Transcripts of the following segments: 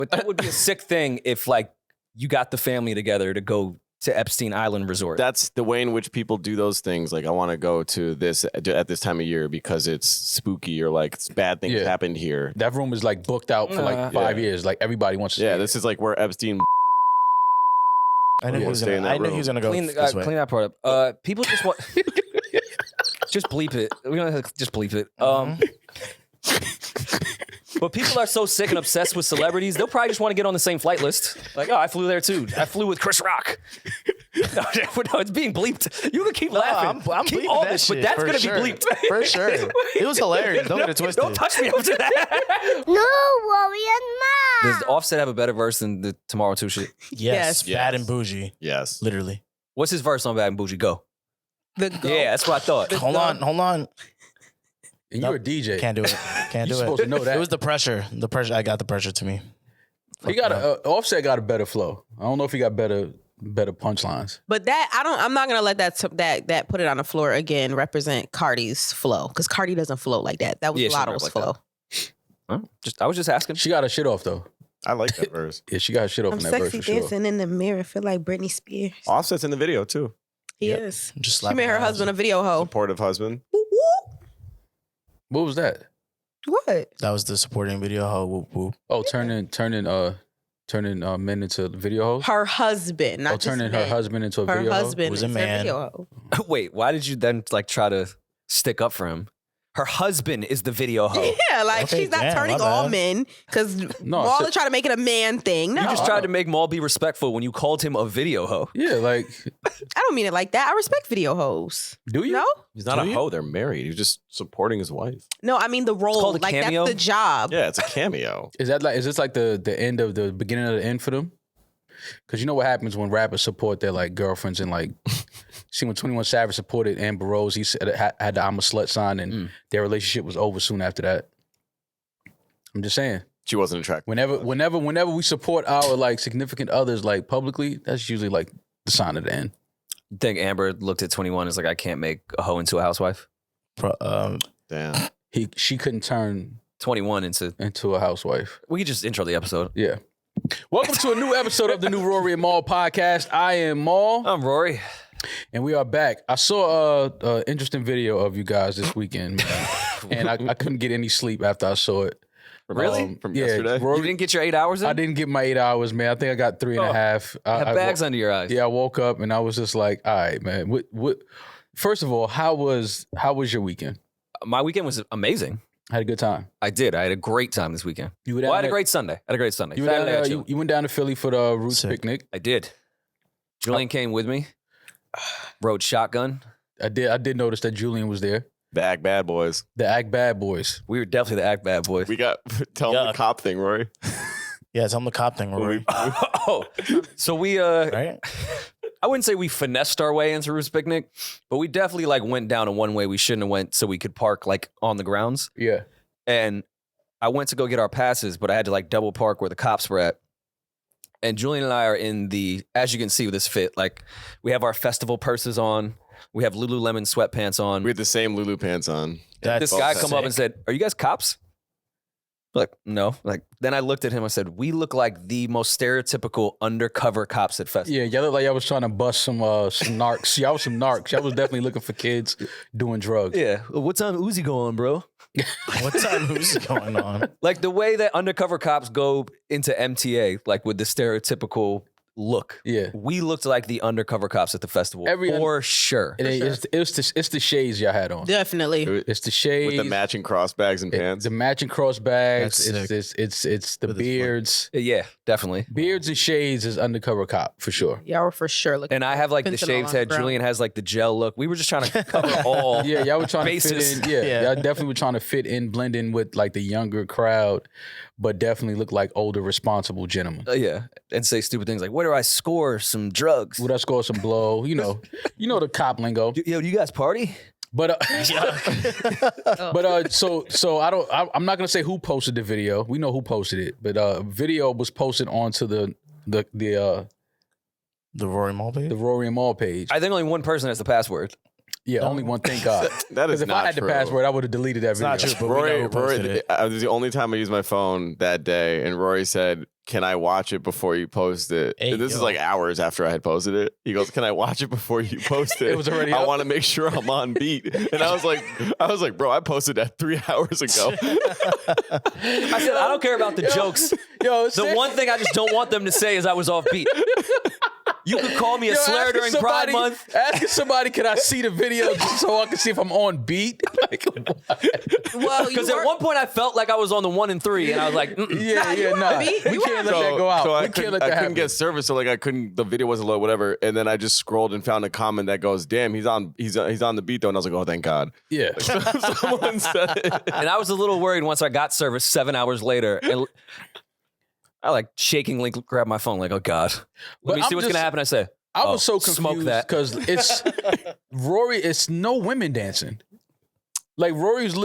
But that would be a sick thing if like you got the family together to go to Epstein Island Resort. That's the way in which people do those things. Like, I want to go to this at this time of year because it's spooky or like bad things happened here. That room is like booked out for like 5 years. Like everybody wants to. Yeah, this is like where Epstein. I knew he was going to go clean that part up. People just want. Just bleep it. We don't have to just bleep it. But people are so sick and obsessed with celebrities, they'll probably just want to get on the same flight list. Like, oh, I flew there too. I flew with Chris Rock. No, it's being bleeped. You can keep laughing. I'm keep bleeping all that this, shit, but that's going to sure. be bleeped. For sure. It was hilarious. Don't get it twisted. Don't touch me after that. NewRoryNMal. Does Offset have a better verse than the Tomorrow 2 shit? Yes. Bad and bougie. Yes. Literally. What's his verse on Bad and Bougie? Go. Yeah, that's what I thought. Hold on. And you're a DJ. Can't do it. Can't do You're it. supposed to know that. It was the pressure. I got the pressure to me. He got Offset got a better flow. I don't know if he got better punchlines. But I'm not gonna let that put it on the floor again represent Cardi's flow, because Cardi doesn't flow like that. That was Lotto's flow. I was just asking. She got her shit off though. I like that verse. Yeah, she got her shit off I'm in that verse sexy for sure. dancing in the mirror, feel like Britney Spears. Offset's in the video too. He is. Just She made her husband a video hoe. Supportive husband. What was that? What? That was the supporting video. Ho, whoop, whoop. Oh, turning men into video hoes. Her husband, not turning just her husband into a her video hoe? husband Was a is her man. video hoe. Wait, why did you then like try to stick up for him? Her husband is the video hoe. Yeah, like Okay, she's not damn, turning my all bad. men because No, Maul so- is trying to make it a man thing. No, You just tried to make Maul be respectful when you called him a video hoe. Yeah, like, I don't mean it like that. I respect video hoes. do you? No, He's not a hoe. They're married. He's just supporting his wife. no, I mean the role. called a Like cameo? that's the job. Yeah, it's a cameo. Is this like the end of the beginning of the end for them? Because you know what happens when rappers support their like girlfriends and like, see when 21 Savage supported Amber Rose, he said had the I'm a slut sign and their relationship was over soon after that. I'm just saying. She wasn't attractive. Whenever we support our like significant others like publicly, that's usually like the sign of the end. You think Amber looked at 21 and was like, I can't make a hoe into a housewife? Damn. She couldn't turn 21 into a housewife. We could just intro the episode. Yeah. Welcome to a new episode of the New Rory and Mal podcast. I am Mal. I'm Rory. And we are back. I saw an interesting video of you guys this weekend, man. And I couldn't get any sleep after I saw it. Really? From yesterday? You didn't get your 8 hours in? I didn't get my 8 hours, man. I think I got 3.5. Have bags under your eyes. Yeah, I woke up and I was just like, all right, man. What? First of all, how was your weekend? My weekend was amazing. I had a good time. I did. I had a great time this weekend. You were I had a great Sunday. You went down to Philly for the Roots picnic. I did. Julian came with me. Rode shotgun. I did notice that Julian was there. The Act Bad Boys. The Act Bad Boys. We were definitely the Act Bad Boys. We got tell them the cop thing, Rory. Yeah, tell them the cop thing, Rory. So we Right? I wouldn't say we finessed our way into Roots picnic, but we definitely like went down a one way we shouldn't have went so we could park like on the grounds. Yeah. And I went to go get our passes, but I had to like double park where the cops were at. And Julian and I are in the, as you can see with this fit, like we have our festival purses on. We have Lululemon sweatpants on. We had the same Lulu pants on. This guy come up and said, "Are you guys cops?" Like, no. Like, then I looked at him. I said, "We look like the most stereotypical undercover cops at festivals." Yeah, y'all look like y'all was trying to bust some narcs. Y'all was some narcs. Y'all was definitely looking for kids doing drugs. Yeah. What time Uzi go on, bro? What time who's going on? Like the way that undercover cops go into MTA, like with the stereotypical look. Yeah. We looked like the undercover cops at the festival for sure. It's the shades y'all had on. Definitely. It's the shades. With the matching cross bags and pants. The matching cross bags. That's It's the beards. Yeah, definitely. Beards and shades is undercover cop for sure. Y'all were for sure looking. And I have like the Fentanyl shaved on the head. ground. Julian has like the gel look. We were just trying to cover all Yeah, y'all were trying bases. to fit in. Yeah, y'all definitely were trying to fit in, blend in with like the younger crowd, but definitely look like older, responsible gentlemen. Yeah, and say stupid things like, "Where do I score some drugs?" Would I score some blow? You know the cop lingo. Yo, do you guys party? But so I'm not gonna say who posted the video. We know who posted it, but video was posted onto the The Rory Mal page? Rory and Mal page. I think only one person has the password. Yeah, only one. Thank God. That is Because if not I had true. the password, I would have deleted that It's video. not true, but we never posted it. It was the only time I used my phone that day, and Rory said, "Can I watch it before you post it?" Hey, And this is yo. like hours after I had posted it. He goes, "Can I watch it before you post it?" It was already I up. want to make sure I'm on beat. And I was like, "Bro, I posted that 3 hours ago." I said, I don't care about the jokes. Yo, The one thing I just don't want them to say is I was off beat. You could call me a slur asking during Pride somebody- Month. Asking somebody, can I see the video just so I can see if I'm on beat? Like, Well, Because at one point I felt like I was on the 1 and 3, and I was like, yeah, you nah. were beat. We You can't were let that go out. So We I can't couldn't, let that I couldn't happen. get service, so like I couldn't. The video wasn't low, whatever. And then I just scrolled and found a comment that goes, "Damn, he's on the beat though." And I was like, "Oh, thank God." Yeah. Someone said it. and I was a little worried once I got service 7 hours later. And I like shakingly grabbed my phone, like, oh God. Let But me see I'm what's just- going to happen. I say, I Oh, was so smoke confused that. because it's Rory. It's no women dancing. Like Rory's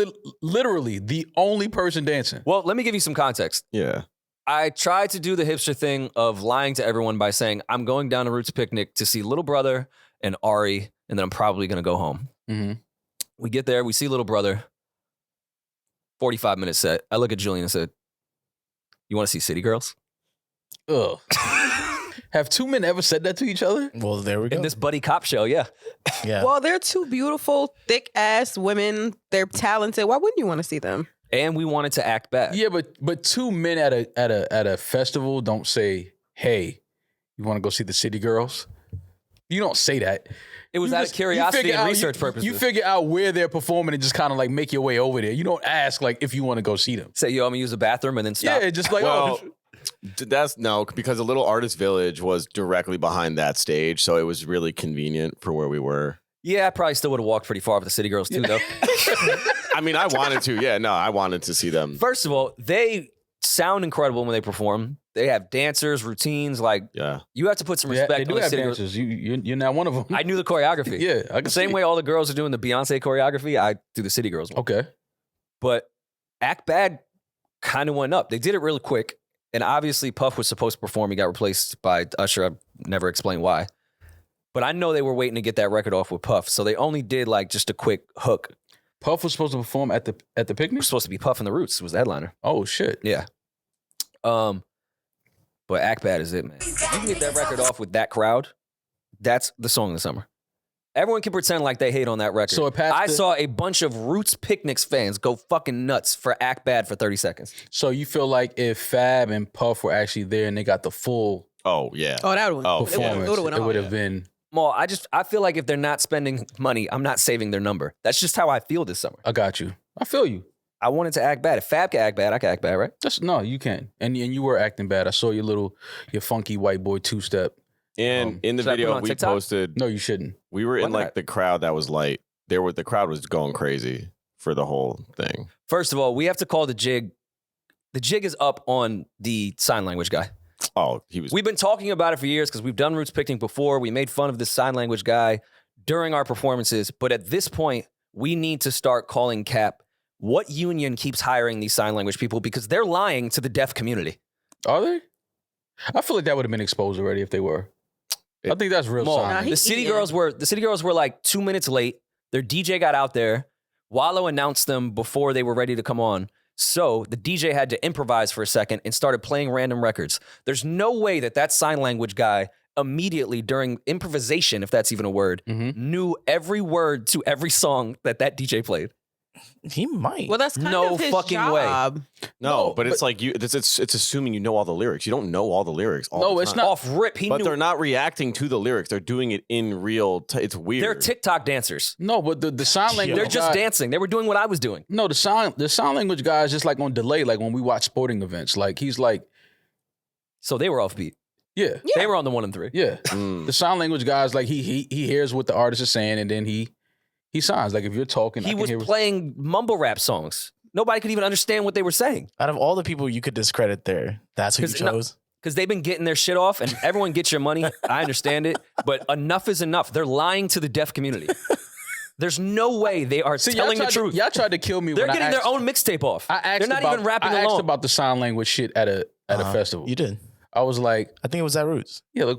literally the only person dancing. well, let me give you some context. Yeah. I tried to do the hipster thing of lying to everyone by saying, I'm going down to Roots Picnic to see Little Brother and Ari, and then I'm probably going to go home. Mm-hmm. We get there, we see Little Brother, 45-minute set. I look at Julian and said, you want to see City Girls? Ugh. Have two men ever said that to each other? Well, there we go. In this buddy cop show, yeah. Yeah. Well, they're two beautiful, thick ass women. They're talented. Why wouldn't you want to see them? And we wanted to act bad. Yeah, but two men at a festival don't say, "Hey, you want to go see the City Girls?" You don't say that. It was You out just- of you curiosity figure and out- research you- purposes. You figure out where they're performing and just kind of like make your way over there. You don't ask like if you want to go see them. Say, yo, I'm going to use the bathroom and then stop. Yeah, just like Well, that's no, because the Little Artist Village was directly behind that stage, so it was really convenient for where we were. Yeah, I probably still would have walked pretty far with the City Girls too, though. I mean, I wanted to. Yeah, no, I wanted to see them. First of all, they sound incredible when they perform. They have dancers, routines. Like, Yeah. you have to put some yeah, respect they on do the have City Girls. dancers. You're not one of them. I knew the choreography. Yeah, I can The same see. way all the girls are doing the Beyonce choreography, I do the City Girls one. Okay. But Act Bad kind of went up. They did it really quick. And obviously, Puff was supposed to perform. He got replaced by Usher. I've never explained why. But I know they were waiting to get that record off with Puff. So they only did like just a quick hook. Puff was supposed to perform at the It picnic. was supposed to be Puff and the Roots. It was the headliner. Oh shit. Yeah. But Act Bad is it, man. If you can get that record off with that crowd, that's the song of the summer. Everyone can pretend like they hate on that record. So it passed I the- saw a bunch of Roots Picnics fans go fucking nuts for Act Bad for 30 seconds. So you feel like if Fab and Puff were actually there and they got the full Oh, yeah. Oh, that would performance, it went would off. have been. Well, I feel like if they're not spending money, I'm not saving their number. That's just how I feel this summer. I got you. I feel you. I wanted to act bad. If Fab can act bad, I can act bad, right? That's no, you can. And you were acting bad. I saw your funky white boy two step. And in the should I put it video on we TikTok? posted, No, you shouldn't. we were Why in like not? the crowd that was light. The crowd was going crazy for the whole thing. First of all, we have to call the jig. The jig is up on the sign language guy. Oh, he was. We've been talking about it for years because we've done Roots Picnic before. We made fun of this sign language guy during our performances. But at this point, we need to start calling Cap what union keeps hiring these sign language people because they're lying to the deaf community. Are they? I feel like that would have been exposed already if they were. I think that's real More. sign. The City Girls were like 2 minutes late. Their DJ got out there. Wallow announced them before they were ready to come on. So the DJ had to improvise for a second and started playing random records. There's no way that sign language guy immediately during improvisation, if that's even a word, knew every word to every song that DJ played. He might. Well, that's kind No of his fucking way. job. no, but it's like it's assuming you know all the lyrics. You don't know all the lyrics. All the it's time. not. Off rip, he But knew. they're not reacting to the lyrics. They're doing it in real. It's weird. They're TikTok dancers. No, but the sign language. They're just guy- dancing. They were doing what I was doing. No, the sign language guy is just like on delay, like when we watch sporting events. Like he's like, So they were offbeat. yeah, They were on the 1 and 3. yeah. Mm. The sign language guy is like he hears what the artist is saying and then he signs. Like if you're talking, I He can was hear playing mumble rap songs. Nobody could even understand what they were saying. Out of all the people you could discredit there, that's who you 'Cause no- chose. Because they've been getting their shit off and everyone gets your money. I understand it. But enough is enough. They're lying to the deaf community. There's no way they are See, telling the y'all tried truth. y'all tried to kill me. They're when getting I their asked, own mixtape off. I asked They're not about, even rapping I asked along. about the sign language shit at a festival. You did. I was like, I think it was at Roots. yeah, like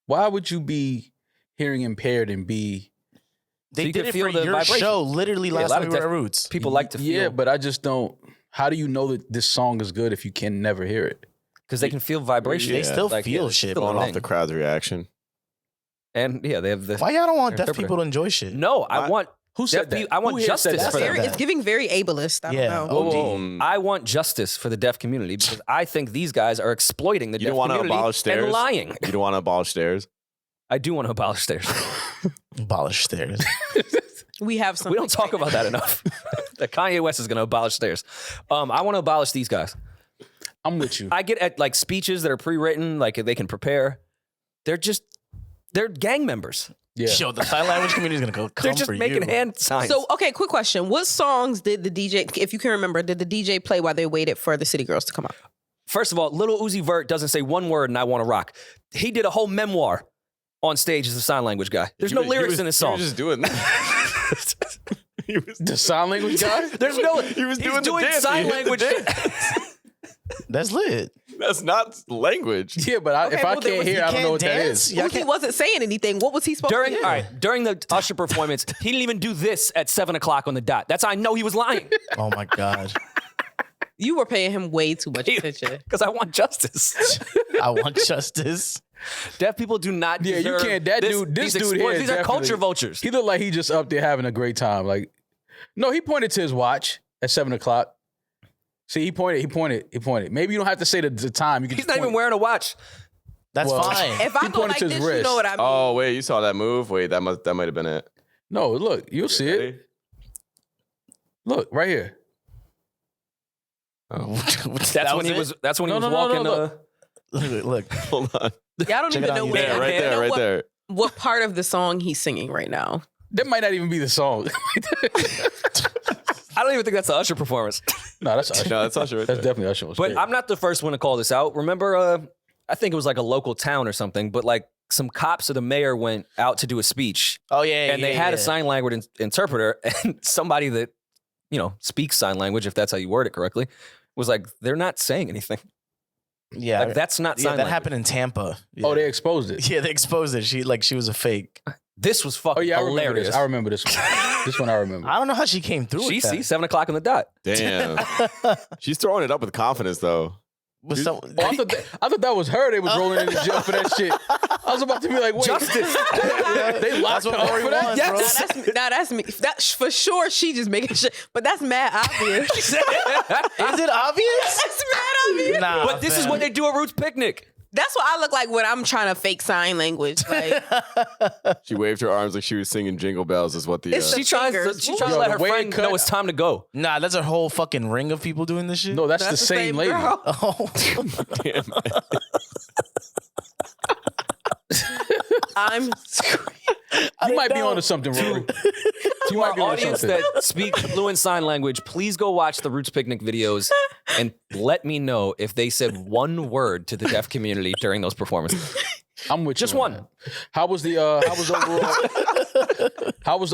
why would you be hearing impaired and be They did it for your show literally last time we were at Roots. People like to feel. Yeah, but I just don't. How do you know that this song is good if you can never hear it? Because they can feel vibration. They still feel shit. Going off the crowd's reaction. And yeah, they have this. Why y'all don't want deaf people to enjoy shit? No, I want. Who said that? I want justice for them. It's giving very ableist. I don't know. I want justice for the deaf community because I think these guys are exploiting the deaf community and lying. You don't want to abolish stairs? I do want to abolish stairs. Abolish stairs. We have some. We don't talk about that enough. That Kanye West is going to abolish stairs. I want to abolish these guys. I'm with you. I get at like speeches that are pre-written, like they can prepare. They're gang members. Yeah. Yo, the sign language community is gonna come for you. They're just making hand signs. So, okay, quick question. What songs did the DJ, if you can remember, did the DJ play while they waited for the City Girls to come out? First of all, Lil Uzi Vert doesn't say one word and I want to rock. He did a whole memoir on stage as a sign language guy. There's no lyrics in this song. He was just doing that. He was the sign language guy? There's no. He was doing dance. Sign language. That's lit. That's not language. Yeah, but if I can't hear, I don't know what that is. Uzi wasn't saying anything. What was he supposed to do? All right, during the Usher performance, he didn't even do this at 7:00 on the dot. That's how I know he was lying. Oh my God. You were paying him way too much attention. Because I want justice. I want justice. Deaf people do not deserve you can't. This dude here, these are culture vultures. He looked like he just up there having a great time. Like, no, he pointed to his watch at 7:00. See, he pointed. Maybe you don't have to say the time. You can He's not even wearing a watch. That's fine. If I go like this, you know what I mean. Oh, wait, you saw that move? Wait, that might have been it. No, look, you'll see it. Look, right here. Oh. That's when he was walking. Look. Hold on. Y'all don't even know what right there. What part of the song he's singing right now. That might not even be the song. I don't even think that's an Usher performance. No, that's Usher. No, that's Usher right That's there. definitely Usher. But I'm not the first one to call this out. Remember, I think it was like a local town or something, but like some cops or the mayor went out to do a speech. Oh, yeah. And they had a sign language interpreter, and somebody that, speaks sign language, if that's how you word it correctly, was like, they're not saying anything. Yeah. Like, that's not sign that language. happened in Tampa. Yeah. Oh, they exposed it. Yeah, they exposed it. She was a fake. This was fucking hilarious. I remember this one. This one I remember. I don't know how she came through with that. 7:00 on the dot. Damn. She's throwing it up with confidence, though. I thought that was her. They was rolling in the jail for that shit. I was about to be like, wait. Justice. They locked her up for that? Yes. That's me. That's for sure. She just making shit. But that's mad obvious. Is it obvious? That's mad obvious. Nah, But this is what they do at Roots Picnic. That's what I look like when I'm trying to fake sign language. Like, She waved her arms like she was singing Jingle Bells is what the... She tries to let her friend know it's time to go. Nah, that's a whole fucking ring of people doing this shit. No, that's the same lady. girl. Oh. Damn. I'm You might be onto something, Rory. To our audience that speak fluent sign language, please go watch the Roots Picnic videos and let me know if they said one word to the deaf community during those performances. I'm with Just you one. that. How was the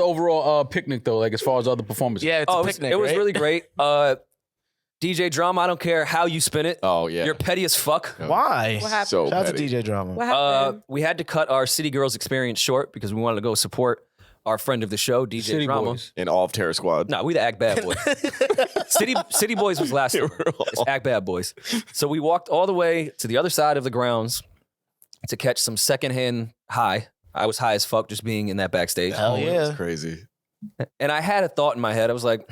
overall picnic though? Like as far as other performances? Yeah, it's a picnic. It was right? really great. DJ Drama, I don't care how you spin it. Oh, yeah. You're petty as fuck. Why? What happened? So Shout out to petty. DJ Drama. What happened? We had to cut our City Girls experience short because we wanted to go support our friend of the show, DJ City Drama. Boys. And all of Terror Squad. No, we the Act Bad Boys. City Boys was last year. It's Act Bad Boys. So we walked all the way to the other side of the grounds to catch some secondhand high. I was high as fuck just being in that backstage. Hell yeah. That's crazy. And I had a thought in my head. I was like,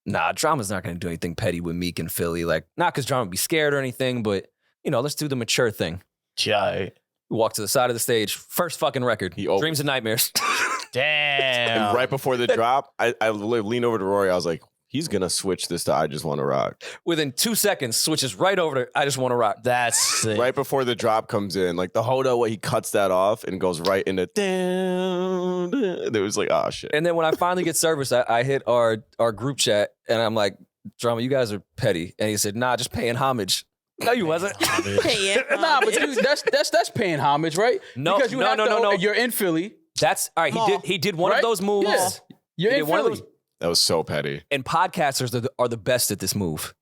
nah, Drama's not going to do anything petty with Meek and Philly. Like, not because Drama would be scared or anything, but, let's do the mature thing. Jai. We walked to the side of the stage. First fucking record. He opened. Dreams and Nightmares. Damn. And right before the drop, I leaned over to Rory. I was like, he's going to switch this to I Just Want to Rock. Within 2 seconds, switches right over to I Just Want to Rock. That's sick. Right before the drop comes in, like the Hoda, he cuts that off and goes right into down. It was like, oh, shit. And then when I finally get service, I hit our group chat and I'm like, Drama, you guys are petty. And he said, nah, just paying homage. No, you wasn't. Paying Nah, but dude, that's paying homage, right? No, because you no. You're in Philly. That's all right. He did one Right? of those moves. Yeah. You're He in did one of Philly. those- That was so petty. And podcasters are the best at this move,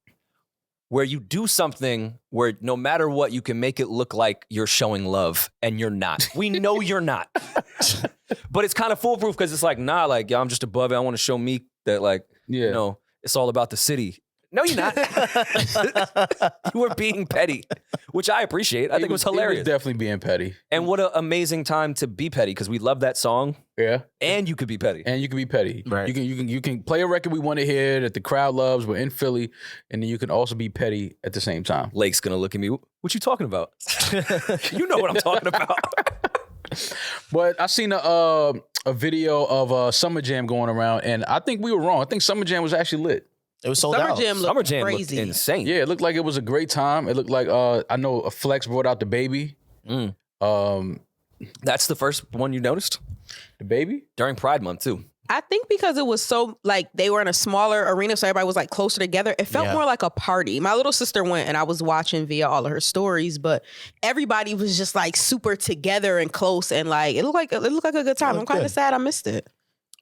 where you do something where no matter what, you can make it look like you're showing love, and you're not. We know you're not. But it's kind of foolproof because it's like, nah, like, yo, I'm just above it. I want to show Meek that, like, you know, it's all about the city. No, you're not. You were being petty, which I appreciate. I think it was hilarious. It was definitely being petty. And what an amazing time to be petty because we love that song. Yeah. And you could be petty. And you can be petty. Right. You can play a record we want to hear that the crowd loves. We're in Philly. And then you can also be petty at the same time. Lake's going to look at me. What you talking about? You know what I'm talking about. But I seen a video of Summer Jam going around, and I think we were wrong. I think Summer Jam was actually lit. It was sold Summer out. Jam Summer looked Jam crazy. looked insane. Yeah, it looked like it was a great time. It looked like I know a Flex brought out the baby. That's the first one you noticed? The baby? During Pride Month, too. I think because it was so, like, they were in a smaller arena, so everybody was, like, closer together. It felt more like a party. My little sister went, and I was watching via all of her stories, but everybody was just, like, super together and close, and, like, it looked like a good time. I'm kind of sad I missed it.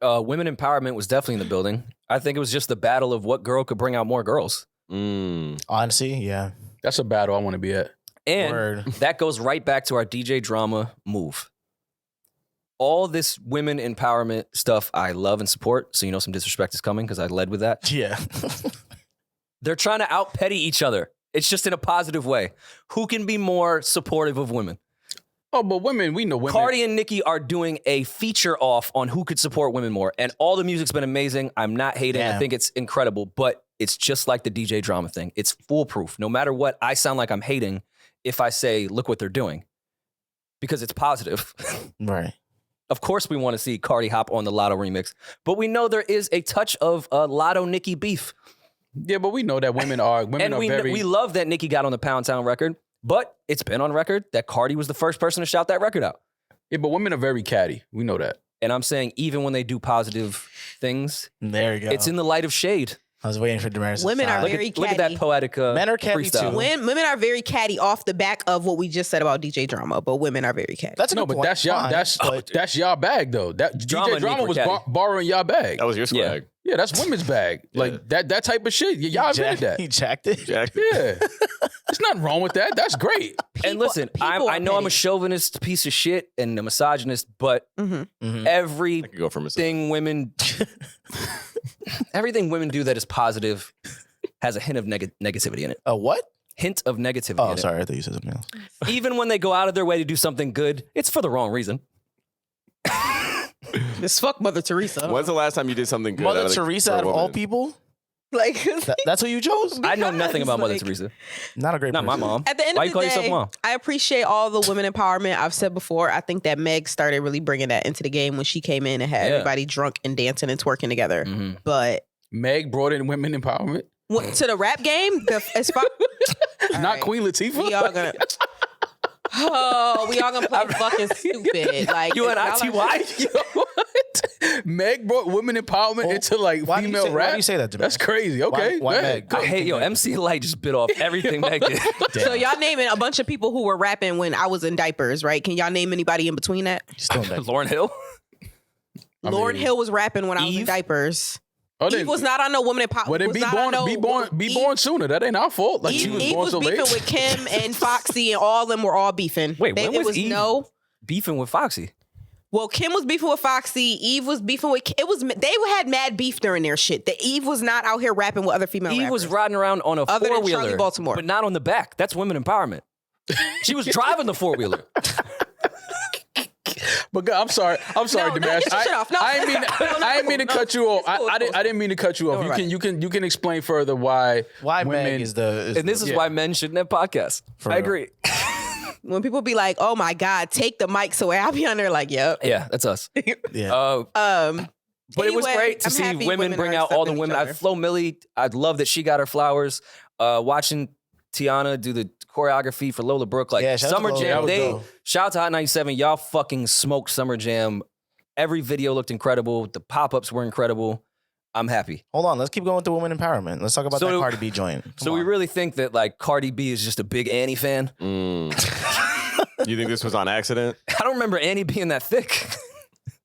Women empowerment was definitely in the building. I think it was just the battle of what girl could bring out more girls. Honestly, yeah. That's a battle I want to be at. And that goes right back to our DJ drama move. All this women empowerment stuff I love and support. So you know some disrespect is coming because I led with that. Yeah. They're trying to out petty each other. It's just in a positive way. Who can be more supportive of women? Oh, but women, we know women. Cardi and Nicki are doing a feature off on who could support women more. And all the music's been amazing. I'm not hating. I think it's incredible. But it's just like the DJ drama thing. It's foolproof. No matter what, I sound like I'm hating if I say, look what they're doing. Because it's positive. Right. Of course we want to see Cardi hop on the Lotto remix. But we know there is a touch of Lotto Nicki beef. Yeah, but we know that women are very... we love that Nicki got on the Pound Town record. But it's been on record that Cardi was the first person to shout that record out. Yeah, but women are very catty. We know that. And I'm saying even when they do positive things, there you go. It's in the light of shade. I was waiting for Demaris. Women are very catty. Look at that poetic Men are catty freestyle. too. Women are very catty off the back of what we just said about DJ drama, but women are very catty. That's a good but point. that's y'all. That's y'all bag though. That DJ drama was borrowing y'all bag. That was your swag. Yeah, that's women's bag. Like that type of shit. Y'all admitted that. He jacked it. Yeah, there's nothing wrong with that. That's great. And listen, I know I'm a chauvinist piece of shit and a misogynist, but everything women do that is positive has a hint of negativity in it. A what? Hint of negativity. Oh, sorry. I thought you said something else. Even when they go out of their way to do something good, it's for the wrong reason. This fuck Mother Teresa. When's the last time you did something good? Mother Teresa out of all people? Like that's who you chose? I know nothing about Mother Teresa. Not a great person. My mom. At the end Why of you the call yourself day, mom? I appreciate all the women empowerment. I've said before, I think that Meg started really bringing that into the game when she came in and had everybody drunk and dancing and twerking together. Mm-hmm. But Meg brought in women empowerment. To the rap game, as far not Queen Latifah. We all gonna. Oh, we all gonna play fucking stupid. Like you and ITY. Meg brought women empowerment into like female rap. Why do you say that to me? That's crazy. Okay, why Meg? I hate MC Light just bit off everything Meg did. So y'all naming a bunch of people who were rapping when I was in diapers, right? Can y'all name anybody in between that? Lauryn Hill. Lauryn Hill was rapping when I was in diapers. Eve was not on no woman empowerment. Well, then be born sooner. That ain't our fault. Like she was Eve born was so late. beefing with Kim and Foxy, and all of them were all beefing. Wait, when was Eve beefing with Foxy? Well, Kim was beefing with Foxy. Eve was beefing with. They had mad beef during their shit. The Eve was not out here rapping with other female rappers. Eve was riding around on a Other than four-wheeler, Charlie Baltimore, but not on the back. That's women empowerment. She was driving the four-wheeler. But God, I'm sorry, Demaris. I didn't mean to cut you off. I didn't mean to cut you off. You can explain further why women Meg is why men shouldn't have podcasts. I agree. When people be like, "Oh my God, take the mic," so I'll be on there like, "Yep." Yeah, that's us. Yeah. But it was great to see women bring out all the women. Flo Milli, I love that she got her flowers. Watching Tiana do the choreography for Lola Brooke, like Summer Jam. Shout out to Hot 97. Y'all fucking smoked Summer Jam. Every video looked incredible. The pop-ups were incredible. I'm happy. Hold on, let's keep going through women empowerment. Let's talk about that Cardi B joint. We really think that like Cardi B is just a big Annie fan? You think this was on accident? I don't remember Annie being that thick.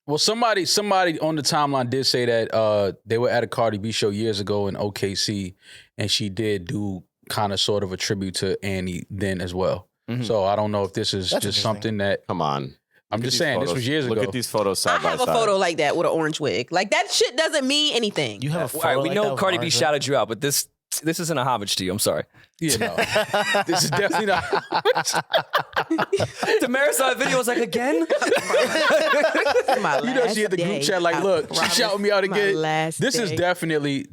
Well, somebody on the timeline did say that they were at a Cardi B show years ago in OKC, and she did do kind of sort of a tribute to Annie then as well. Mm-hmm. So I don't know if this is just something that... Come on. I'm just saying, this was years ago. Look at these photos side by I side. have a photo like that with an orange wig. Like that shit doesn't mean anything. You have a photo All right, we like know that with Cardi B orange shouted you out, but this isn't a homage to you. I'm sorry. Yeah, no. This is definitely not. Demaris saw a video. Was like, again? You know, she hit the group chat like, look, she shouting me out again. This is definitely.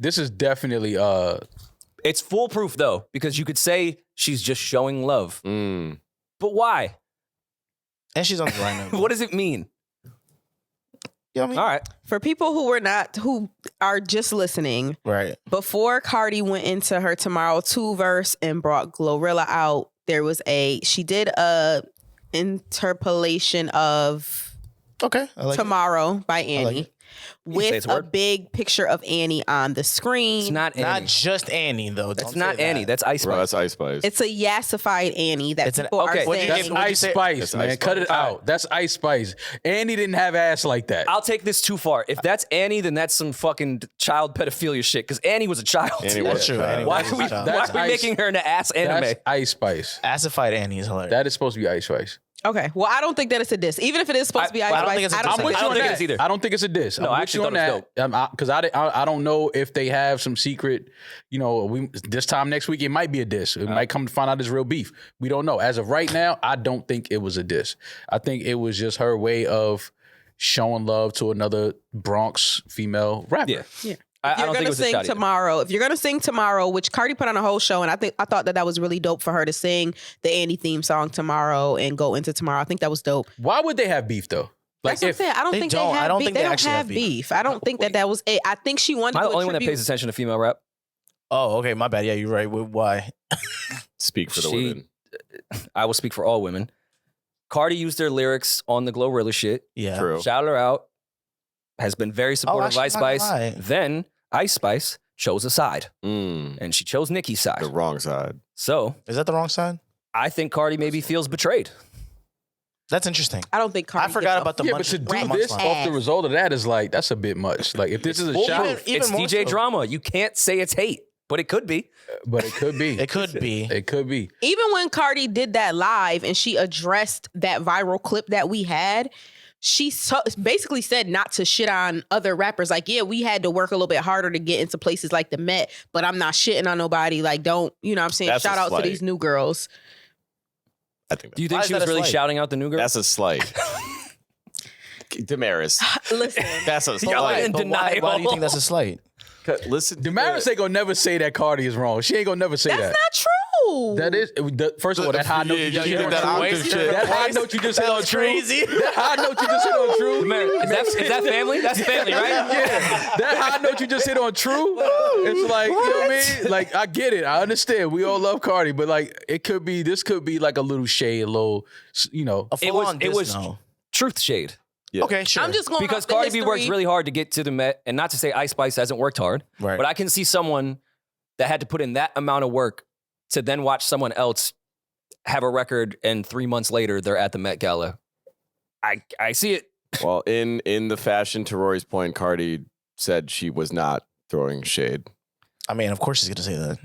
It's foolproof though, because you could say she's just showing love. But why? And she's on the line. What does it mean? You know what I mean? All right. For people who are just listening, Right. before Cardi went into her Tomorrow 2 verse and brought Glorilla out, she did a interpolation of Okay. I like Tomorrow by Annie. like it. With a a word. big picture of Annie on the screen. It's not Annie. Not just Annie, though. That's Don't not say Annie. that. That's Ice Spice. Bro, that's Ice Spice. It's a yassified Annie that It's an- people okay. are What did saying. you That's Ice Spice, That's man. Ice Cut it Spice. out. That's Ice Spice. Annie didn't have ass like that. I'll take this too far. If that's Annie, then that's some fucking child pedophilia shit. Because Annie was a child. Annie That's was true. a child. Annie Why was are we, a child. why That's are we Ice- making her an ass anime? That's Ice Spice. Assified Annie is hilarious. That is supposed to be Ice Spice. Okay, well, I don't think that it's a diss. Even if it is supposed to be Ice I don't Spice, think it's a I diss. don't I'm with think you I don't on think that. it is either. I don't think it's a diss. No, I'm I with actually you on thought it was that. Because I don't know if they have some secret. You know, this time next week it might be a diss. It might come to find out it's real beef. We don't know. As of right now, I don't think it was a diss. I think it was just her way of showing love to another Bronx female rapper. Yeah. If I you're don't think it gonna was a sing shot either. tomorrow, if you're gonna sing tomorrow, which Cardi put on a whole show, and I thought that was really dope for her to sing the Annie theme song tomorrow and go into tomorrow. I think that was dope. Why would they have beef though? That's what I'm saying. I don't they think don't. they have I don't beef. think They they don't actually have have beef. I don't think that was it. I think she wanted Am I to the do a only one that tribute. pays attention to female rap? Oh, okay. My bad. Yeah, you're right. Why? Speak for the She- women. I will speak for all women. Cardi used their lyrics on the Glorilla shit. Yeah. True. Shouted her out. Has been very supportive of actually, Ice not gonna Spice. lie. Then Ice Spice chose a side, and she chose Nicki's side. The wrong side. So Is that the wrong side? I think Cardi maybe feels betrayed. That's interesting. I don't think Cardi. I forgot about the Yeah, munch. but to do rat this ass. off the result of that is like that's a bit much. Like if this is a shot, even It's more DJ so. drama. You can't say it's hate, but it could be. but it could be. It could be. It could be. Even when Cardi did that live and she addressed that viral clip that we had, she basically said not to shit on other rappers. Like, yeah, we had to work a little bit harder to get into places like the Met, but I'm not shitting on nobody. Like, don't, you know what I'm saying? That's a Shout out to slight. these new girls. I think Do you that- think Why she is was that a really slight? shouting out the new girl? that's a slight. Demaris. Listen, That's a Y'all slight. in But why denial. do you think that's a slight? Listen. Demaris ain't gonna never say that Cardi is wrong. She ain't gonna never say that's that. not true. That is first of all, that high note you just hit on that True. octave shit. That high note you just hit on True. That high note you just hit on True. Is that family? That's family, right? Yeah, that high note you just hit on True. It's like, you know what I mean? Like, I get it. I understand. We all love Cardi, but like, this could be like a little shade, a little, you know. A full-on it diss, was no. truth shade. Yeah. Okay, sure. I'm just going Because off the Cardi B works history. really hard to get to the Met, and not to say Ice Spice hasn't worked hard, Right. but I can see someone that had to put in that amount of work to then watch someone else have a record, and 3 months later they're at the Met Gala. I see it. Well, in the fashion, to Rory's point, Cardi said she was not throwing shade. I mean, of course he's gonna say that.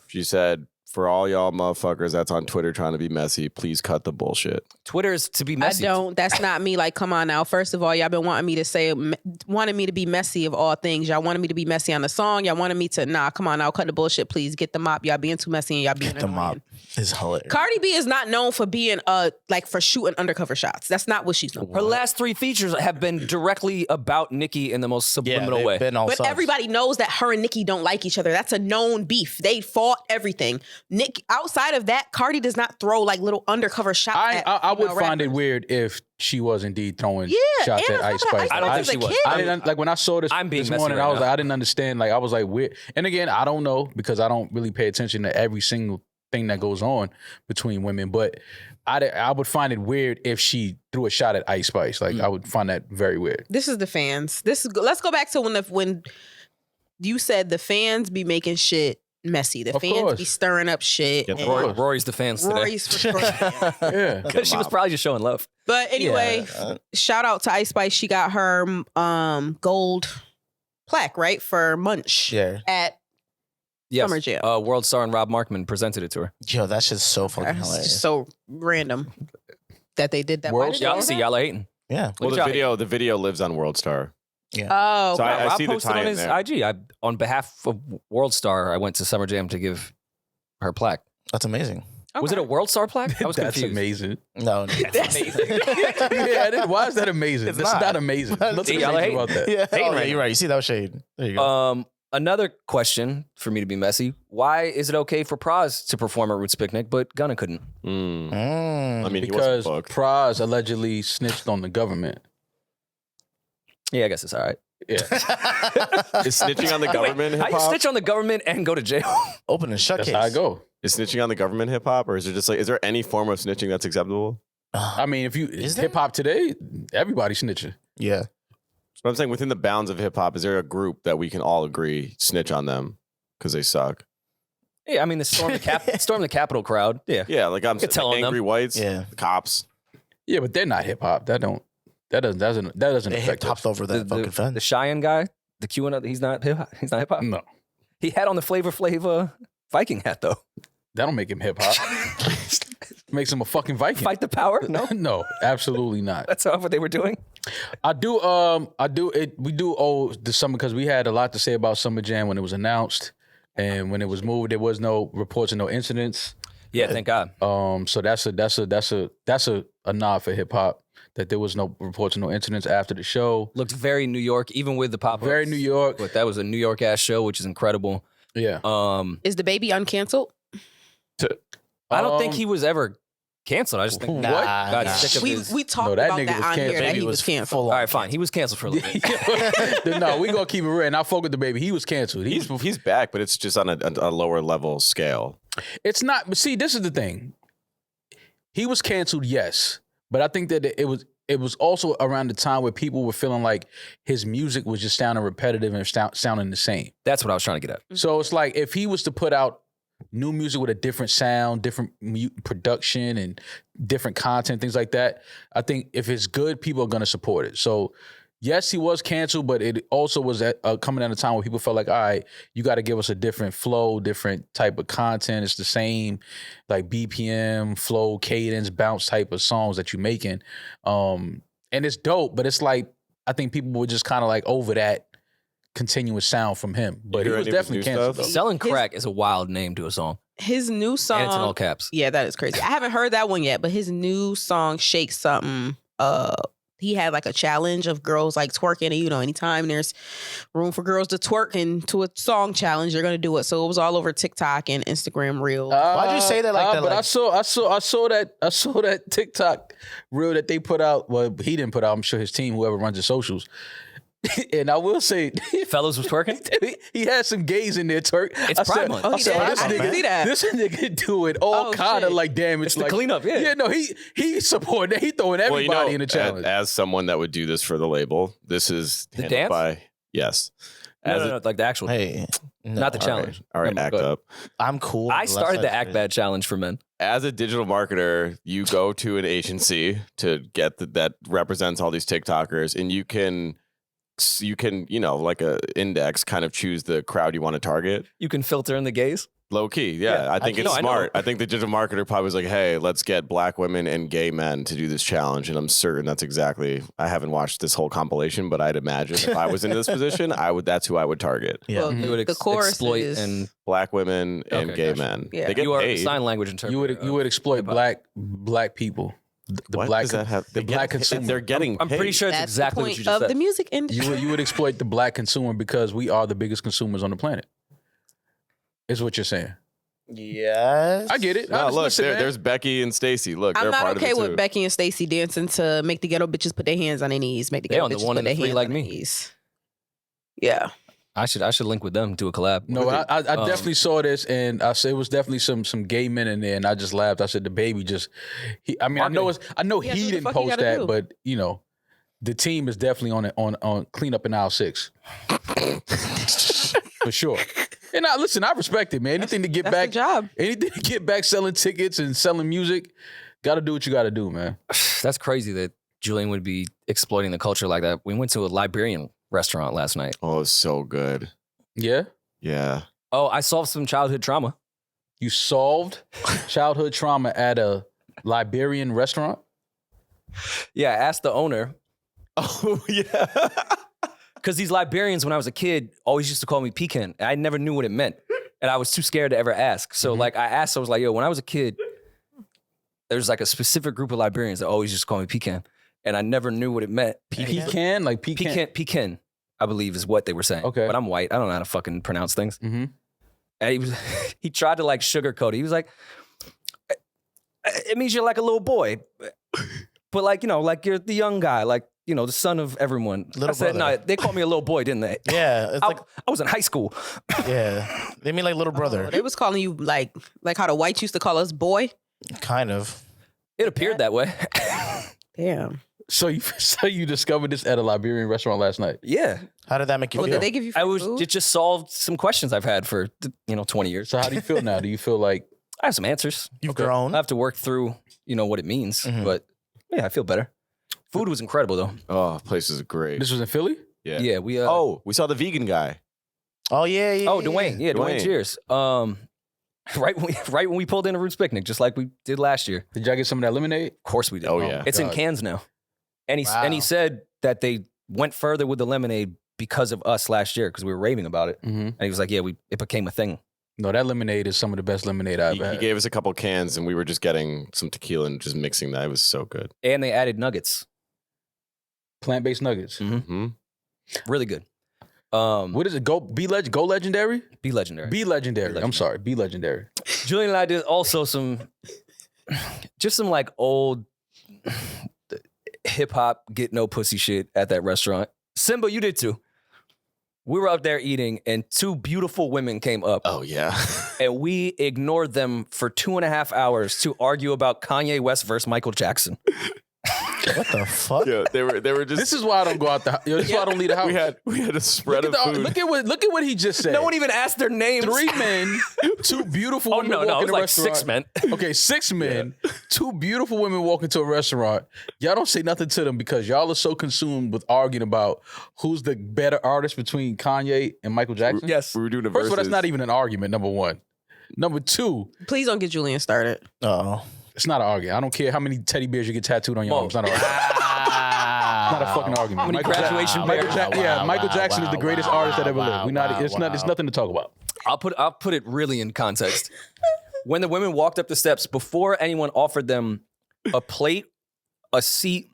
She said, for all y'all motherfuckers that's on Twitter trying to be messy, please cut the bullshit. Twitter is to be messy. I don't. That's not me. Like, come on now. First of all, y'all been wanting me to be messy of all things. Y'all wanted me to be messy on the song. Y'all wanted me to, come on now, cut the bullshit, please. Get the mop. Y'all being too messy and y'all being The mop annoying. is hilarious. Cardi B is not known for being for shooting undercover shots. That's not what she's known for. Her last 3 features have been directly about Nicki in the most subliminal they've way. been all But subs. everybody knows that her and Nicki don't like each other. That's a known beef. They fought everything. Outside of that, Cardi does not throw like little undercover shots. I would find it weird if she was indeed throwing shots and at I Ice thought Spice. Ice I don't Spice think was a she was. kid. I didn't like when I saw this I'm being this messy morning. right I was now. like, I didn't understand. Like I was like weird. And again, I don't know because I don't really pay attention to every single thing that goes on between women. But I would find it weird if she threw a shot at Ice Spice. Like I would find that very weird. This is the fans. Let's go back to when you said the fans be making shit messy. The Of fans course. be stirring up shit. Get the and Rory's the fans today. Rory's for sure. Yeah. She was probably just showing love. But anyway, shout out to Ice Spice. She got her gold plaque, right? For Munch at Yes. Summer Jam. World Star and Rob Markman presented it to her. Yo, that's just so fucking It's hilarious. just so random that they did that. World Why did they Star? do Y'all see, that? y'all are hating. Yeah. Well, Look at y'all the video lives on World Star. Yeah. Oh, So I Rob see the posted on tie-in his there. IG. On behalf of World Star, I went to Summer Jam to give her plaque. That's amazing. Was it a World Star plaque? I was That's confused. amazing. No. That's amazing. Why is that amazing? It's That's not. not amazing. Nothing See, y'all amazing hate. about that. Yeah. Hating Oh, yeah, right you're now. right. You see, that was shade. There you go. Another question for me to be messy. Why is it okay for Praz to perform at Roots Picnic, but Gunna couldn't? I mean, he Because wasn't booked. Praz allegedly snitched on the government. Yeah, I guess it's all right. Yeah. Is snitching on the government How hip you hop? snitch on the government and go to jail? Open and shut That's case. how I go. Is snitching on the government hip hop, or is it just like, is there any form of snitching that's acceptable? I mean, if you Is there? hip hop today, everybody snitching. Yeah. But I'm saying within the bounds of hip hop, is there a group that we can all agree snitch on them because they suck? Yeah, I mean the storm the Capitol crowd. Yeah. Yeah, like I'm Could tell saying, on angry them. whites, Yeah. the cops. Yeah, but they're not hip hop. That doesn't They hip affect us. hopped over that fucking The fence. Cheyenne guy, the QAnon, he's not hip hop. He's not hip hop. No, He had on the Flavor Flav Viking hat though. that don't make him hip hop. Makes him a fucking Viking. Fight the power? No. No, absolutely not. That's not what they were doing. We do owe the summer because we had a lot to say about Summer Jam when it was announced, and when it was moved, there was no reports of no incidents. Yeah, thank God. So that's a nod for hip hop that there was no reports of no incidents after the show. Looked very New York, even with the pop-ups. Very New York. But that was a New York ass show, which is incredible. Yeah. Is the baby uncanceled? I don't think he was ever canceled. I just think What? got Nah. sick of his. We talked No, that about nigga that was on here canceled. that he Baby was was canceled. full All right, fine. He was canceled for a little bit. No, we gonna keep it real. And I fuck with the baby. He was canceled. He's back, but it's just on a lower level scale. It's not. But see, this is the thing. He was canceled, yes, but I think that it was also around the time where people were feeling like his music was just sounding repetitive and sounding the same. That's what I was trying to get at. So it's like if he was to put out new music with a different sound, different production, and different content, things like that, I think if it's good, people are going to support it. So yes, he was canceled, but it also was coming at a time where people felt like, all right, you got to give us a different flow, different type of content. It's the same like BPM, flow, cadence, bounce type of songs that you're making. And it's dope, but it's like, I think people were just kind of like over that continuous sound from him. But he hear was any of his definitely new canceled. stuff? Though. Selling crack is a wild name to a song. His new song. And it's in all caps. Yeah, that is crazy. I haven't heard that one yet, but his new song, Shake Something, he had like a challenge of girls like twerking. And, you know, anytime there's room for girls to twerk into a song challenge, they're going to do it. So it was all over TikTok and Instagram Reels. Why'd you say that like that? But Like, I saw that TikTok reel that they put out. Well, he didn't put out. I'm sure his team, whoever runs the socials. And I will say, Fellas was twerking? he had some gays in there twerk. It's I Pride said, Month. Oh, I he said, did? this I didn't nigga, see that. this nigga doing all Oh, kind of shit. like damage. It's the like, cleanup, yeah. Yeah, no, he supporting that. He throwing everybody in the challenge. As someone that would do this for the label, this is The handled dance? by yes. No, like the actual. hey, no, Not the All challenge. All right, No, act go ahead. up. I'm cool. I started the Left Act side Bad challenge for men. As a digital marketer, you go to an agency to get that represents all these TikTokers, and you can like a index kind of choose the crowd you want to target. You can filter in the gays. Low key, yeah. I think it's I know. smart. I think the digital marketer probably was like, "Hey, let's get black women and gay men to do this challenge." And I'm certain that's exactly. I haven't watched this whole compilation, but I'd imagine if I was in this position, that's who I would target. Yeah. Well, You would the chorus exploit is, and Black women and Okay, gay gotcha. men. Yeah. They get you are paid. sign language interpreter. You would exploit hip-hop. black people. The What black does that have? the They black get- consumer. They're getting. I'm pretty paid. sure it's that's exactly the what point you just of said. the music industry. You would exploit the black consumer because we are the biggest consumers on the planet. Is what you're saying. Yes. I get it. No, look, Listen, man. there's Becky and Stacy. Look, I'm they're not part okay of it with too. Becky and Stacey dancing to make the ghetto bitches put their hands on their knees. Make the They ghetto on the bitches one put and the their three hands like on their me. knees. Yeah. I should link with them, do a collab. No, I definitely saw this, and I said it was definitely some gay men in there, and I just laughed. I said the baby just. I know Yeah, he do what the didn't fuck you post gotta that, do. but you know, the team is definitely on clean up in aisle 6 for sure. And I respect it, man. Anything to get That's back, the job. anything to get back selling tickets and selling music, got to do what you got to do, man. That's crazy that Julian would be exploiting the culture like that. We went to a Liberian restaurant last night. Oh, it's so good. Yeah, Yeah. Oh, I solved some childhood trauma. you solved childhood trauma at a Liberian restaurant. Yeah, I asked the owner. Oh, yeah. Because these Liberians, when I was a kid, always used to call me pecan. And I never knew what it meant. And I was too scared to ever ask. So like I asked, I was like, yo, when I was a kid, there's like a specific group of Liberians that always used to call me pecan. And I never knew what it meant. Pecan? Like pecan? Pecan, I believe is what they were saying. Okay. But I'm white. I don't know how to fucking pronounce things. Mm-hmm. And he tried to like sugarcoat it. He was like, it means you're like a little boy. But like, you know, like you're the young guy, like, you know, the son of everyone. Little I said, brother. no, they called me a little boy, didn't they? Yeah, it's like I was in high school. yeah. They mean like little brother, They was calling you like how the whites used to call us boy. kind of. It appeared that way. Damn. So you discovered this at a Liberian restaurant last night? Yeah. How did that make you Well, feel? did they give you free food? It just solved some questions I've had for, 20 years. So how do you feel now? Do you feel like I have some answers. You've grown. I have to work through, what it means. Mhm. But yeah, I feel better. Food was incredible though. Oh, place is great. this was in Philly? Yeah. Yeah, we We saw the vegan guy. Oh yeah, yeah. Oh, Dwayne. Yeah, Dwayne. Dwayne. Cheers. Right when we pulled in a Roots picnic, just like we did last year. Did y'all get some of that lemonade? Of course we did. Oh, yeah. It's in God. cans now. And he Wow. said that they went further with the lemonade because of us last year because we were raving about it. Mm-hmm. And he was like, yeah, it became a thing. No, that lemonade is some of the best lemonade I've He had. gave us a couple cans, and we were just getting some tequila and just mixing that. It was so good. And they added nuggets. Plant-based nuggets. Mm-hmm. Really good. What is it? Go legendary? Be legendary. Be legendary. Be legendary. I'm sorry. Be legendary. Julian and I did also some like old hip hop get no pussy shit at that restaurant. Simba, you did too. We were up there eating and two beautiful women came up Oh, yeah. and we ignored them for 2.5 hours to argue about Kanye West versus Michael Jackson. What the fuck? Yeah, they were just. This is why I don't go out the house. This is why I don't leave the house. we had a spread look, of at the, food. look at what he just said. No one even asked their names. 3 men, 2 beautiful Oh women no, walk no, it in was a like restaurant. 6 men. Okay, 6 men, 2 beautiful women walk into a restaurant. Y'all don't say nothing to them because y'all are so consumed with arguing about who's the better artist between Kanye and Michael Jackson. Yes. We were doing a First of all, that's versus. not even an argument, number 1. Number 2, Please don't get Julian started. Oh, it's not an argument. I don't care how many teddy bears you get tattooed on your arm. It's not an argument. It's not a fucking argument. Many graduation bears. Michael Jackson is the greatest artist that ever lived. It's nothing to talk about. I'll put it really in context. When the women walked up the steps, before anyone offered them a plate, a seat,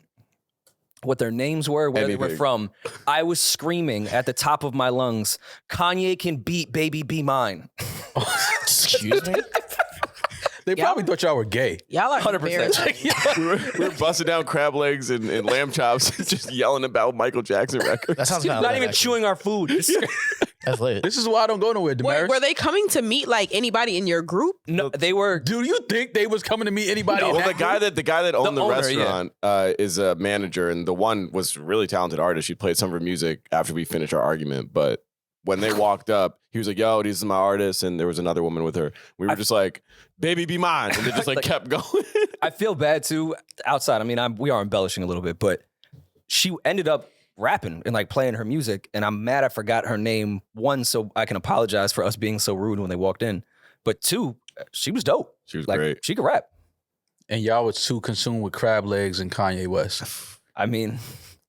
what their names were, where they were Anything. from, I was screaming at the top of my lungs, Kanye can beat Baby Be Mine. excuse me. They probably thought y'all were gay. Y'all are 100%. embarrassing. we were busting down crab legs and lamb chops, just yelling about Michael Jackson records. That sounds kind of Not even chewing our food. That's lit. This is why I don't go nowhere, Demaris. Were they coming to meet like anybody in your group? No, they were. Do you think they was coming to meet anybody? in Well, that the guy that owned the owner, restaurant is a manager, and the one was a really talented artist. She played some of her music after we finished our argument, but when they walked up, he was like, "Yo, this is my artist," and there was another woman with her. We were just like, "Baby, be mine," and they just like kept going. I feel bad too. Outside, I mean, we are embellishing a little bit, but she ended up rapping and like playing her music, and I'm mad I forgot her name. 1, so I can apologize for us being so rude when they walked in, but 2, she was dope. She was Like, great. she could rap. And y'all was too consumed with crab legs and Kanye West. I mean,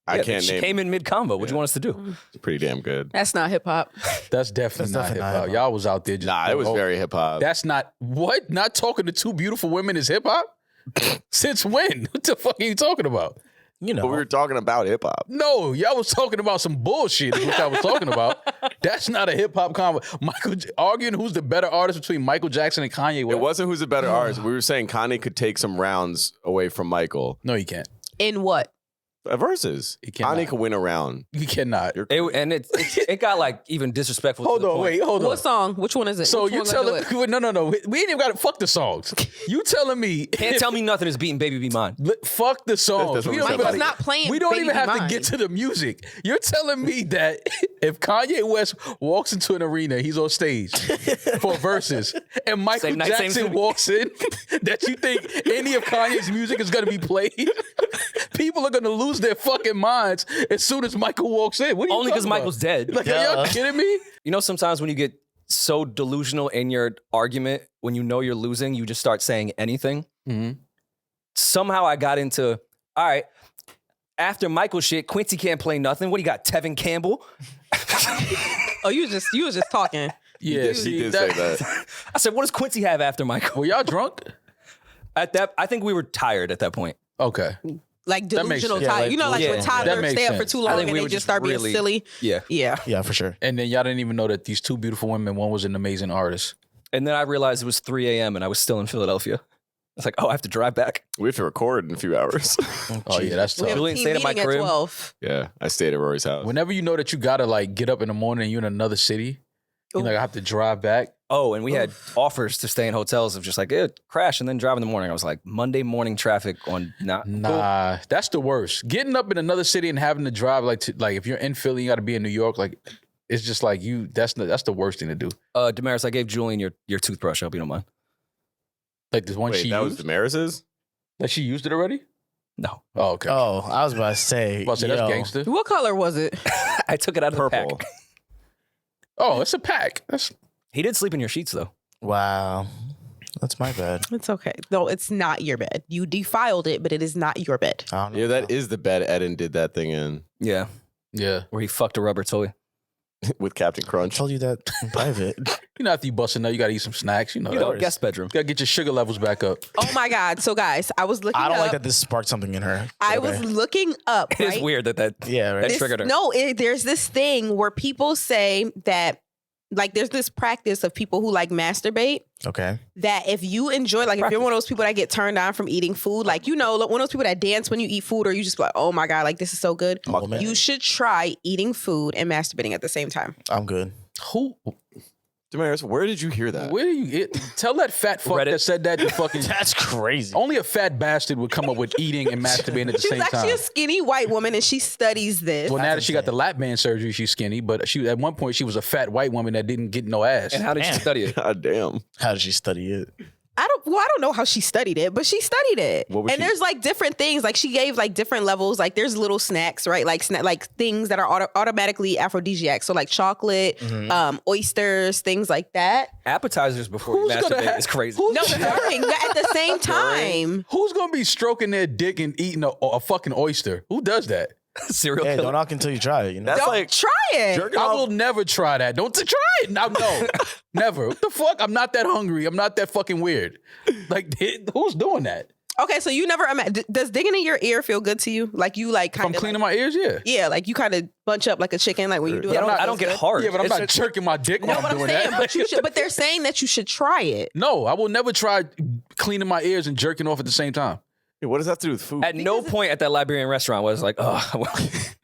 I can't she name. came in mid combo. What do you want us to do? It's pretty damn good. That's not hip hop. That's definitely not hip hop. Y'all was out there just. Nah, it was very hip hop. That's not what? Not talking to 2 beautiful women is hip hop? Since when? What the fuck are you talking about? You know, But we were talking about hip hop. No, y'all was talking about some bullshit. Is what y'all was talking about. That's not a hip hop convo. Arguing who's the better artist between Michael Jackson and Kanye West. It wasn't who's the better artist. We were saying Kanye could take some rounds away from Michael. No, you can't. Oh, In what? Versus. He cannot. Kanye could win a round. You cannot. It got like even disrespectful. Hold to the on, point. wait, hold on. What song? Which one is it? So Which you one gonna do telling it? no, we ain't even got to fuck the songs. You telling me Can't tell me nothing is beating Baby Be Mine. fuck the songs. That's what we don't said. even Michael's gotta- not playing We don't Baby even Be have to Mine. get to the music. You're telling me that if Kanye West walks into an arena, he's on stage for verses, and Michael Same night, same Jackson city. walks in, that you think any of Kanye's music is going to be played? People are going to lose their fucking minds as soon as Michael walks in. What are you Only because talking about? Michael's dead. Like, are y'all kidding me? You know, sometimes when you get so delusional in your argument, when you know you're losing, you just start saying anything. Mhm. Somehow I all right. After Michael shit, Quincy can't play nothing. What do you got, Tevin Campbell? Oh, you was just talking. Yeah, He did say that. I said, what does Quincy have after Michael? Were y'all drunk? I think we were tired at that point. Okay. Like delusional sense. tired. Yeah, You know, like yeah. when That toddlers makes stay up for sense. too I long think and we they were just just start being really- silly. Yeah. Yeah. Yeah, for sure. And then y'all didn't even know that these two beautiful women, one was an amazing artist. And then I realized it was 3 a.m. and I was still in Philadelphia. It's like, oh, I have to drive back. We have to record in a few hours. Oh yeah, that's We tough. have a Julian team stayed at my meeting at crib. 12. Yeah, I stayed at Rory's house. Whenever you know that you gotta like get up in the morning and you're in another city, you're like, I have to drive back. Oh, and we had offers to stay in hotels of just like, crash and then drive in the morning. I was like, Monday morning traffic on not Nah, that's the worst. Getting up in another city and having to drive like if you're in Philly, you got to be in New York. Like it's just like you. That's the worst thing to do. Demaris, I gave Julian your toothbrush. I hope you don't mind. Like the one Wait, she that used. was Demaris's? That she used it already. No. Oh, okay. Oh, I was about to say. Well, that's gangster. What color was it? I took it out of the Purple. pack. Oh, it's a pack. That's He did sleep in your sheets though. Wow. That's my bad. It's okay. No, it's not your bed. You defiled it, but it is not your bed. I don't know. Yeah, that is the bed Eddin did that thing in Yeah. yeah. Where he fucked a rubber toy. with Captain I Crunch. told you that in private. You know, after you bust a nut, you got to eat some snacks. You know, You that. know, guest bedroom. Got to get your sugar levels back up. Oh my God. So guys, I was looking I don't up. like that this sparked something in her. I Okay. was looking up. It is right? weird that Yeah, right. that This- triggered her. No, there's this thing where people say that, like, there's this practice of people who like masturbate. Okay. That if you enjoy, like, if you're one of those people that get turned on from eating food, like, you know, one of those people that dance when you eat food, or you just be like, oh my God, like, this is so good. Woman. You should try eating food and masturbating at the same time. I'm good. Who? Demaris, where did you hear that? Where do you get? Tell that fat fuck Reddit. that said that to fucking. That's crazy. Only a fat bastard would come up with eating and masturbating at the She was same actually time. a skinny white woman, and she studies this. Well, now that she got the lap band surgery, she's skinny. But she at one point she was a fat white woman that didn't get no ass. And how did you Man. study it? God damn. How did she study it? I don't know how she studied it, but she studied it. What was And she- there's like different things. Like she gave like different levels. Like there's little snacks, right? Like like things that are automatically aphrodisiac. So like chocolate, oysters, things like that. Appetizers before you Who's gonna masturbate have- is crazy. who's No, gonna have- during at the same time. Who's gonna be stroking their dick and eating a fucking oyster? Who does that? Serial Hey, killer. don't knock until you try it. You know. That's Don't like try it. jerking I off. will never try that. Don't try it. No, never. What the fuck? I'm not that hungry. I'm not that fucking weird. Like, who's doing that? Okay, so you never does digging in your ear feel good to you? Like you like If I'm kind of cleaning my ears, yeah. yeah, like you kind of bunch up like a chicken, like when you do it. Yeah, it I don't feels get good. hard. Yeah, but I'm It's not jerking my dick No, while but I'm I'm doing saying, that. but you should. But they're saying that you should try it. No, I will never try cleaning my ears and jerking off at the same time. Hey, what does that have to do with food? At no point at that Liberian restaurant was like, oh,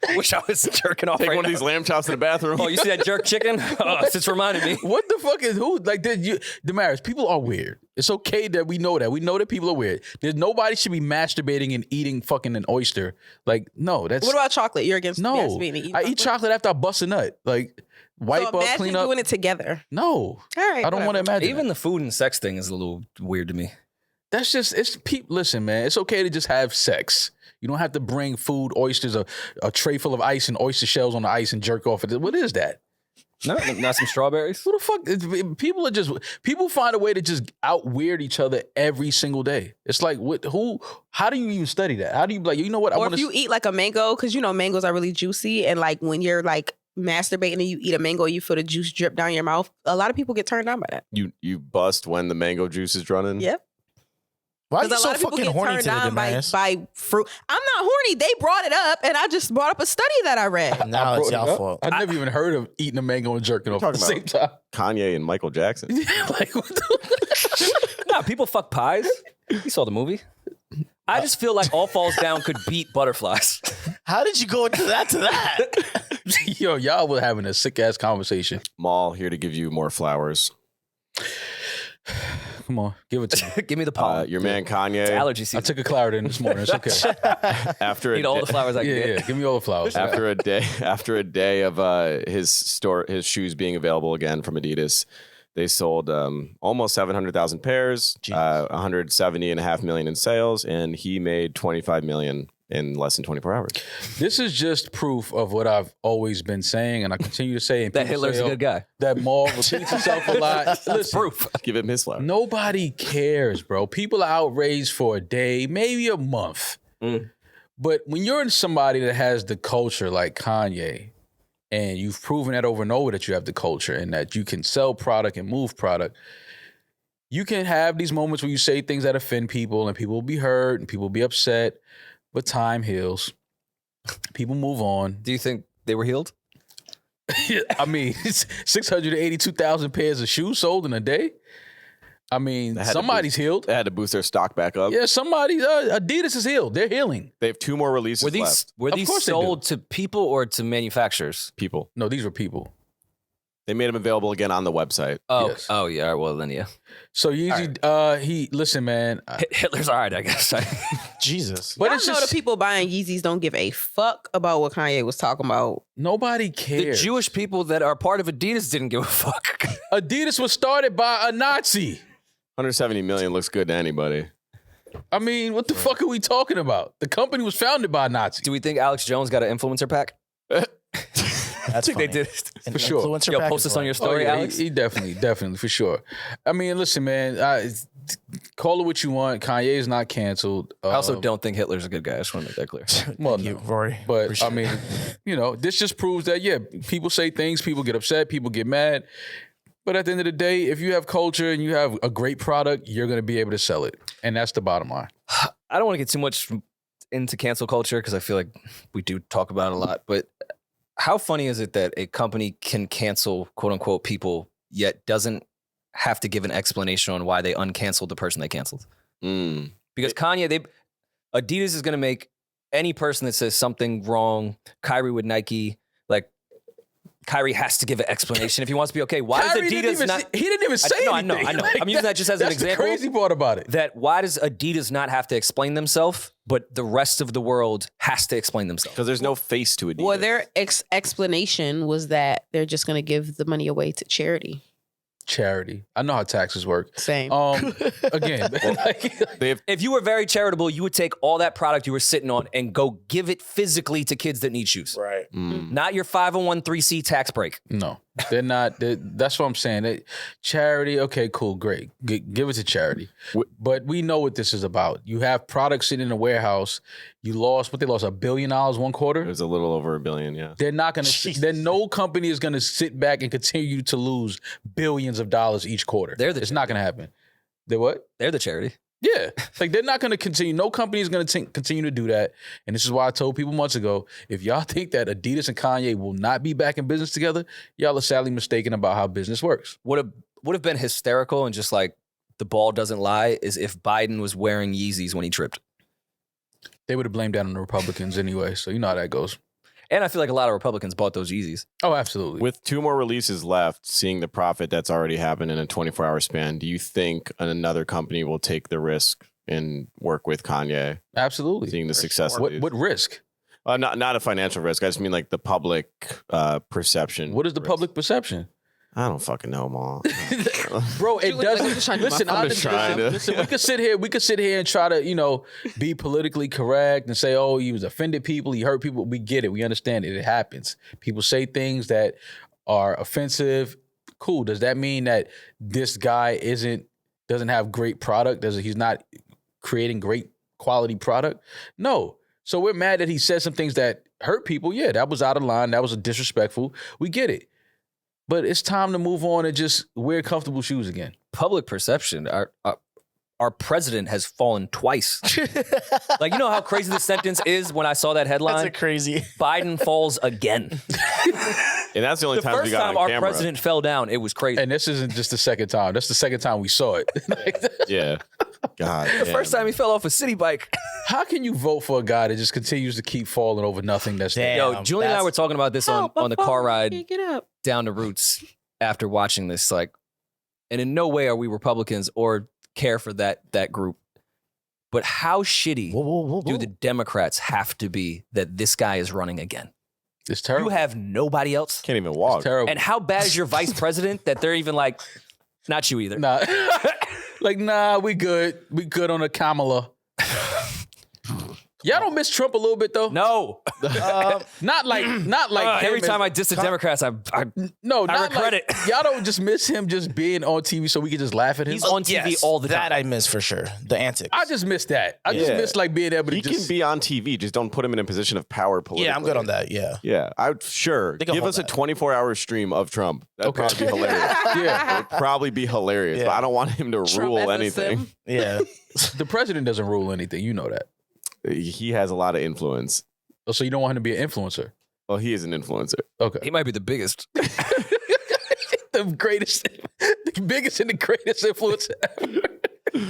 I wish I was jerking off Take right one of now. these lamb chops in the bathroom. Oh, you see that jerk chicken? Oh, it's just reminded me. What the fuck is who? Like, Demaris, people are weird. It's okay that we know that. We know that people are weird. There's nobody should be masturbating and eating fucking an oyster. Like, no, that's What about chocolate? You're against no. masturbating and eating I eat chocolate after I bust a nut. Like, wipe So up, imagine clean up. doing it together. No, All right, I don't want to imagine. Even that. the food and sex thing is a little weird to me. That's just it's people. Listen, man, it's okay to just have sex. You don't have to bring food, oysters, a tray full of ice and oyster shells on the ice and jerk off. What is that? No, not some strawberries. Who the fuck? People find a way to just out weird each other every single day. It's like who? How do you even study that? How do you like? You know what? I Or want if you eat like a mango, because you know mangoes are really juicy, and like when you're like masturbating and you eat a mango, you feel the juice drip down your mouth. A lot of people get turned on by that. You bust when the mango juice is running. Yep. Why are you Because a so lot of people fucking get horny turned today, on Demaris? by fruit. I'm not horny. They brought it up, and I just brought up a study that I read. Now it's y'all fault. I never even heard of eating a mango and jerking off at the talking same time. Kanye and Michael Jackson. Like, what the Nah, people fuck pies. You saw the movie. I just feel like All Falls Down could beat Butterflies. How did you go into that to that? Yo, y'all were having a sick ass conversation. Mal here to give you more flowers. Come on, give it to me. Give me the pollen. Your man It's Kanye. allergy I season. took a Claritin this morning. It's okay. After a Need all day- the flowers I can Yeah, get. yeah. Give me all the flowers. after a day of his shoes being available again from Adidas, they sold almost 700,000 pairs, 170.5 million in sales, and he made 25 million in less than 24 hours. This is just proof of what I've always been saying, and I continue to say. And That people Hitler's say, a good guy. That Maul repeats himself a lot. Listen, Proof. Give him his flowers. nobody cares, bro. People are outraged for a day, maybe a month. But when you're in somebody that has the culture like Kanye, and you've proven that over and over that you have the culture and that you can sell product and move product, you can have these moments where you say things that offend people and people will be hurt and people will be upset, but time heals. People move on. Do you think they were healed? I mean, 682,000 pairs of shoes sold in a day. I mean, somebody's healed. They had to boost their stock back up. Yeah, Adidas is healed. They're healing. They have 2 more releases left. Were these sold to people or to manufacturers? People. No, these were people. They made them available again on the website. Oh, Yes. oh yeah. Well, then yeah. So Yeezy, listen, man. Hitler's all right, I guess. Jesus. But Y'all it's know just the people buying Yeezys don't give a fuck about what Kanye was talking about. nobody The cares. Jewish people that are part of Adidas didn't give a fuck. Adidas was started by a Nazi. 170 million looks good to anybody. I mean, what the fuck are we talking about? The company was founded by a Nazi. Do we think Alex Jones got an influencer pack? That's funny. They did. For sure. Influencer Yo, pack post is this on like- your story, yeah, Alex. he definitely, for sure. I mean, listen, man. Call it what you want. Kanye is not canceled. I also don't think Hitler's a good guy. I just want to make that clear. Well, Thank you, no. Rory. But Appreciate I mean, this just proves that people say things, people get upset, people get mad. But at the end of the day, if you have culture and you have a great product, you're going to be able to sell it, and that's the bottom line. I don't want to get too much into cancel culture because I feel like we do talk about it a lot. But how funny is it that a company can cancel quote unquote people yet doesn't have to give an explanation on why they uncanceled the person they canceled? Because Kanye, Adidas is going to make any person that says something wrong, Kyrie with Nike, like Kyrie has to give an explanation if he wants to be okay. Why does Adidas not? He didn't even say I anything. know. Like, I'm using that just as an that's example. the crazy part about it. That why does Adidas not have to explain themselves, but the rest of the world has to explain themselves? Because there's no face to Adidas. Well, their explanation was that they're just going to give the money away to charity. Charity. I know how taxes work. Same. Again, If you were very charitable, you would take all that product you were sitting on and go give it physically to kids that need shoes. Right. Not your 501(c)(3) tax break. no, they're not. That's what I'm saying. Charity, okay, cool, great. Give it to charity. But we know what this is about. You have products sitting in a warehouse. You lost, they lost $1 billion one quarter. It was a little over $1 billion, yeah. They're not going to, then no company is going to sit back and continue to lose billions of dollars each quarter. It's not going to happen. They're what? They're the charity. Yeah. Like they're not going to continue. No company is going to continue to do that. And this is why I told people months ago, if y'all think that Adidas and Kanye will not be back in business together, y'all are sadly mistaken about how business works. Would have been hysterical and just like the ball doesn't lie is if Biden was wearing Yeezys when he tripped. They would have blamed that on the Republicans anyway. So you know how that goes. And I feel like a lot of Republicans bought those Yeezys. Oh, absolutely. With 2 more releases left, seeing the profit that's already happened in a 24-hour span, do you think another company will take the risk and work with Kanye? Absolutely. Seeing the success. What risk? Not a financial risk. I just mean like the public perception. What is the risk. public perception? I don't fucking know, Mal. Bro, it You look like you're just doesn't. trying to Listen, I'm just trying to. listen. We could sit here and try to, be politically correct and say, oh, he was offended people, he hurt people. We get it. We understand it. It happens. People say things that are offensive. Cool. Does that mean that this guy doesn't have great product? He's not creating great quality product? No. So we're mad that he said some things that hurt people. Yeah, that was out of line. That was disrespectful. We get it. But it's time to move on and just wear comfortable shoes again. Public perception. Our president has fallen twice. Like, you know how crazy the sentence is when I saw that headline? That's a crazy. Biden falls again. And that's the only The time we first got time on our camera. president fell down, it was crazy. And this isn't just the second time. That's the second time we saw it. Yeah. God. The first time he fell off a city bike. How can you vote for a guy that just continues to keep falling over nothing that's Damn. Yo, Julian and I were talking about this on the car ride Get up. down to Roots after watching this. Like, and in no way are we Republicans or care for that group. But how shitty do the Democrats have to be that this guy is running again? It's terrible. You have nobody else? Can't even walk. It's terrible. And how bad is your vice president that they're even like, not you either? Nah. We good. We good on a Kamala. Y'all don't miss Trump a little bit though? No. Not like Every time I diss the Democrats, I regret it. Y'all don't just miss him just being on TV so we can just laugh at him. He's on TV all the time. That I miss for sure. The antics. I just miss that. I just miss like being able to He can be on TV, just don't put him in a position of power politically. Yeah, I'm good on that. Yeah. Yeah, I would give us a 24-hour stream of Trump. That'd probably be hilarious. Yeah. It would probably be hilarious, but I don't want him to rule anything. Yeah. The president doesn't rule anything. You know that. He has a lot of influence. Oh, so you don't want him to be an influencer? Well, he is an influencer. Okay. He might be the biggest. The biggest and the greatest influencer ever.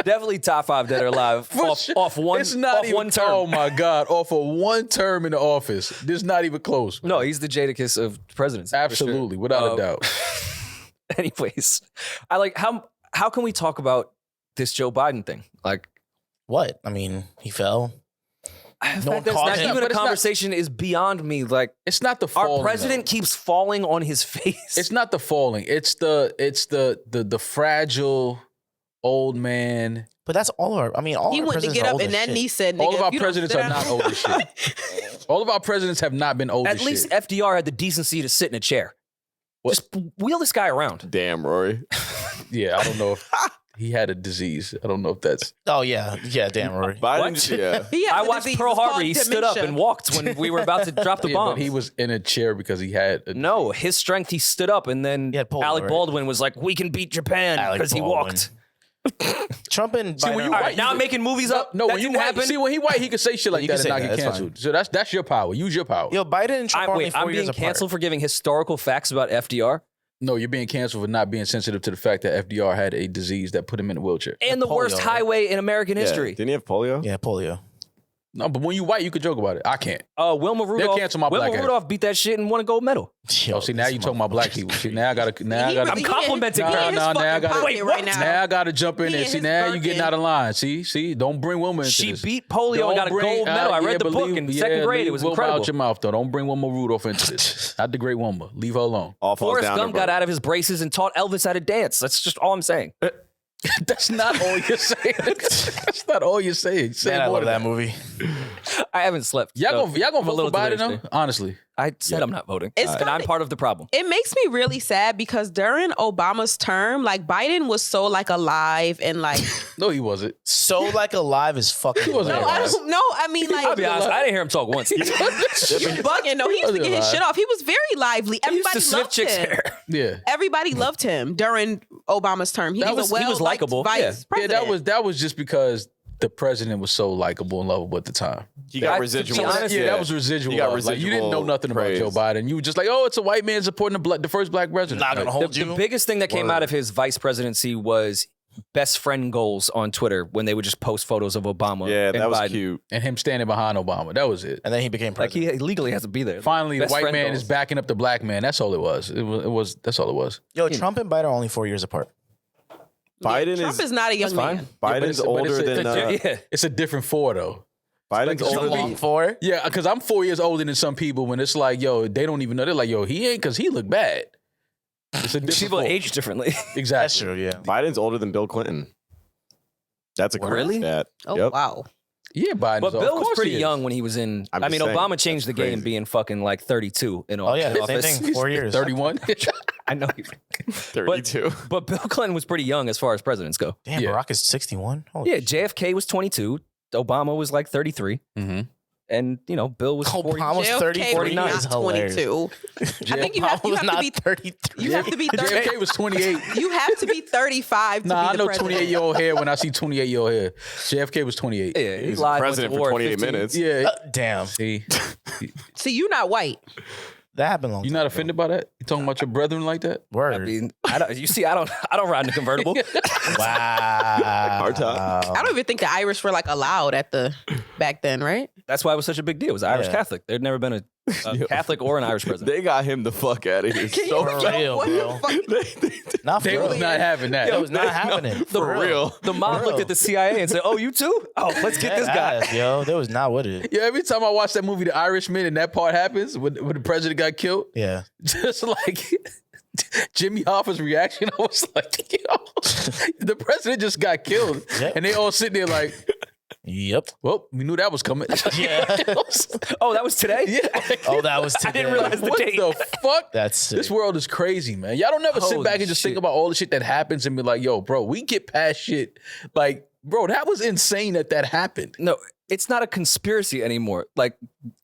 Definitely top 5 dead or alive off one term. Oh my God, off of one term in the office. This is not even close. Man. No, he's the Jadakiss of presidency. Absolutely, without a doubt. Anyways, I like how can we talk about this Joe Biden thing? Like, What? I mean, he fell. No one caught him. Even a conversation is beyond me. Like, it's not the falling. Our president keeps falling on his face. It's not the falling. It's the fragile old man. But that's all our. I mean, all he our went to presidents get are up old and as that shit. knee said, All "Nigga, of our if you don't presidents sit are down-" not old as shit. All of our presidents have not been old At as least shit. FDR had the decency to sit in a chair. What? Just wheel this guy around. Damn, Rory. Yeah, I don't know if he had a disease. I don't know if that's. Oh yeah, damn, Rory. Biden, yeah. He has I a watched disease, Pearl it's called Harbor. He stood up dementia. and walked when we were about to drop the Yeah, bomb. but he was in a chair because he had. No, his strength, he stood up, and then He had polio, Alec right? Baldwin was like, "We can beat Japan," Alec because he Baldwin. walked. Trump and See, when Biden. you All white, right, now I'm making movies up. No, that when you didn't white, happen. see when he white, he can say shit like You that can and not say get that, it's canceled. So that's your power. Use your power. Yo, Biden and Trump are only 4 I'm years being apart. canceled for giving historical facts about FDR. No, you're being canceled for not being sensitive to the fact that FDR had a disease that put him in a wheelchair. And the polio, worst right? highway in American history. Didn't he have polio? Yeah, polio. No, but when you white, you could joke about it. I can't. Wilma Rudolph. cancel my black Wilma ass. Rudolph beat that shit and won a gold medal. Oh, see, now you talking about black people. See, now I gotta. I'm complimenting No, you. now I gotta. Wait, right what? now. Now I gotta jump in He there. in See, his now you getting Birkin. out of line. See, don't bring Wilma into She this. beat polio and got a gold medal. I read the book in second grade. It was Wilma incredible. out your mouth, though. Don't bring Wilma Rudolph into this. Not the great Wilma. Leave her alone. All falls Forrest down to Gump got out of his braces and taught Elvis how to dance. That's just all I'm saying. That's not all you're saying. That's not all you're saying. Say Man, I more love than that movie. I haven't slept. Y'all gonna I'm a vote little for Biden delayed though? Honestly, I said I'm not voting. It's And I'm kinda- part of the problem. It makes me really sad because during Obama's term, like Biden was so like alive and like no, he wasn't. So like alive is fucking. He wasn't no, I alive. don't know. I mean, like I'll be honest. I didn't hear him talk once. He you bugging. No, he used to get his shit off. He was very lively. used Everybody to sniff loved chicks' him. hair. Yeah. Everybody loved him during Obama's term. He was a he was likable, vice yeah. president. Yeah, that was just because the president was so likable and lovable at the time. He got To be residual. honest, Yeah, that was residual. He got love. Like, you didn't know residual nothing about praise. Joe Biden. You were just like, oh, it's a white man supporting the first black president. Not gonna Like, hold The you. biggest thing that came out of his vice presidency was best friend goals on Twitter when they would just post photos of Obama. Yeah, and that was Biden. cute. and him standing behind Obama. That was it. And then he became Like president. he legally has to be there. Finally, Best the white friend man goals. is backing up the black man. That's all it was. It was. That's all it was. Yo, Trump and Biden are only 4 years apart. Biden Trump is not a young fine. man. Biden's older than. Yeah. It's a different four though. Biden's Like, older Long than. 4. Yeah, because I'm 4 years older than some people. When it's like, yo, they don't even know. They're like, yo, he ain't because he look bad. It's a different People four. age differently. Exactly. That's true. Yeah. Biden's older than Bill Clinton. That's a correct Really? stat. Oh Yep. wow. Yeah, Biden. But Bill was pretty young when he was in. I'm I just mean, saying, Obama changed the that's game crazy. being fucking like 32 in Oh yeah, same office. thing. 4 years. 31. I know. 32. But Bill Clinton was pretty young as far as presidents go. Damn, Yeah. Barack is 61. Holy Yeah, shit. JFK was 22. Obama was like 33. Mm-hmm. And, you know, Bill was 40. Obama was JFK 33 was is not hilarious. 22. I think you have Obama was to not be 33. you have to be 30. JFK was 28. You have to be 35 to Nah, be I the know president. 28-year-old hair when I see 28-year-old hair. JFK was 28. Yeah, He was lied, went president to for war at 28 15. minutes. Yeah. Damn. See, See, you're not white. That happened long you time not ago. offended by that? You talking about your brethren like that? Word. I mean, I don't ride in a convertible. Wow. Hard top. I don't even think the Irish were like allowed at the back then, right? That's why it was such a big deal. It was Irish Yeah. Catholic. There'd never been a Catholic or an Irish president. They got him the fuck out of here. Can So you For real, what bro. the fuck? Not for They real. was not having that. It was not happening. for real. The mob looked at the CIA and said, "Oh, you too? Oh, let's get this guy." Ass, yo, they was not with it. Yeah, every time I watch that movie, The Irishman, and that part happens when the president got killed, Yeah. just like Jimmy Hoffa's reaction, I was like, yo, the president just got killed. Yep. And they all sitting there like, Yep. Well, we knew that was coming. Yeah. Oh, that was today? Yeah. Oh, that was today. I didn't realize the What date. the fuck? That's sick. This world is crazy, man. Y'all don't never sit Holy back and just think shit. about all the shit that happens and be like, yo, bro, we get past shit. Like, bro, that was insane that happened. No, it's not a conspiracy anymore. Like,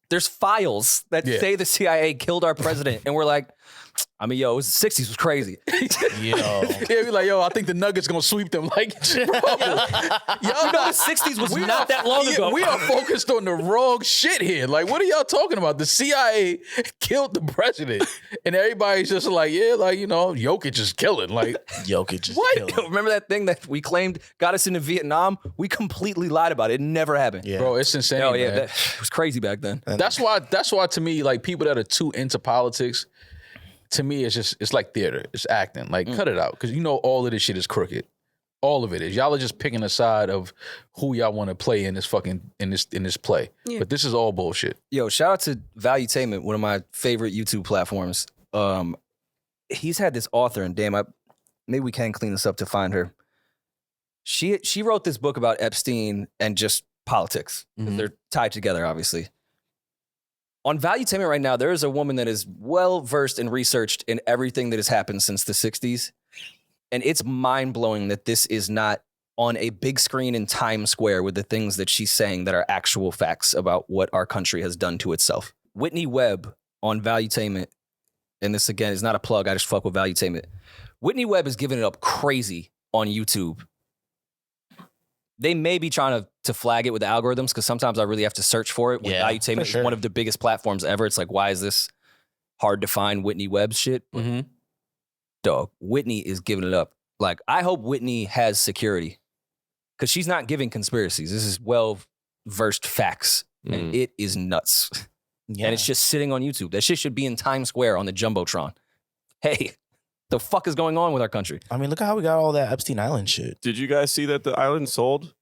there's files that say the CIA killed our president, and we're like, I mean, yo, it was the 60s was crazy. Yo. Yeah, be like, yo, I think the Nuggets gonna sweep them. Like, bro, y'all know the 60s was not that long ago. We are focused on the wrong shit here. Like, what are y'all talking about? The CIA killed the president, and everybody's just like, yeah, like, you know, Jokic is killing. Like, Jokic just What? killed. Remember that thing that we claimed got us into Vietnam? We completely lied about it. It never happened. Yeah. bro, it's insane. Oh, yeah, man. it was crazy back then. That's why to me, like, people that are too into politics, to me, it's like theater. It's acting. Like, cut it out. Because you know all of this shit is crooked. All of it is. Y'all are just picking a side of who y'all want to play in this play. Yeah. But this is all bullshit. Yo, shout out to Valuetainment, one of my favorite YouTube platforms. He's had this author, and damn, maybe we can clean this up to find her. She wrote this book about Epstein and just politics. Mhm. They're tied together, obviously. On Valuetainment right now, there is a woman that is well versed and researched in everything that has happened since the 60s. And it's mind-blowing that this is not on a big screen in Times Square with the things that she's saying that are actual facts about what our country has done to itself. Whitney Webb on Valuetainment, and this again is not a plug, I just fuck with Valuetainment. Whitney Webb is giving it up crazy on YouTube. They may be trying to flag it with the algorithms because sometimes I really have to search for it. When Yeah, Valuetainment for is sure. one of the biggest platforms ever. It's like, why is this hard to find Whitney Webb shit? Mm-hmm. Dog, Whitney is giving it up. Like, I hope Whitney has security because she's not giving conspiracies. This is well-versed facts, and it is nuts. Yeah. And it's just sitting on YouTube. That shit should be in Times Square on the Jumbotron. Hey, the fuck is going on with our country? I mean, look at how we got all that Epstein Island shit. Did you guys see that the island sold?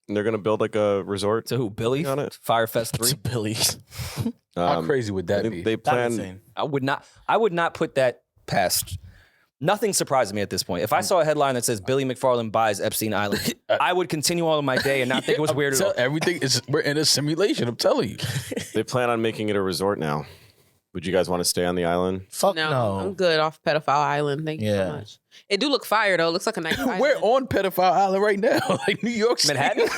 And they're gonna build like a resort To who? Billy? on it. Firefest It's 3? Billy. How crazy would I that think be? they That's plan. insane. I would not put that past. Nothing surprises me at this point. If I saw a headline that says Billy McFarland buys Epstein Island, I would continue on with my day and not think it was weird at all. Everything is, we're in a simulation. I'm telling you. They plan on making it a resort now. Would you guys want to stay on the island? Fuck No, no. I'm good off Pedophile Island. Thank you Yeah. so much. It do look fire though. It looks like a nice island. We're on Pedophile Island right now, like New York City. Manhattan?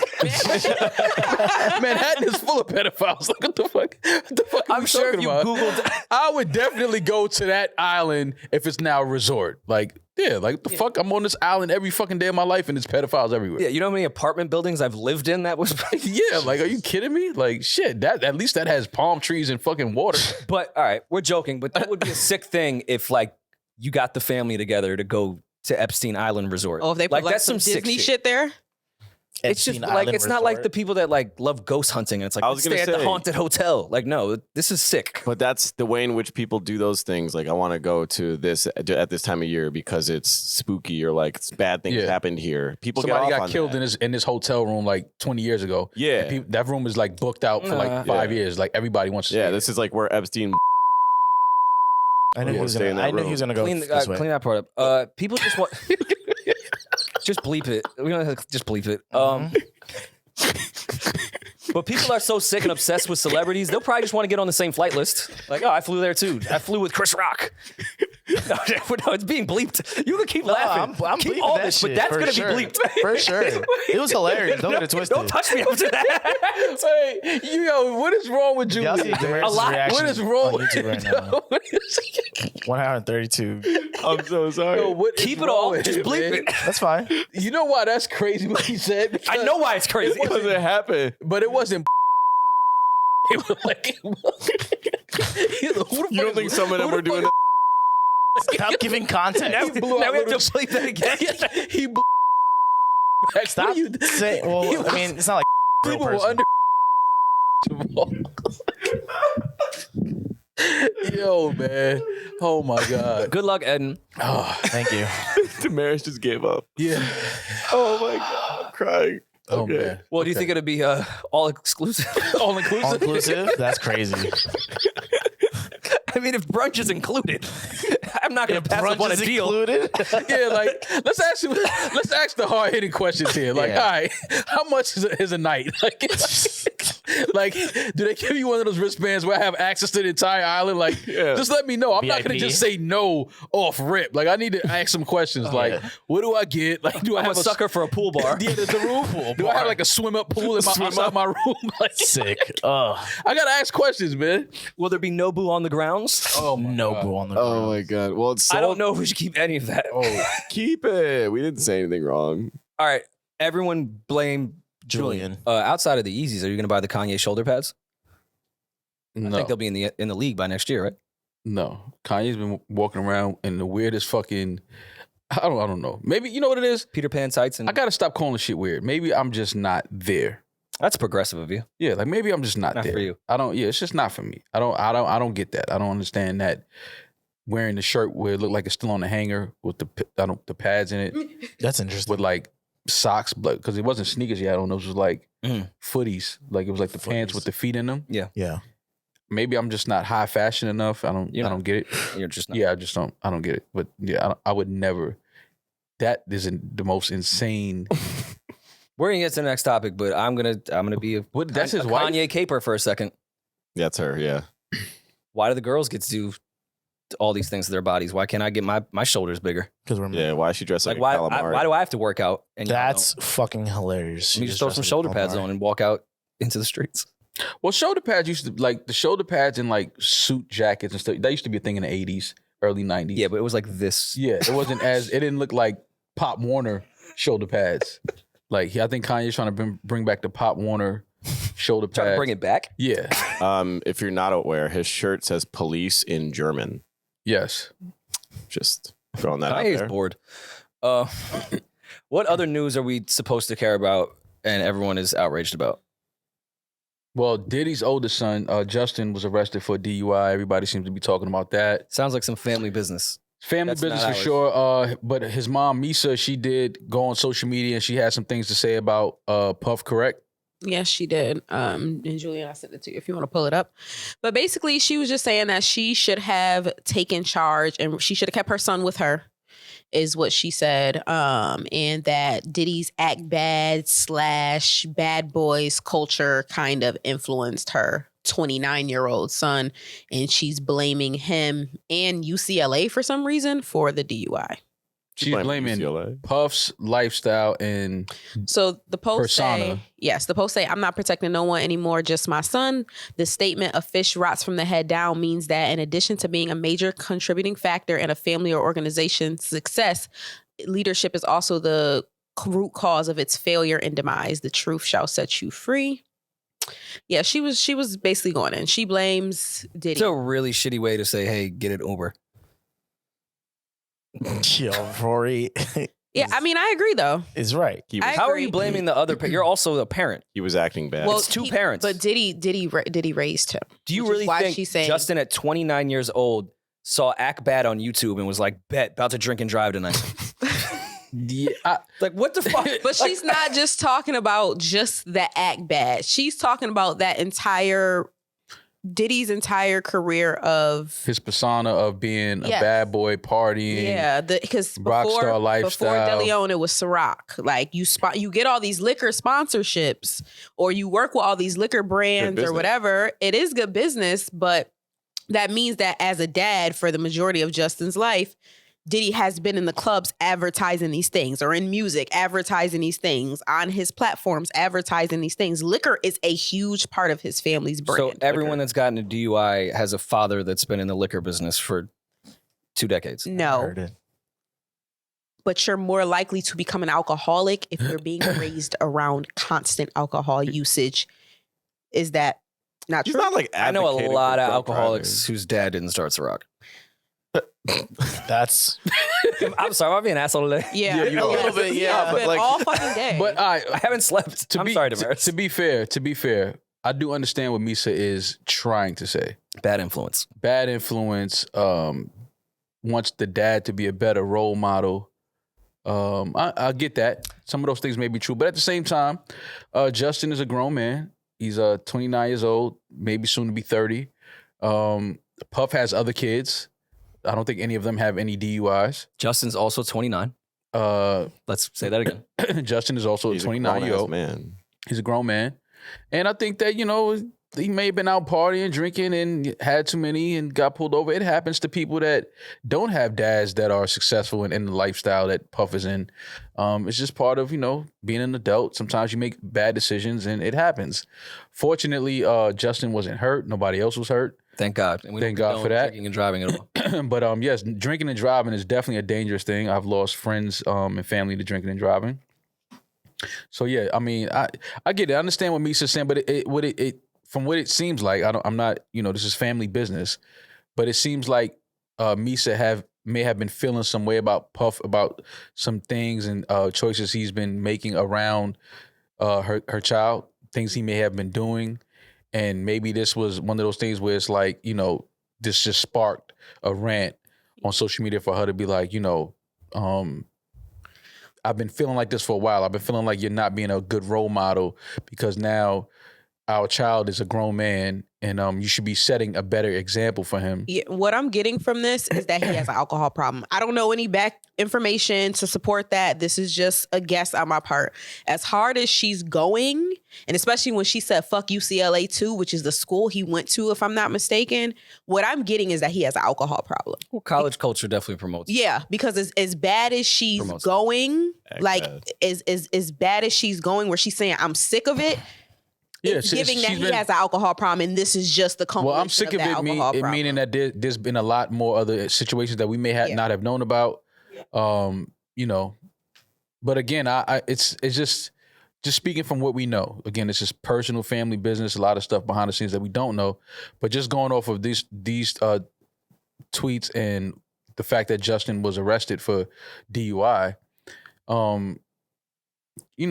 Manhattan is full of pedophiles. Like, what the fuck? What the fuck are I'm we sure if talking you about? Googled. I would definitely go to that island if it's now a resort. Like, yeah, like, what the fuck? I'm on this island every fucking day of my life and there's pedophiles everywhere. Yeah, you know how many apartment buildings I've lived in that was. Yeah, like, are you kidding me? Like, shit, that at least that has palm trees and fucking water. But all right, we're joking, but that would be a sick thing if like you got the family together to go to Epstein Island Resort. Oh, if they put like that's some sick Disney shit there. It's just Epstein like Island it's not like Resort. the people that like love ghost hunting and it's like I let's was stay gonna at the say. haunted hotel. Like no, this is sick. But that's the way in which people do those things. Like, I want to go to this at this time of year because it's spooky or like bad things Yeah. happened here. People Somebody get off got on killed that. in this hotel room like 20 years ago. Yeah. And that room is like booked out for like 5 years. Like everybody wants to Yeah, stay this is like where Epstein. I knew he was Stay in gonna. that I knew he room. was gonna go Clean, this way. clean that part up. People just want just bleep it. We don't have to just bleep it. But people are so sick and obsessed with celebrities, they'll probably just want to get on the same flight list. Like, oh, I flew there too. I flew with Chris Rock. No, it's being bleeped. You can keep laughing. I'm keep bleeping all that this, shit but that's for gonna sure. be bleeped. For sure. It was hilarious. Don't get it twisted. Don't touch me after that. Hey, yo, what is wrong with Y'all Julian? see Demaris' A lot. reaction What is wrong on with YouTube right now? What is- 132. I'm so sorry. Yo, what is Keep it wrong all. with Just him, bleep man? it. That's fine. You know why that's crazy what he said? I know why it's crazy. What does it happen? But it wasn't. It was like, who the fuck You don't think some of them were doing that? Stop giving context. Now, blew now out we have to little- bleep that again. he blew back. Stop What are you saying. He Well, was- I mean, it's not like a real people were person. under. Yo, man. Oh my God. Good luck, Eddin. Oh, Thank you. Demaris just gave up. yeah. Oh my god, I'm crying. Oh Okay. man. Well, do you think it'd be all exclusive? All inclusive? All inclusive. That's crazy. I mean, if brunch is included, I'm not going to pass up on a deal. Yeah, like let's ask the hard hitting questions here. Like, all right, how much is a night? Like, do they give you one of those wristbands where I have access to the entire island? Like, just let me know. I'm not going to just say no off rip. Like, I need to ask some questions. Like, what do I get? Like, do I have a sucker for a pool bar? Yeah, there's a room pool. Do I have like a swim up pool outside my room? Like, sick. I gotta ask questions, man. Will there be Nobu on the grounds? Oh, Nobu on the grounds. Oh my god. Well, it's I don't know if we should keep any of that. Oh, keep it. We didn't say anything wrong. All right, everyone blame Julian. Outside of the Yeezys, are you going to buy the Kanye shoulder pads? No. I think they'll be in the league by next year, right? No. Kanye's been walking around in the weirdest fucking. I don't know. Maybe you know what it is. Peter Pan tights, and I gotta stop calling shit weird. Maybe I'm just not there. That's progressive of you. Yeah, like maybe I'm just not there. For you. I don't. Yeah, it's just not for me. I don't get that. I don't understand that. Wearing the shirt where it looked like it's still on the hanger with the pads in it. That's interesting. With like socks, because it wasn't sneakers yet. I don't know. It was like footies. Like it was like the pants with the feet in them. Yeah. Yeah. Maybe I'm just not high fashion enough. I don't get it. You're just not. Yeah, I don't get it. But yeah, I would never. That isn't the most insane. We're gonna get to the next topic, but I'm gonna be that's his wife? Kanye caper for a second. That's her, yeah. Why do the girls get to do all these things to their bodies? Why can't I get my shoulders bigger? Because we're Yeah, why is she dressed like why a calamari? why do I have to work out? And That's fucking hilarious. you just throw some shoulder pads on and walk out into the streets. Well, shoulder pads used to like the shoulder pads and like suit jackets and stuff. That used to be a thing in the 80s, early 90s. Yeah, but it was like this. Yeah, it wasn't as it didn't look like Pop Warner shoulder pads. Like I think Kanye's trying to bring back the Pop Warner shoulder pads. Trying to bring it back. Yeah. If you're not aware, his shirt says police in German. Yes. Just throwing that out Kanye's there. bored. What other news are we supposed to care about and everyone is outraged about? Well, Diddy's oldest son, Justin, was arrested for DUI. Everybody seems to be talking about that. Sounds like some family business. Family That's business not for sure. But his mom, Misa, she did go on social media and she had some things to say about Puff, correct? Yes, she did. And Julian, I sent it to you if you want to pull it up. But basically, she was just saying that she should have taken charge and she should have kept her son with her, is what she said. And that Diddy's act bad / bad boys culture kind of influenced her 29-year-old son. And she's blaming him and UCLA for some reason for the DUI. She's blaming UCLA. Puff's lifestyle and So the post persona. the post say, I'm not protecting no one anymore, just my son. The statement, a fish rots from the head down, means that in addition to being a major contributing factor in a family or organization's success, leadership is also the root cause of its failure and demise. The truth shall set you free. Yeah, she was basically going in. She blames Diddy. It's a really shitty way to say, hey, get it Uber. Yo, Rory. Yeah, I mean, I agree though. Is right. How are you blaming the other You're also a parent. He was acting bad. Well, it's two parents. But Diddy raised him. Do you which is really why think she's saying- Justin at 29 years old saw Act Bad on YouTube and was like, bet, about to drink and drive tonight? yeah, like, what the fuck? But she's not just talking about just the act bad. She's talking about that Diddy's entire career of his persona of being a Yes. bad boy partying. yeah, because rock star lifestyle. before De Leon, it was Ciroc. Like you get all these liquor sponsorships, or you work with all these liquor brands or business. whatever. It is good business, but that means that as a dad for the majority of Justin's life, Diddy has been in the clubs advertising these things, or in music advertising these things, on his platforms advertising these things. Liquor is a huge part of his family's brand. So everyone that's gotten a DUI has a father that's been in the liquor business for 2 decades. No, but you're more likely to become an alcoholic if you're being raised around constant alcohol usage. Is that not He's true? not like I know a advocating lot for of drunk alcoholics driving. whose dad didn't start Ciroc. That's I'm sorry, I'm being an asshole today. Yeah, you are. A little bit, yeah, but like- all fucking day. But I haven't slept. I'm sorry, Demaris. To be fair, I do understand what Misa is trying to say. Bad influence. Bad influence. Wants the dad to be a better role model. I get that. Some of those things may be true, but at the same time, Justin is a grown man. He's 29 years old, maybe soon to be 30. Puff has other kids. I don't think any of them have any DUIs. Justin's also 29. Let's say that again. Justin is also a 29-year-old man. He's a grown man. And I think that, he may have been out partying, drinking, and had too many and got pulled over. It happens to people that don't have dads that are successful in the lifestyle that Puff is in. It's just part of, being an adult. Sometimes you make bad decisions and it happens. Fortunately, Justin wasn't hurt. Nobody else was hurt. Thank God. And Thank God for that. Drinking and driving at all. But yes, drinking and driving is definitely a dangerous thing. I've lost friends and family to drinking and driving. So yeah, I mean, I get it. I understand what Misa's saying, but it from what it seems like, I'm not, this is family business, but it seems like Misa may have been feeling some way about Puff, about some things and choices he's been making around her child, things he may have been doing. And maybe this was one of those things where it's like, this just sparked a rant on social media for her to be like, I've been feeling like this for a while. I've been feeling like you're not being a good role model because now our child is a grown man and you should be setting a better example for him. Yeah, what I'm getting from this is that he has an alcohol problem. I don't know any back information to support that. This is just a guess on my part. As hard as she's going, and especially when she said fuck UCLA too, which is the school he went to, if I'm not mistaken, what I'm getting is that he has an alcohol problem. Well, college culture definitely promotes. Yeah, because as bad as she's going, as bad as she's going, where she's saying I'm sick of it. Yeah, it's giving that he has an alcohol problem, and this is just the culmination. Well, I'm sick of it, meaning that there's been a lot more other situations that we may not have known about. But again, it's just speaking from what we know. Again, it's just personal family business, a lot of stuff behind the scenes that we don't know. But just going off of these tweets and the fact that Justin was arrested for DUI,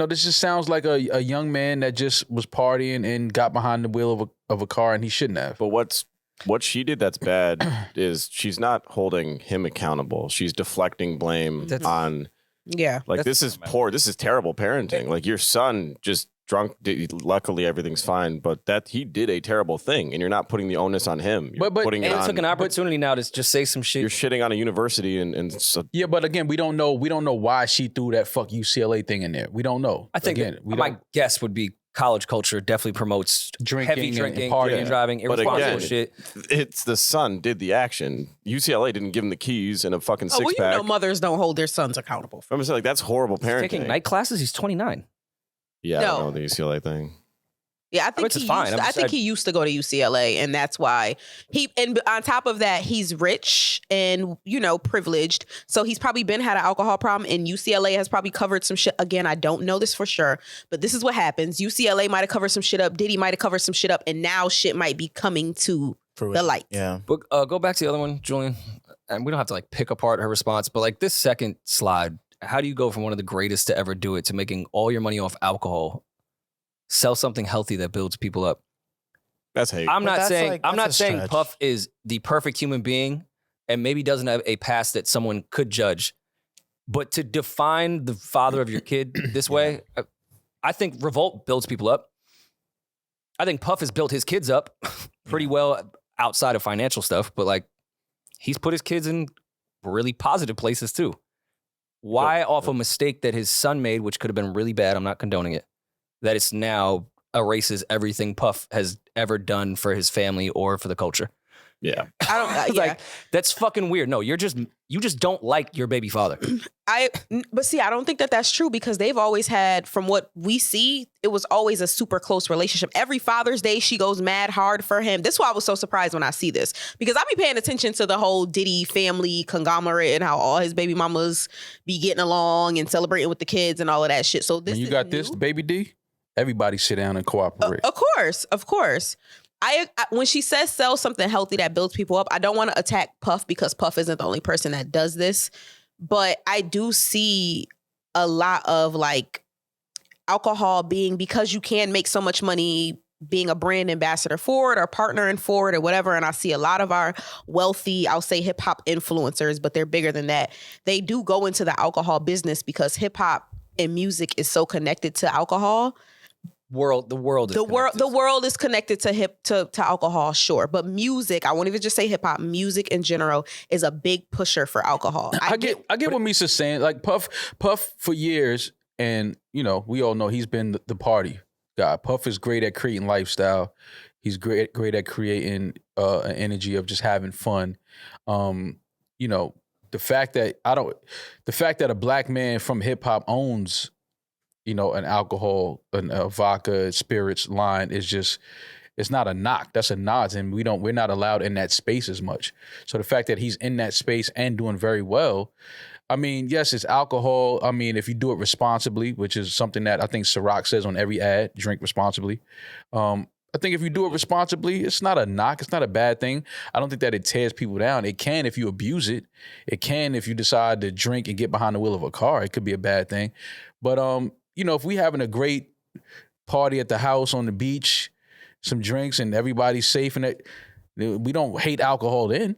this just sounds like a young man that just was partying and got behind the wheel of a car and he shouldn't have. But what she did that's bad is she's not holding him accountable. She's deflecting blame on. Yeah. Like, this is poor. This is terrible parenting. Like, your son just drunk. Luckily, everything's fine. But that he did a terrible thing, and you're not putting the onus on him. You're putting it on. Took an opportunity now to just say some shit. You're shitting on a university and yeah, but again, we don't know why she threw that fuck UCLA thing in there. We don't know. I think my guess would be college culture definitely promotes heavy drinking, and partying, and driving, irresponsible shit. It's the son did the action. UCLA didn't give him the keys and a fucking six pack. Mothers don't hold their sons accountable. I'm saying, like, that's horrible parenting. He's taking night classes. He's 29. Yeah, I don't know the UCLA thing. Yeah, I think he used to go to UCLA, and that's why and on top of that, he's rich and, privileged. So he's probably had an alcohol problem, and UCLA has probably covered some shit. Again, I don't know this for sure, but this is what happens. UCLA might have covered some shit up. Diddy might have covered some shit up, and now shit might be coming to the light. Yeah. But go back to the other one, Julian, and we don't have to pick apart her response, but this second slide, how do you go from one of the greatest to ever do it to making all your money off alcohol? Sell something healthy that builds people up. That's hate. I'm not saying Puff is the perfect human being and maybe doesn't have a past that someone could judge. But to define the father of your kid this way, I think revolt builds people up. I think Puff has built his kids up pretty well outside of financial stuff, but he's put his kids in really positive places too. Why off a mistake that his son made, which could have been really bad, I'm not condoning it, that it's now erases everything Puff has ever done for his family or for the culture. Yeah. I don't that's fucking weird. No, you just don't like your baby father. But see, I don't think that that's true because they've always had, from what we see, it was always a super close relationship. Every Father's Day, she goes mad hard for him. This is why I was so surprised when I see this, because I be paying attention to the whole Diddy family conglomerate and how all his baby mamas be getting along and celebrating with the kids and all of that shit. So this, when you got this, baby D, everybody sit down and cooperate. Of course. I when she says sell something healthy that builds people up, I don't want to attack Puff because Puff isn't the only person that does this. But I do see a lot of alcohol being, because you can make so much money being a brand ambassador for it or partnering for it or whatever. And I see a lot of our wealthy, I'll say hip hop influencers, but they're bigger than that. They do go into the alcohol business because hip hop and music is so connected to alcohol. the world is connected to alcohol, sure, but music, I won't even just say hip hop, music in general is a big pusher for alcohol. I get what Misa's saying. Like Puff for years, and we all know he's been the party guy. Puff is great at creating lifestyle. He's great at creating an energy of just having fun. The fact that a black man from hip hop owns an alcohol, a vodka, spirits line is just, it's not a knock. That's a nod. And we're not allowed in that space as much. So the fact that he's in that space and doing very well, I mean, yes, it's alcohol. I mean, if you do it responsibly, which is something that I think Ciroc says on every ad, drink responsibly. I think if you do it responsibly, it's not a knock. It's not a bad thing. I don't think that it tears people down. It can if you abuse it. It can if you decide to drink and get behind the wheel of a car. It could be a bad thing. But, if we having a great party at the house on the beach, some drinks and everybody's safe and we don't hate alcohol then.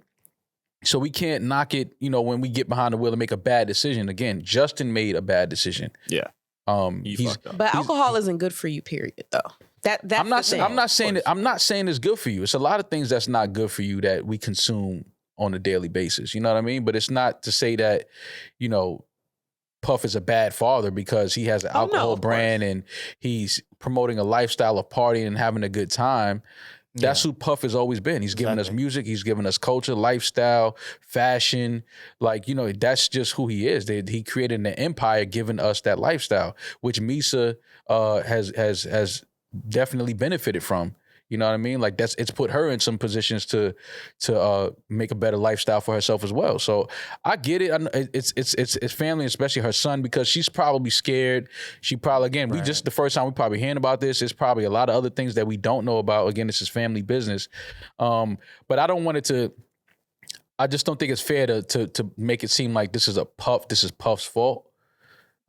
So we can't knock it, when we get behind the wheel and make a bad decision. Again, Justin made a bad decision. Yeah. But alcohol isn't good for you, period, though. I'm not saying it's good for you. It's a lot of things that's not good for you that we consume on a daily basis. You know what I mean? But it's not to say that, Puff is a bad father because he has an alcohol brand and he's promoting a lifestyle of partying and having a good time. That's who Puff has always been. He's given us music. He's given us culture, lifestyle, fashion. That's just who he is. He created an empire giving us that lifestyle, which Misa has definitely benefited from. You know what I mean? Like it's put her in some positions to make a better lifestyle for herself as well. So I get it. It's family, especially her son, because she's probably scared. She probably, again, the first time we probably hearing about this. There's probably a lot of other things that we don't know about. Again, this is family business. But I don't want it to. I just don't think it's fair to make it seem like this is Puff's fault.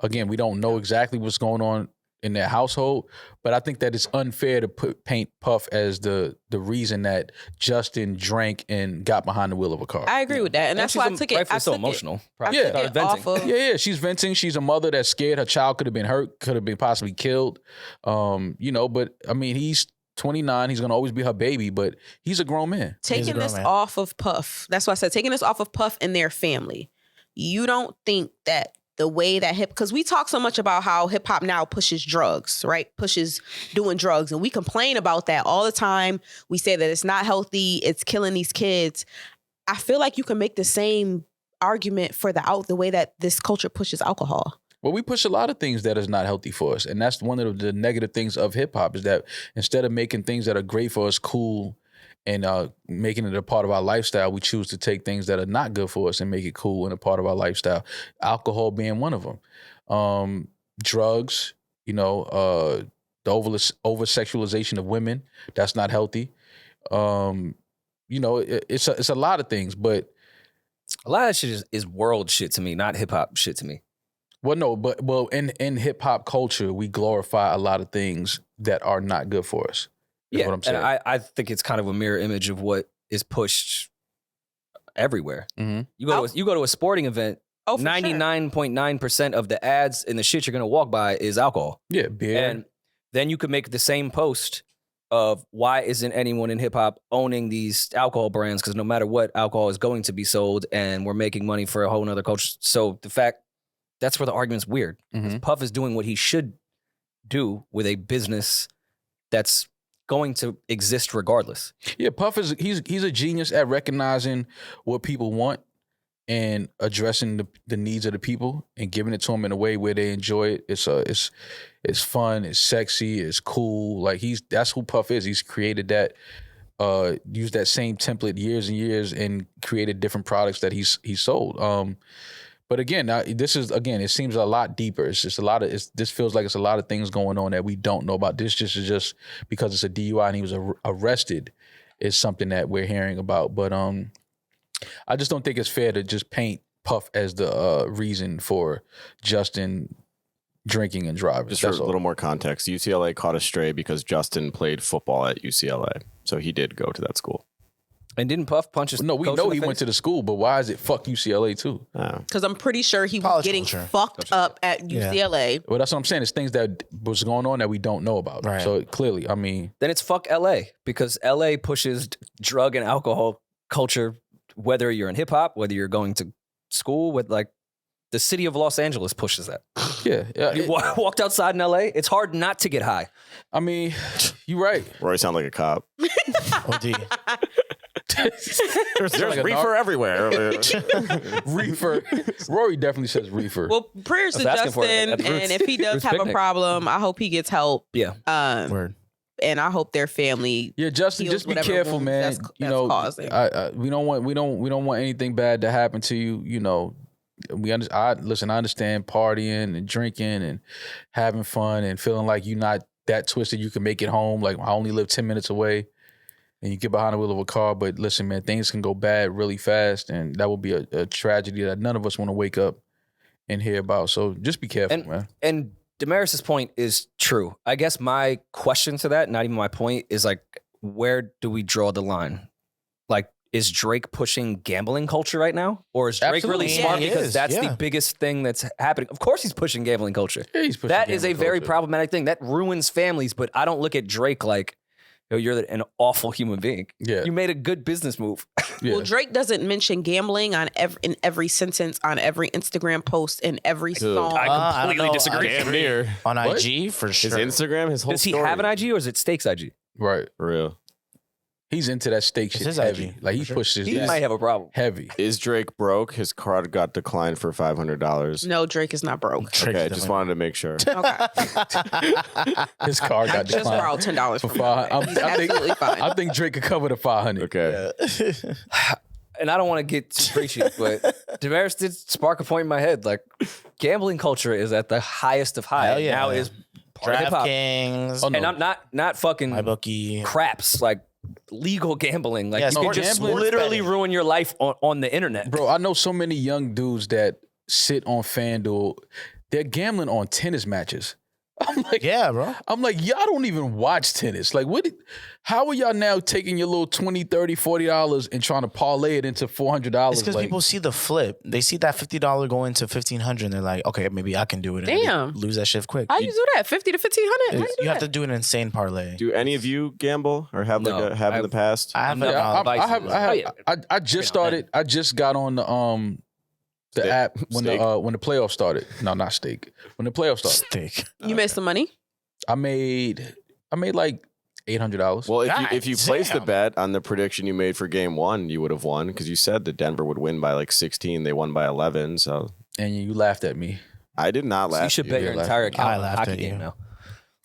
Again, we don't know exactly what's going on in their household, but I think that it's unfair to paint Puff as the reason that Justin drank and got behind the wheel of a car. I agree with that, and that's why I took it. So emotional. Venting. She's venting. She's a mother that's scared her child could have been hurt, could have been possibly killed. But I mean, he's 29. He's gonna always be her baby, but he's a grown man. Taking this off of Puff. That's why I said taking this off of Puff and their family. You don't think that the way that because we talk so much about how hip hop now pushes drugs, right? Pushes doing drugs. And we complain about that all the time. We say that it's not healthy. It's killing these kids. I feel like you can make the same argument for the way that this culture pushes alcohol. Well, we push a lot of things that is not healthy for us. And that's one of the negative things of hip hop is that instead of making things that are great for us cool and making it a part of our lifestyle, we choose to take things that are not good for us and make it cool and a part of our lifestyle. Alcohol being one of them. Drugs, the over-sexualization of women, that's not healthy. It's a lot of things, but a lot of shit is world shit to me, not hip hop shit to me. Well, no, in hip hop culture, we glorify a lot of things that are not good for us. Yeah, what I'm saying. And I think it's kind of a mirror image of what is pushed everywhere. Mm-hmm. You go to a sporting event, 99.9% of the ads and the shit you're gonna walk by is alcohol. Yeah, beer. And then you could make the same post of why isn't anyone in hip hop owning these alcohol brands? Because no matter what, alcohol is going to be sold, and we're making money for a whole nother culture. So the fact that's where the argument's weird. Mm-hmm. Puff is doing what he should do with a business that's going to exist regardless. Yeah, Puff he's a genius at recognizing what people want and addressing the needs of the people and giving it to them in a way where they enjoy it. It's fun, it's sexy, it's cool. Like that's who Puff is. He's created that, used that same template years and years and created different products that he's sold. But again, it seems a lot deeper. It's just this feels like it's a lot of things going on that we don't know about. This is just because it's a DUI and he was arrested is something that we're hearing about. But I just don't think it's fair to just paint Puff as the reason for Justin drinking and driving. Just for a little more context, UCLA caught a stray because Justin played football at UCLA. So he did go to that school. And didn't Puff punch his No, we coach know in the he face? went to the school, but why is it fuck UCLA too? Because I'm pretty sure he was College getting culture. fucked up at UCLA. Well, that's what I'm saying. It's things that was going on that we don't know about. Right. So clearly, I mean, Then it's fuck LA because LA pushes drug and alcohol culture, whether you're in hip hop, whether you're going to school with like the city of Los Angeles pushes that. yeah. You walked outside in LA, it's hard not to get high. I mean, you're right. Rory sound like a cop. OD. There's like a reefer everywhere. Reefer. Rory definitely says reefer. Well, prayers to I was asking for it Justin, at the Roots. and if he does Roots have picnic. a problem, I hope he gets help. Yeah. Word. And I hope their family. Yeah, Justin, heals just be whatever careful, wounds man. that's You know, causing. we don't want anything bad to happen to you. You know, I understand partying and drinking and having fun and feeling like you're not that twisted. You can make it home. Like I only live 10 minutes away, and you get behind the wheel of a car. But listen, man, things can go bad really fast, and that will be a tragedy that none of us want to wake up and hear about. So just be careful, man. And Demaris's point is true. I guess my question to that, not even my point, is like, where do we draw the line? Like, is Drake pushing gambling culture right now? Or is Drake Absolutely. really Yeah, smart he because is, that's yeah. the biggest thing that's happening? Of course he's pushing gambling culture. Yeah, he's pushing That is a gambling very culture. problematic thing. That ruins families, but I don't look at Drake like, yo, you're an awful human being. Yeah. You made a good business move. Yeah. Well, Drake doesn't mention gambling in every sentence, on every Instagram post, in every song. I completely don't know. disagree. Damn near. On What? IG, for His sure. Instagram, his whole Does he story. have an IG or is it Stakes IG? Right. For real. He's into that steak shit his heavy. IG, Like he for sure. pushes He that might have a problem. heavy. Is Drake broke? His card got declined for $500. No, Drake is not broke. Drake's Okay, definitely- just wanted to make sure. Okay. His car got I just declined. borrowed $10 for from five. him. He's absolutely fine. I think Drake could cover the 500. Okay. Yeah. And I don't want to get too preachy, but Demaris did spark a point in my head. Like, gambling culture is at the highest of high. Hell yeah. Now is part of hip-hop. DraftKings, Oh, no. And I'm not fucking my bookie. craps, like legal gambling. Like, Yeah, you can sports just gambling. literally Betting. ruin your life on the internet. Bro, I know so many young dudes that sit on FanDuel. They're gambling on tennis matches. Yeah, bro. I'm like, y'all don't even watch tennis. Like, how are y'all now taking your little $20, $30, $40 and trying to parlay it into $400? It's because like, people see the flip. They see that $50 go into $1,500 and they're like, okay, maybe I can do it. And they Damn. lose that shit quick. How you do that? 50 to 1,500? How you do You have that? to do an insane parlay. Do any of you gamble or have No, in the I've- past? I have I'm not- I just started. I just got on the Steak. app when Steak. the playoffs started. No, not steak. When the playoffs started, Steak. You made some money? I made like $800. Well, if God you placed the damn. bet on the prediction you made for game one, you would have won because you said that Denver would win by like 16. They won by 11. So And you laughed at me. I did not So laugh. you should at bet you. your Yeah, entire account I on a laughed hockey at game you. now.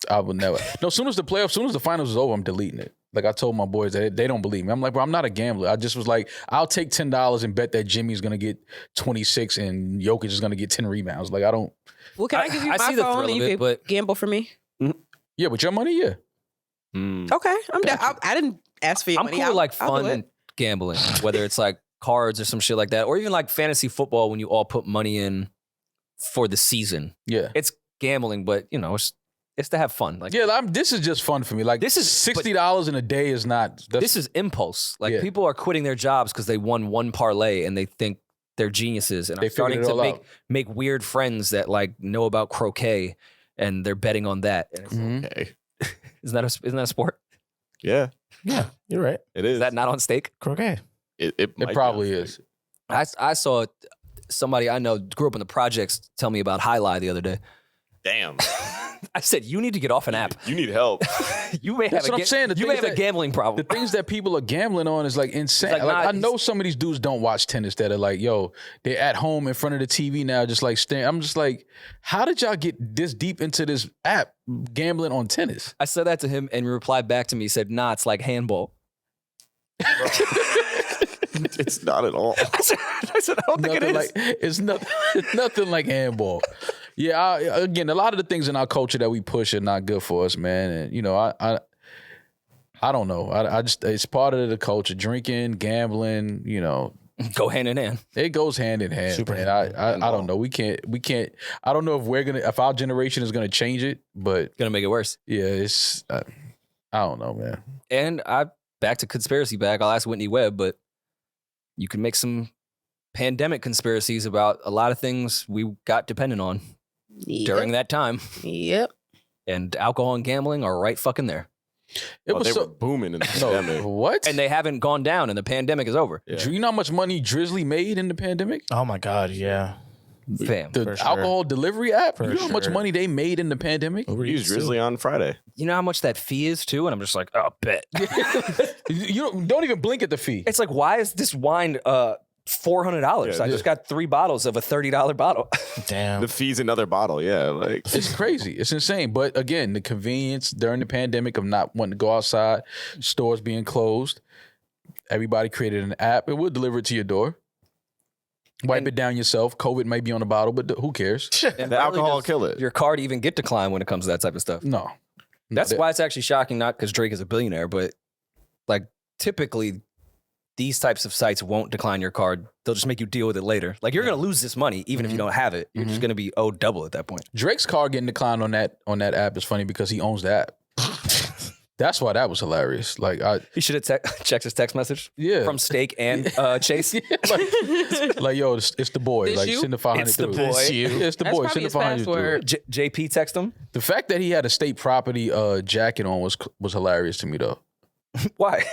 I would never. No, soon as the finals was over, I'm deleting it. Like I told my boys that they don't believe me. I'm like, bro, I'm not a gambler. I just was like, I'll take $10 and bet that Jimmy's gonna get 26 and Jokic is gonna get 10 rebounds. Like I don't. Well, can I give you I my see the phone thrill and of you it, can but- gamble for me? Yeah, with your money, yeah. Mm. Okay, I'm down. I didn't ask for your I'm money. cool with like I'll do fun it. gambling, whether it's like cards or some shit like that, or even like fantasy football when you all put money in for the season. Yeah. It's gambling, but you know, it's to have fun. Like Yeah, this is just fun for me. Like This is- $60 in a day is not. this is impulse. Like Yeah. people are quitting their jobs because they won one parlay and they think they're geniuses and They are starting figured it to all out. make weird friends that like know about croquet and they're betting on that. And it's Mhm. Okay. isn't that a sport? Yeah, Yeah, you're right. it is. Is that not on stake? Croquet. It It might be probably on is. I saw somebody I know grew up in the projects tell me about Highlight the other day. Damn. I said, you need to get off an app. You need help. You may That's have what I'm saying. The you may things have a that- gambling The problem. things that people are gambling on is like insane. It's like Like, not- I know some of these dudes don't watch tennis that are like, yo, they're at home in front of the TV now, just like staring. I'm just like, how did y'all get this deep into this app gambling on tennis? I said that to him and he replied back to me. He said, nah, it's like handball. It's not at all. I said, I don't think it Nothing is. like it's nothing like handball. Yeah, again, a lot of the things in our culture that we push are not good for us, man. And you know, I don't know. I just it's part of the culture. Drinking, gambling, you know, Go hand in hand. it goes hand in hand. Super man. hand I don't know. We can't. I don't know if our generation is gonna change it, but Gonna make it worse. yeah, it's. I don't know, man. And I back to conspiracy bag. I'll ask Whitney Webb, but you can make some pandemic conspiracies about a lot of things we got dependent on during that time. Yep. And alcohol and gambling are right fucking there. They were booming in the pandemic. What? And they haven't gone down, and the pandemic is over. Yeah. Do you know how much money Drizzly made in the pandemic? Oh my God, yeah. Fam. The For sure. alcohol delivery app? For You know how much sure. money they made in the pandemic? He used Drizzly on Friday. You know how much that fee is, too? And I'm just like, oh, bet. You don't even blink at the fee. It's like, why is this wine $400? Yeah, I just got 3 bottles of a $30 bottle. Damn. The fee's another bottle. Yeah, like It's crazy. It's insane. But again, the convenience during the pandemic of not wanting to go outside, stores being closed, everybody created an app. It will deliver it to your door. Wipe it down yourself. COVID might be on the bottle, but who cares? And the alcohol will does kill it. Your card even get declined when it comes to that type of stuff. No. That's why it's actually shocking, not because Drake is a billionaire, but like typically these types of sites won't decline your card. They'll just make you deal with it later. Like you're going to lose this money even if you don't have it. You're just going to be owed double at that point. Drake's card getting declined on that app is funny because he owns the app. That's why that was hilarious. Like He should have checked his text message from Steak and Chase. like yo, it's the boy. This like you? send the 500 It's the through. boy. It's you. Yeah, it's the That's boy. probably Send the his 500 through. password. JP text him. The fact that he had a state property jacket on was hilarious to me though. Why?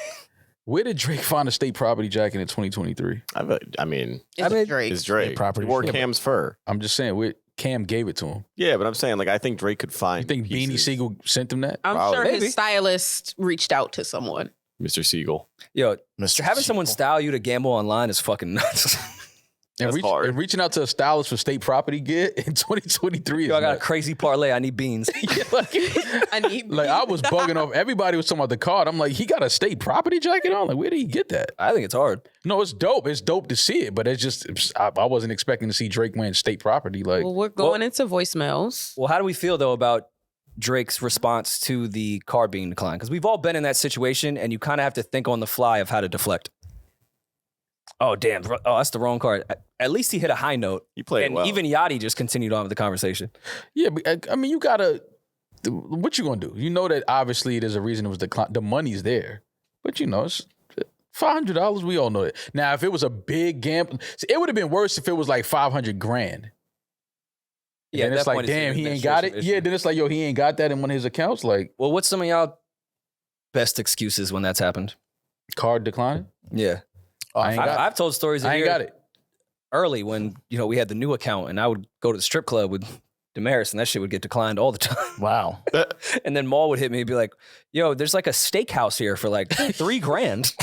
Where did Drake find a state property jacket in 2023? I mean, It's Drake. it's Drake. property He wore shit. Cam's fur. I'm just saying, Cam gave it to him. Yeah, but I'm saying like I think Drake could find. You think Beanie pieces. Siegel sent him that? I'm Probably. sure Maybe. his stylist reached out to someone. Mr. Siegel. Yo, Mr. having someone Siegel. style you to gamble online is fucking nuts. That's hard. And reaching out to a stylist for state property gear in 2023 Yo, I is got a nuts. crazy parlay. I need beans. I need Like I was bugging off. Everybody was talking about the card. I'm like, he got a state property jacket on. Like, where did he get that? I think it's hard. No, it's dope. It's dope to see it, but I wasn't expecting to see Drake win state property. Like, Well, we're going into voicemails. Well, how do we feel though about Drake's response to the card being declined? Because we've all been in that situation, and you kind of have to think on the fly of how to deflect. Oh damn! Oh, that's the wrong card. At least he hit a high note. He played and well. even Yachty just continued on with the conversation. yeah, but I mean, you gotta. What you gonna do? You know that obviously there's a reason it was declined. The money's there, but you know it's $500. We all know it. Now, if it was a big gamble, it would have been worse if it was like $500,000. Yeah, then at it's that like, point, it's damn, an he ain't got it. administration Yeah, issue. then it's like, yo, he ain't got that in one of his accounts. Like, Well, what's some of y'all best excuses when that's happened? card declining. Yeah, I ain't got it. I've told stories. I ain't got it. Early when we had the new account, and I would go to the strip club with Demaris, and that shit would get declined all the time. Wow. And then Maul would hit me and be like, "Yo, there's like a steakhouse here for like $3,000."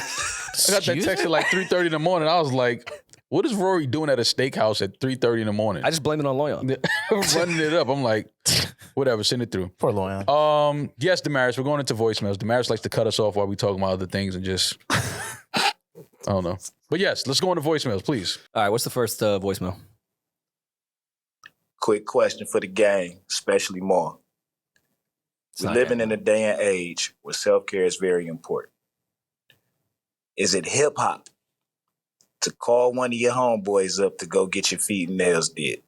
I got that text at like 3:30 in the morning. I was like, what is Rory doing at a steakhouse at 3:30 in the morning? I just blame it on Loyon. Running it up. I'm like, whatever, send it through. Poor Loyan. Yes, Demaris, we're going into voicemails. Demaris likes to cut us off while we talk about other things and just, I don't know. But yes, let's go into voicemails, please. All right, what's the first voicemail? Quick question for the gang, especially more. It's We're not living gang. in a day and age where self-care is very important. Is it hip hop to call one of your homeboys up to go get your feet and nails did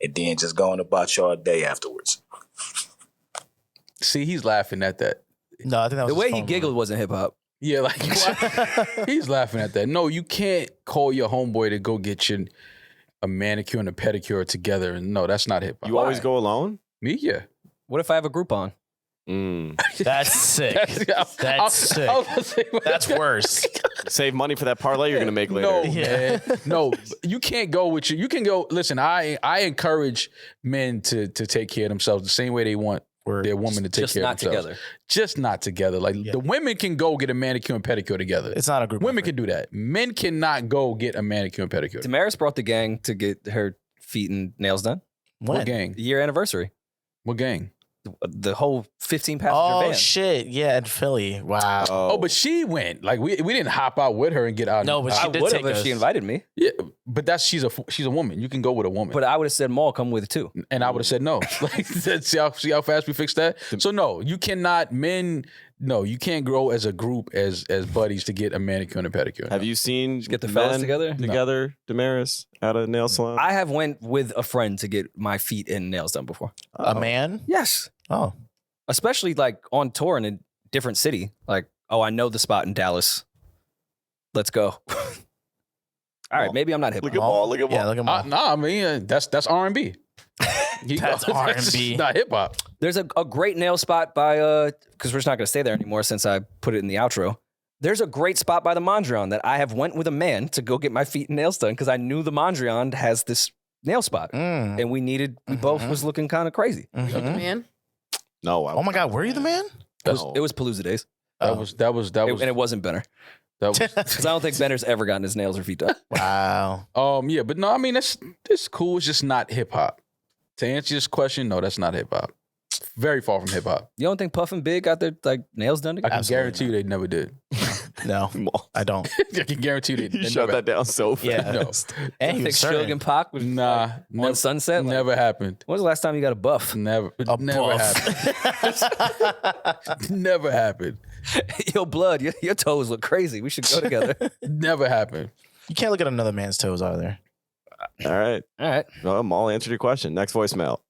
and then just going about your day afterwards? See, he's laughing at that. No, I think that was The his way he phone giggled wasn't hip hop. Yeah, like, he's laughing at that. No, you can't call your homeboy to go get you a manicure and a pedicure together. And no, that's not hip hop. You always go alone? Me? Yeah. What if I have a Groupon? That's sick. That's sick. That's worse. Save money for that parlay you're gonna make later. No, Yeah. man. No, you can't go with you. You can go. Listen, I encourage men to take care of themselves the same way they want their woman to take Just care not of themselves. together. Just not together. Like the women can go get a manicure and pedicure together. It's not a group. Women effort. can do that. Men cannot go get a manicure and pedicure. Damaris brought the gang to get her feet and nails done. When? What gang? The year anniversary. What gang? The whole 15 passenger Oh van. shit! Yeah, in Philly. Wow. Oh, but she went. Like we didn't hop out with her and get out. No, but I she did would take have if us. she invited me, yeah, but she's a woman. You can go with a woman. but I would have said, "Maul, come with too." And I would have said no. Like, see how fast we fixed that. So no, you cannot. Men, no, you can't grow as a group as buddies to get a manicure and a pedicure. Have you seen get the fellas men together? Damaris at a nail salon? I have went with a friend to get my feet and nails done before. A man? Yes, Oh. especially like on tour in a different city. Like Oh, I know the spot in Dallas. Let's go. All right, maybe I'm not hip. Look at Maul. Look at Maul. Yeah, look at Maul. Nah, I mean that's R&B. That's R&B. Not hip hop. There's a great nail spot by because we're just not going to stay there anymore since I put it in the outro. There's a great spot by the Mondrian that I have went with a man to go get my feet and nails done because I knew the Mondrian has this nail spot and we both was looking kind of crazy. Man. No. Oh my God, were you the man? It was Palooza days. That was And it wasn't Benner. that was Because I don't think Benner's ever gotten his nails or feet done. Wow. yeah, but no, I mean that's cool. It's just not hip hop. To answer this question, no, that's not hip hop. Very far from hip hop. You don't think Puff and Big got their like nails done I together? can Absolutely guarantee you they never did. No, I don't. I can guarantee you they You shut that down so fast. Yeah. And You he think was Suge certain. and Pac was Nah, on Sunset? Like, never happened. when was the last time you got a buff? Never buff. happened. Never happened. Yo, blood, your toes look crazy. We should go together. Never happened. You can't look at another man's toes either. All right. All right. Well, Maul answered your question. Next voicemail.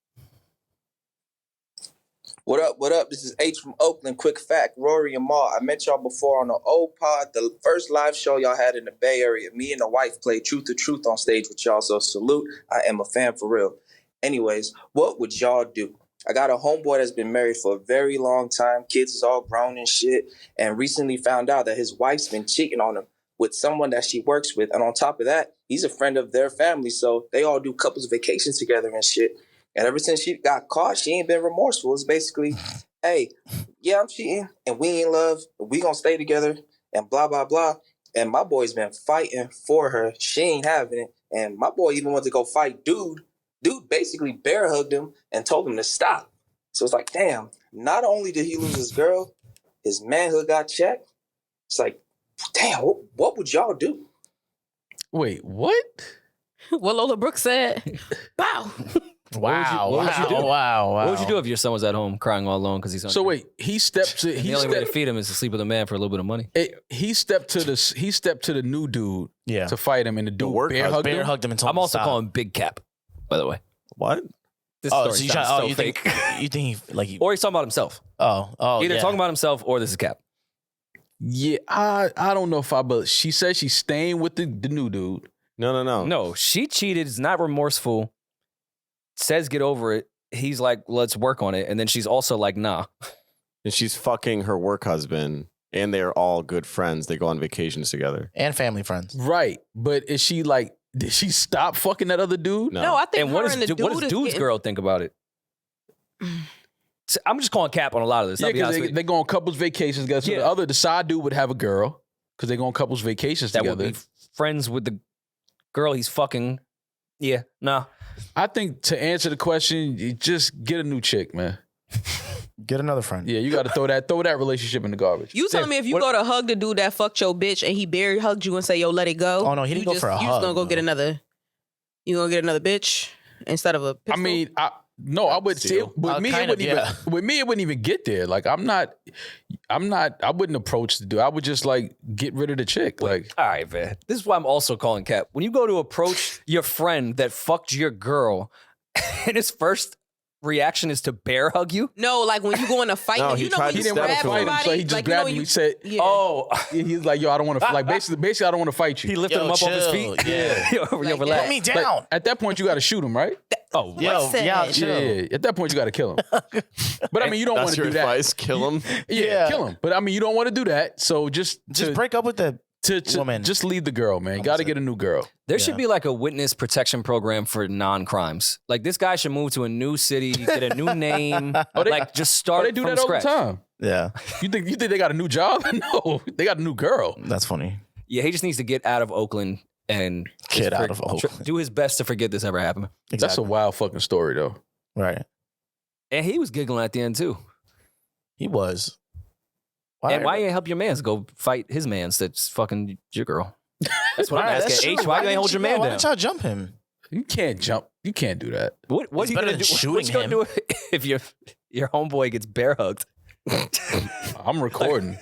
What up? What up? This is H from Oakland. Quick fact, Rory and Mal. I met y'all before on the old pod, the first live show y'all had in the Bay Area. Me and the wife played Truth or Truth on stage with y'all, so salute. I am a fan for real. Anyways, what would y'all do? I got a homeboy that's been married for a very long time. Kids is all grown and shit, and recently found out that his wife's been cheating on him with someone that she works with. And on top of that, he's a friend of their family, so they all do couples vacations together and shit. And ever since she got caught, she ain't been remorseful. It's basically, hey, yeah, I'm cheating, and we in love, and we gonna stay together, and blah, blah, blah. And my boy's been fighting for her. She ain't having it. And my boy even went to go fight dude. Dude basically bear hugged him and told him to stop. So it's like, damn, not only did he lose his girl, his manhood got checked. It's like, damn, what would y'all do? Wait, what? What Lola Brooke said. Bow. Wow. what would you do? Wow. What would you do if your son was at home crying all alone because he's on? So wait, he stepped to the only way to feed him is to sleep with a man for a little bit of money. he stepped to the new dude Yeah. to fight him, and the dude work bear husband. hugged Bear him. hugged him and told I'm him to also stop. calling Big Cap, by the way. What? This Oh, story so you sounds try, so you fake. think you think he like Or he's talking about himself. oh Either yeah. talking about himself or this is Cap. Yeah, I don't know if but she said she's staying with the new dude. No. No, she cheated, is not remorseful, says get over it. He's like, let's work on it. And then she's also like, nah. And she's fucking her work husband, and they're all good friends. They go on vacations together. and family friends. Right, but is she like? Did she stop fucking that other dude? No, No, I think and her what and the does dude is dude's getting- girl think about it? So I'm just calling Cap on a lot of this. Yeah, I'll be because honest with you. they go on couples vacations together. So Yeah. the side dude would have a girl because they go on couples vacations That together. would be friends with the girl he's fucking. Yeah, nah. I think to answer the question, you just get a new chick, man. Get another friend. Yeah, you got to throw that relationship in the garbage. You telling me if you go to hug the dude that fucked your bitch and he barely hugged you and say, yo, let it go. Oh, no, he didn't you go just, for a You just hug, gonna go get though. another. You gonna get another bitch instead of a pistol? I mean, I would say Steal. with me, it wouldn't yeah. even with me it wouldn't even get there. Like I wouldn't approach the dude. I would just like get rid of the chick. Like All right, man. This is why I'm also calling Cap. When you go to approach your friend that fucked your girl, and his first reaction is to bear hug you. No, like when you go in a fight, No, and he you know tried when to you he didn't step want to grab to fight him, him. so somebody, he just like, grabbed you him. know, He said, yeah. Oh, he's like, yo, I don't want to like basically I don't want to fight you. he lifted him up off his feet. chill. Yeah. yo, Like, relax. Put me Like, down. at that point, you got to shoot him, right? Oh, Yo, Listen. yeah, chill. Yeah. At that point, you got to kill him. But I mean, you don't want That's to your do that. advice. Kill him. Yeah, Yeah. kill him. But I mean, you don't want to do that. So just Break up with the woman. just leave the girl, man. You got to get a new girl. There should be like a witness protection program for non-crimes. Like this guy should move to a new city, get a new name, like just Oh, start they do from that all the scratch. time. Yeah, You think they got a new job? No, they got a new girl. that's funny. Yeah, he just needs to get out of Oakland and just Get out of Oakland. do his best to forget this ever happened. That's a Exactly. wild fucking story, though. Right. And he was giggling at the end too. He was. And why you ain't help your mans go fight his mans that's fucking your girl? That's what Right, I'm that's asking. true. H, why you ain't hold didn't your man Why down? didn't y'all jump him? You can't jump. You can't do that. What's It's he better gonna than do? shooting What's he gonna him. do if your homeboy gets bear hugged? I'm recording.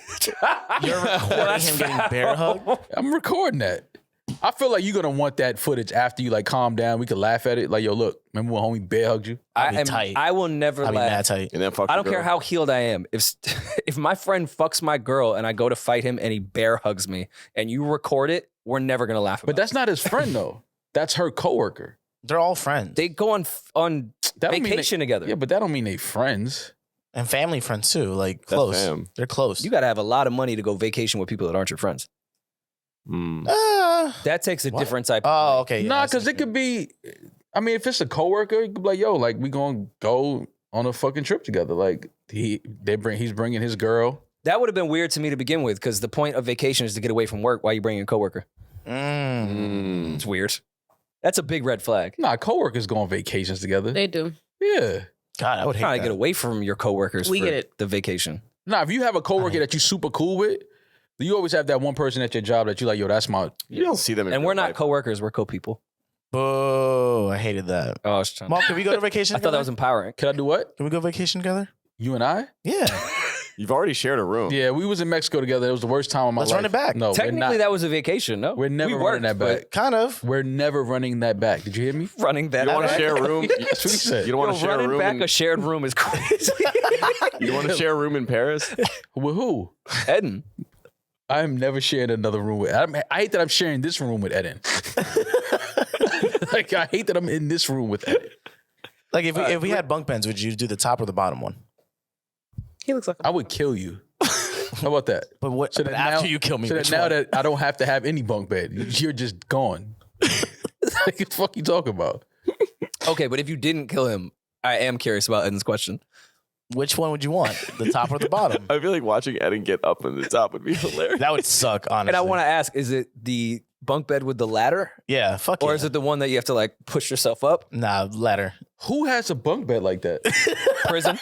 You're recording him getting bear hugged. I'm recording that. I feel like you're gonna want that footage after you like calm down. We could laugh at it. Like, yo, look, remember when homie bear hugged you? I will never I'll be mad laugh. tight. And then fuck I your don't care girl. how healed I am. If my friend fucks my girl and I go to fight him and he bear hugs me and you record it, we're never gonna laugh about But that's not his friend though. That's her coworker. They're all friends. They go on That don't mean vacation together. Yeah, but that don't mean they friends. and family friends too. Like That's close. fam. They're close. You got to have a lot of money to go vacation with people that aren't your friends. Mm. That takes a What? different type of Oh, money. okay. Nah, because it could be. I mean, if it's a coworker, it could be like, yo, like we gonna go on a fucking trip together. Like he's bringing his girl. That would have been weird to me to begin with because the point of vacation is to get away from work while you bring a coworker. Mm. It's weird. That's a big red flag. Nah, coworkers go on vacations together. They do. Yeah. God, I would hate Trying that. to get away from your coworkers We for get it. the vacation. Nah, if you have a coworker that you super cool with, you always have that one person at your job that you like, yo, that's my. You don't see them in And real we're not life. coworkers, we're co-people. Boo! I hated that. Oh, I was trying. Mom, can we go to vacation? I thought that was together? empowering. Can I do what? Can we go vacation together? You and I? Yeah. You've already shared a room. Yeah, we was in Mexico together. It was the worst time of my Let's life. run it back. No, Technically, we're not. that was a vacation, no? We're never we running that back. but Kind of. We're never running that back. Did you hear me? running that You don't want to back. share a room. That's what he said. You don't want to share a running room. back a shared room is crazy. You don't want to share a room in Paris. With who? Eddin. I am never sharing another room with. I hate that I'm sharing this room with Eddin. Like I hate that I'm in this room with Eddin. Like if we had bunk beds, would you do the top or the bottom one? He looks like I would kill you. How about that? But what? So but that after now- you kill me, So that which now one? that I don't have to have any bunk bed, you're just gone. Like, what the fuck you talking about? Okay, but if you didn't kill him, I am curious about Eddin's question. Which one would you want? The top or the bottom? I feel like watching Eddin get up on the top would be hilarious. That would suck, honestly. And I want to ask, is it the bunk bed with the ladder? Yeah, fuck Or yeah. is it the one that you have to like push yourself up? Nah, ladder. Who has a bunk bed like that? Prison?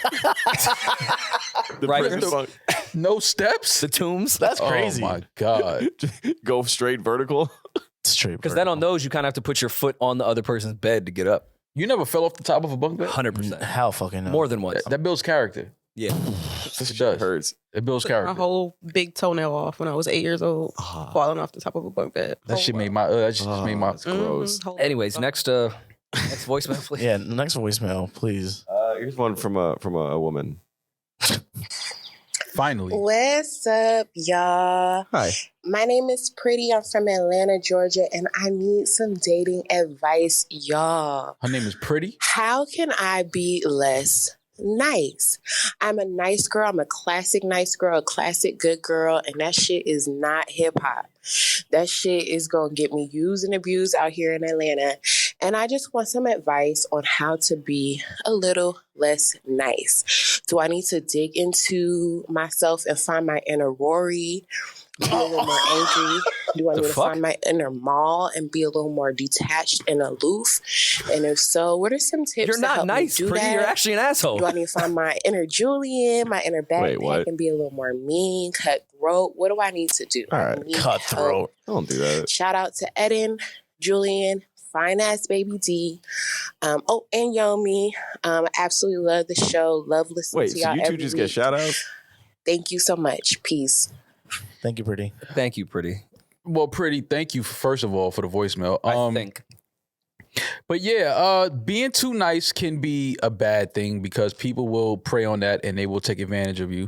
The Right. prison bunk. No steps? The tombs? That's crazy. Oh my god. Go straight vertical. Straight. Because then on those, you kind of have to put your foot on the other person's bed to get up. You never fell off the top of a bunk bed? 100%. Hell fucking no. More than once. That builds character. Yeah. It does. Hurts. It builds my character. whole big toenail off when I was 8 years old, falling off the top of a bunk bed. That shit made my. That shit just made my. That's gross. Anyways, next voicemail, please. Yeah, next voicemail, please. Here's one from a woman. Finally. What's up, y'all? Hi. My name is Pretty. I'm from Atlanta, Georgia, and I need some dating advice, y'all. Her name is Pretty. How can I be less nice? I'm a nice girl. I'm a classic nice girl, a classic good girl, and that shit is not hip hop. That shit is going to get me used and abused out here in Atlanta. And I just want some advice on how to be a little less nice. Do I need to dig into myself and find my inner Rory? Be a little more angry? Do I need to find my inner Mal and be a little more detached and aloof? And if so, what are some tips You're to not help nice, me do Pretty. that? You're actually an asshole. Do I need to find my inner Julian, my inner Wait, what? backpack, and be a little more mean, cutthroat? What do I need to do? All I right. need Cutthroat. Don't do that. Shout out to Eddin, Julian, fine ass baby D. And Yomi. I absolutely love the show. Love listening Wait, to so y'all you two every just week. get shout outs? Thank you so much. Peace. Thank you, Pretty. Thank you, Pretty. Well, Pretty, thank you first of all for the voicemail. I think. But yeah, being too nice can be a bad thing because people will prey on that and they will take advantage of you.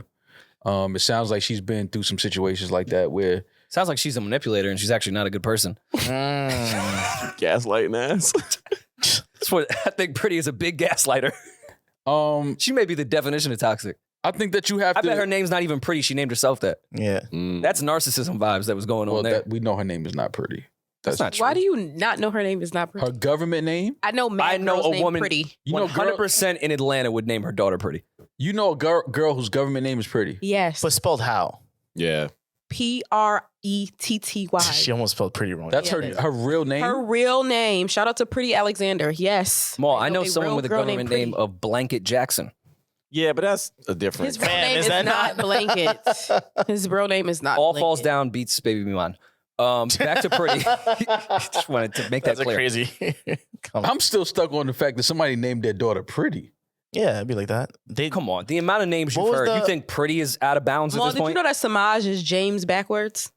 It sounds like she's been through some situations like that where Sounds like she's a manipulator and she's actually not a good person. Gaslighting ass. That's what I think. Pretty is a big gaslighter. She may be the definition of toxic. I think that you have I to. bet her name's not even Pretty. She named herself that. Yeah. That's narcissism vibes that was going Well, on there. that, we know her name is not Pretty. That's not true. Why do you not know her name is not Pretty? Her government name? I know I know girl's a name woman. Pretty. You know, 100% in Atlanta would name her daughter Pretty. You know a girl whose government name is Pretty. Yes. But spelled how? Yeah. Pretty. She almost spelled pretty wrong. That's Yeah. her real name. Her real name. Shout out to Pretty Alexander. Yes. Maul, I know someone real with a girl government named name Pretty. of Blanket Jackson. Yeah, but that's a different. His real Man, name is is that not Blanket. His real name is not All Blanket. falls down, beats Baby Milan. Back to Pretty. Just wanted to make That's that a clear. crazy. I'm still stuck on the fact that somebody named their daughter Pretty. Yeah, it'd be like that. Come on, the amount of names What you've was heard. the- You think Pretty is out of bounds Well, at this did you point? know that Samaj is James backwards?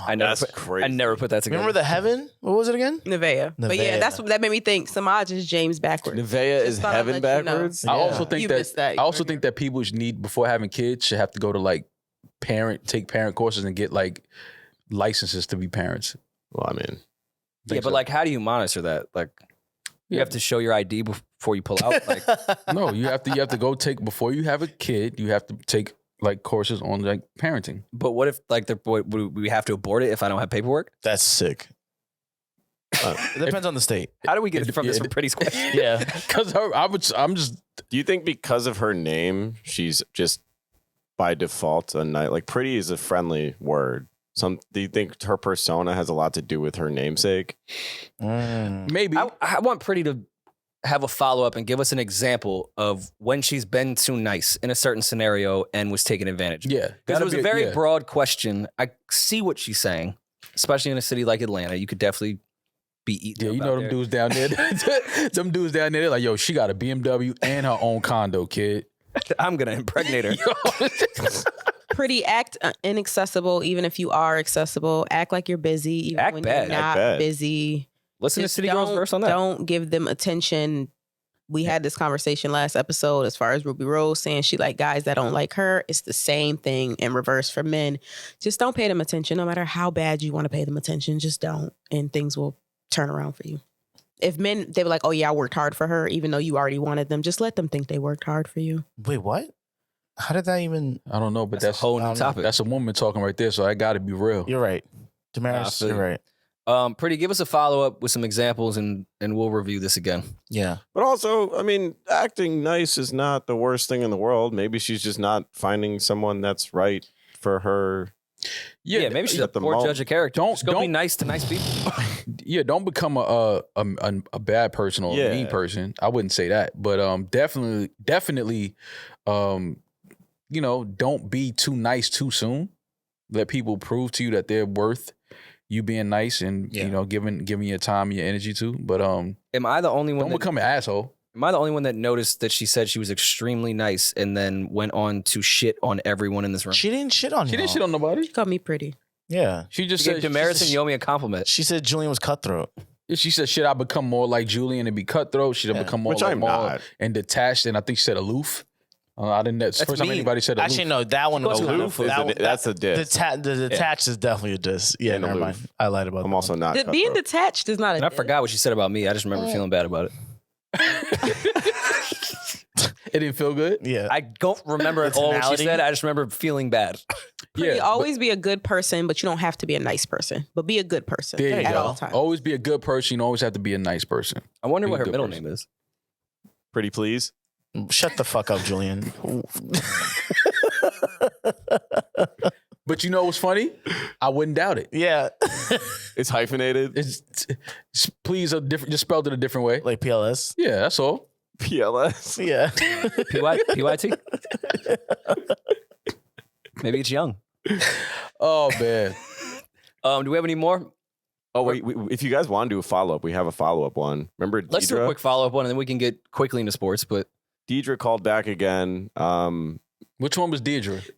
That's crazy. I never put that together. Remember the Heaven? What was it again? Nevaeh. But yeah, Nevaeh. that made me think Samaj is James backwards. Nevaeh is thought I'd heaven let you know. backwards. I also think You that missed that. I also think that people should need before having kids should have to go to like take parent courses and get like licenses to be parents. Well, I mean, Yeah, but like, how do you monitor that? Like, you have to show your ID before you pull out. Like, no, you have to go take before you have a kid. You have to take like courses on like parenting. but what if like would we have to abort it if I don't have paperwork? That's sick. It depends on the state. How do we get from this pretty question? Yeah. Because I'm just do you think because of her name, she's just by default a night like pretty is a friendly word? Do you think her persona has a lot to do with her namesake? maybe. I want Pretty to have a follow up and give us an example of when she's been too nice in a certain scenario and was taken advantage of. Yeah, Because it was a very yeah. broad question. I see what she's saying, especially in a city like Atlanta. You could definitely be eating. Yeah, you up know out them there. dudes down there. Them dudes down there, they're like, yo, she got a BMW and her own condo, kid. I'm gonna impregnate her. Pretty act inaccessible, even if you are accessible. Act like you're busy, even Act when bad. you're Act not bad. busy. Listen to Just City Girls verse on that. Don't give them attention. We had this conversation last episode as far as Ruby Rose saying she like guys that don't like her. It's the same thing in reverse for men. Just don't pay them attention, no matter how bad you want to pay them attention. Just don't, and things will turn around for you. If men, they were like, oh yeah, I worked hard for her, even though you already wanted them, just let them think they worked hard for you. Wait, what? How did that even? I don't know, but That's a whole new topic. That's a woman talking right there, so I got to be real. You're right. Demaris, feel you're you. right. Pretty, give us a follow up with some examples and we'll review this again. Yeah. But also, I mean, acting nice is not the worst thing in the world. Maybe she's just not finding someone that's right for her. Yeah, maybe she's a at the poor moment. judge of character. Don't- Just go be don't- nice to nice people. Yeah, don't become a bad person or a mean Yeah. person. I wouldn't say that, but definitely, you know, don't be too nice too soon. Let people prove to you that they're worth you being nice and Yeah. you know giving your time, your energy to. But Am I the only one? don't become an asshole. Am I the only one that noticed that she said she was extremely nice and then went on to shit on everyone in this room? She didn't shit on She you. didn't shit on nobody. She called me pretty. Yeah. She just She said gave Demaris and Yomi a compliment. She said Julian was cutthroat. she said, "Should I become more like Julian and be cutthroat? Should I Yeah. become more Which like I'm Maul not. and detached?" And I think she said aloof. I didn't. That's the That's first time mean. anybody said aloof. Actually, no, that one was Aloof is that's a diss. The detached is definitely a diss. Yeah, And never mind. aloof. I lied about I'm that also one. not. Being cutthroat. detached is not a And I diss. forgot what she said about me. I just remember feeling bad about it. It didn't feel good. Yeah. I don't remember at all what she tonality? said. I just remember feeling bad. Pretty, Yeah, always be a good person, but you don't have to be a nice person. But be a good person There you at go. all times. Always be a good person. You always have to be a nice person. I wonder Be what a her good middle person. name is. Pretty please. Shut the fuck up, Julian. But you know what's funny? I wouldn't doubt it. Yeah. It's hyphenated. It's please a different, just spelled it a different way. Like PLS. Yeah, that's all. PLS. Yeah. PYT? Maybe it's young. Oh man. Do we have any more? Oh wait, if you guys want to do a follow up, we have a follow up one. Remember Deidre? Let's do a quick follow up one and then we can get quickly into sports. But Deidre called back again. Which one was Deidre?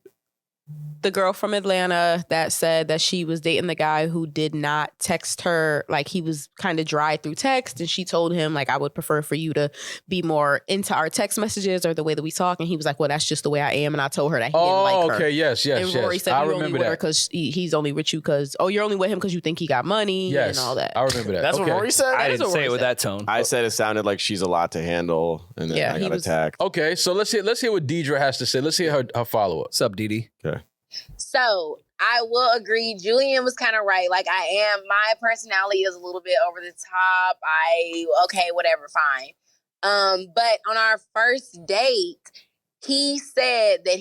The girl from Atlanta that said that she was dating the guy who did not text her, like he was kind of dry through text, and she told him like, I would prefer for you to be more into our text messages or the way that we talk, and he was like, well, that's just the way I am, and I told her that he didn't like her. Okay, yes. And Rory said I you're only remember with her that. because he's only with you because you're only with him because you think he got money Yes, and all that. I remember that. That's okay. what Rory said? I is didn't what say Rory it with said. that tone. I said it sounded like she's a lot to handle, and then Yeah, I he got was- attacked. Okay, so let's hear what Deidre has to say. Let's hear her follow up. What's up, Dee Dee? So I will agree. Julian was kind of right. Like my personality is a little bit over the top. Okay, whatever, fine. But on our first date, he said that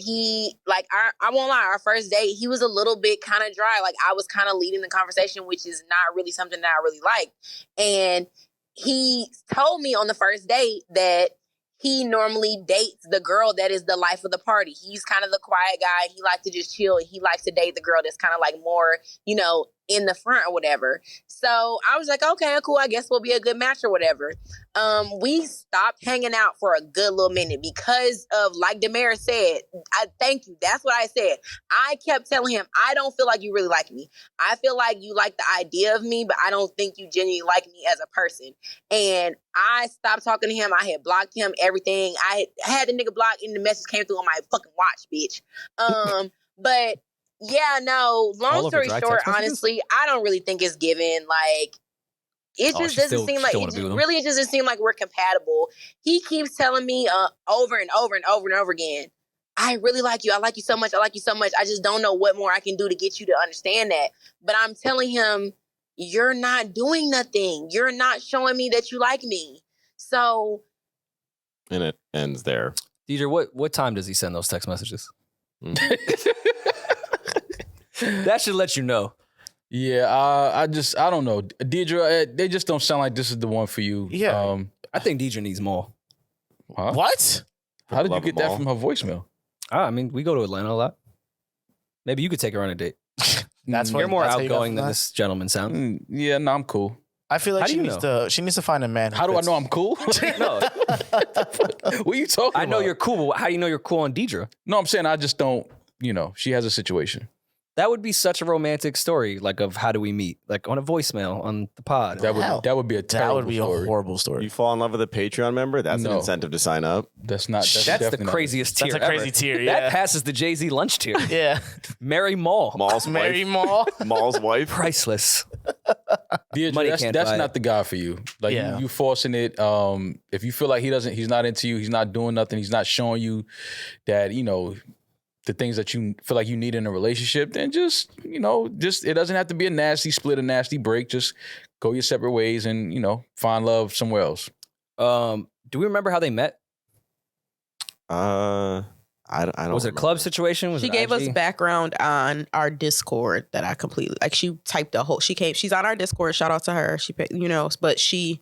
I won't lie, our first date, he was a little bit kind of dry. Like I was kind of leading the conversation, which is not really something that I really like. And he told me on the first date that he normally dates the girl that is the life of the party. He's kind of the quiet guy. He likes to just chill. He likes to date the girl that's kind of like more, in the front or whatever. So I was like, okay, cool. I guess we'll be a good match or whatever. We stopped hanging out for a good little minute because of, like Demaris said, I thank you. That's what I said. I kept telling him, I don't feel like you really like me. I feel like you like the idea of me, but I don't think you genuinely like me as a person. And I stopped talking to him. I had blocked him, everything. I had the nigga blocked and the message came through on my fucking watch, bitch. But yeah, no, long story short, honestly, I don't really think it's given. Like, it just doesn't seem like, it just doesn't seem like we're compatible. He keeps telling me over and over and over and over again, I really like you. I like you so much. I like you so much. I just don't know what more I can do to get you to understand that. But I'm telling him, you're not doing nothing. You're not showing me that you like me. So. And it ends there. Deidre, what time does he send those text messages? That should let you know. Yeah, I don't know. Deidre, they just don't sound like this is the one for you. Yeah. I think Deidre needs more. Huh? What? How did you get that from her voicemail? I mean, we go to Atlanta a lot. Maybe you could take her on a date. You're more outgoing than this gentleman sounds. Yeah, no, I'm cool. I feel like she needs to find a man. How do I know I'm cool? No. What are you talking about? I know you're cool, but how do you know you're cool on Deidre? No, I'm saying I just don't, she has a situation. That would be such a romantic story, like of how do we meet, like on a voicemail on the pod. That would be a terrible story. That would be a horrible story. You fall in love with a Patreon member? That's an incentive to sign up. That's the craziest tier. That's a crazy tier. Yeah, that passes the Jay-Z lunch tier. Yeah, Marry Mal. Mal's Marry wife. Mal. Mal's wife. Priceless. Deirdre, that's not the guy for you. Like you forcing it. If you feel like he's not into you, he's not doing nothing, he's not showing you that the things that you feel like you need in a relationship, then just it doesn't have to be a nasty split, a nasty break. Just go your separate ways and, find love somewhere else. Do we remember how they met? I don't. Was it a club situation? She gave us background on our Discord that I completely, like, she typed she's on our Discord. Shout out to her. She, but she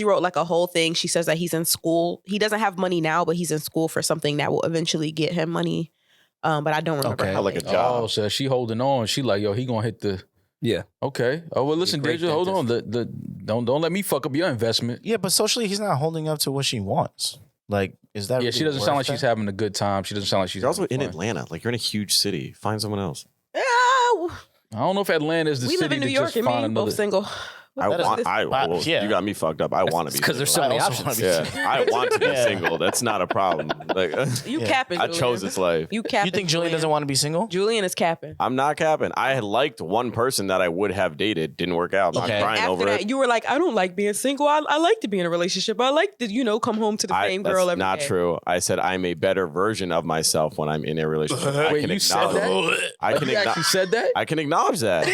wrote like a whole thing. She says that he's in school. He doesn't have money now, but he's in school for something that will eventually get him money. But I don't remember. Okay, like a job. Oh, so she holding on. She like, yo, he gonna hit the. Yeah. Okay. Oh well, listen, Deidre, hold on. Don't let me fuck up your investment. Yeah, but socially, he's not holding up to what she wants. Like, is that? Yeah, really she doesn't sound like that? she's having a good time. She doesn't sound like she's. You're also in fun. Atlanta. Like, you're in a huge city. Find someone else. I don't know if Atlanta is the we city live in New to York just and find me another. both single. You got me fucked up. I want to be because there's so many options. Yeah, I want to be single. That's not a problem. Like, you capping. I chose this life. You capping. You think Julian doesn't want to be single? Julian is capping. I'm not capping. I had liked one person that I would have dated. Didn't work out. I'm not crying After over that, it. you were like, I don't like being single. I like to be in a relationship. I like to, come home to the same girl every day. That's not true. I said I'm a better version of myself when I'm in a relationship. Wait, you said that? You actually said that? I can acknowledge that.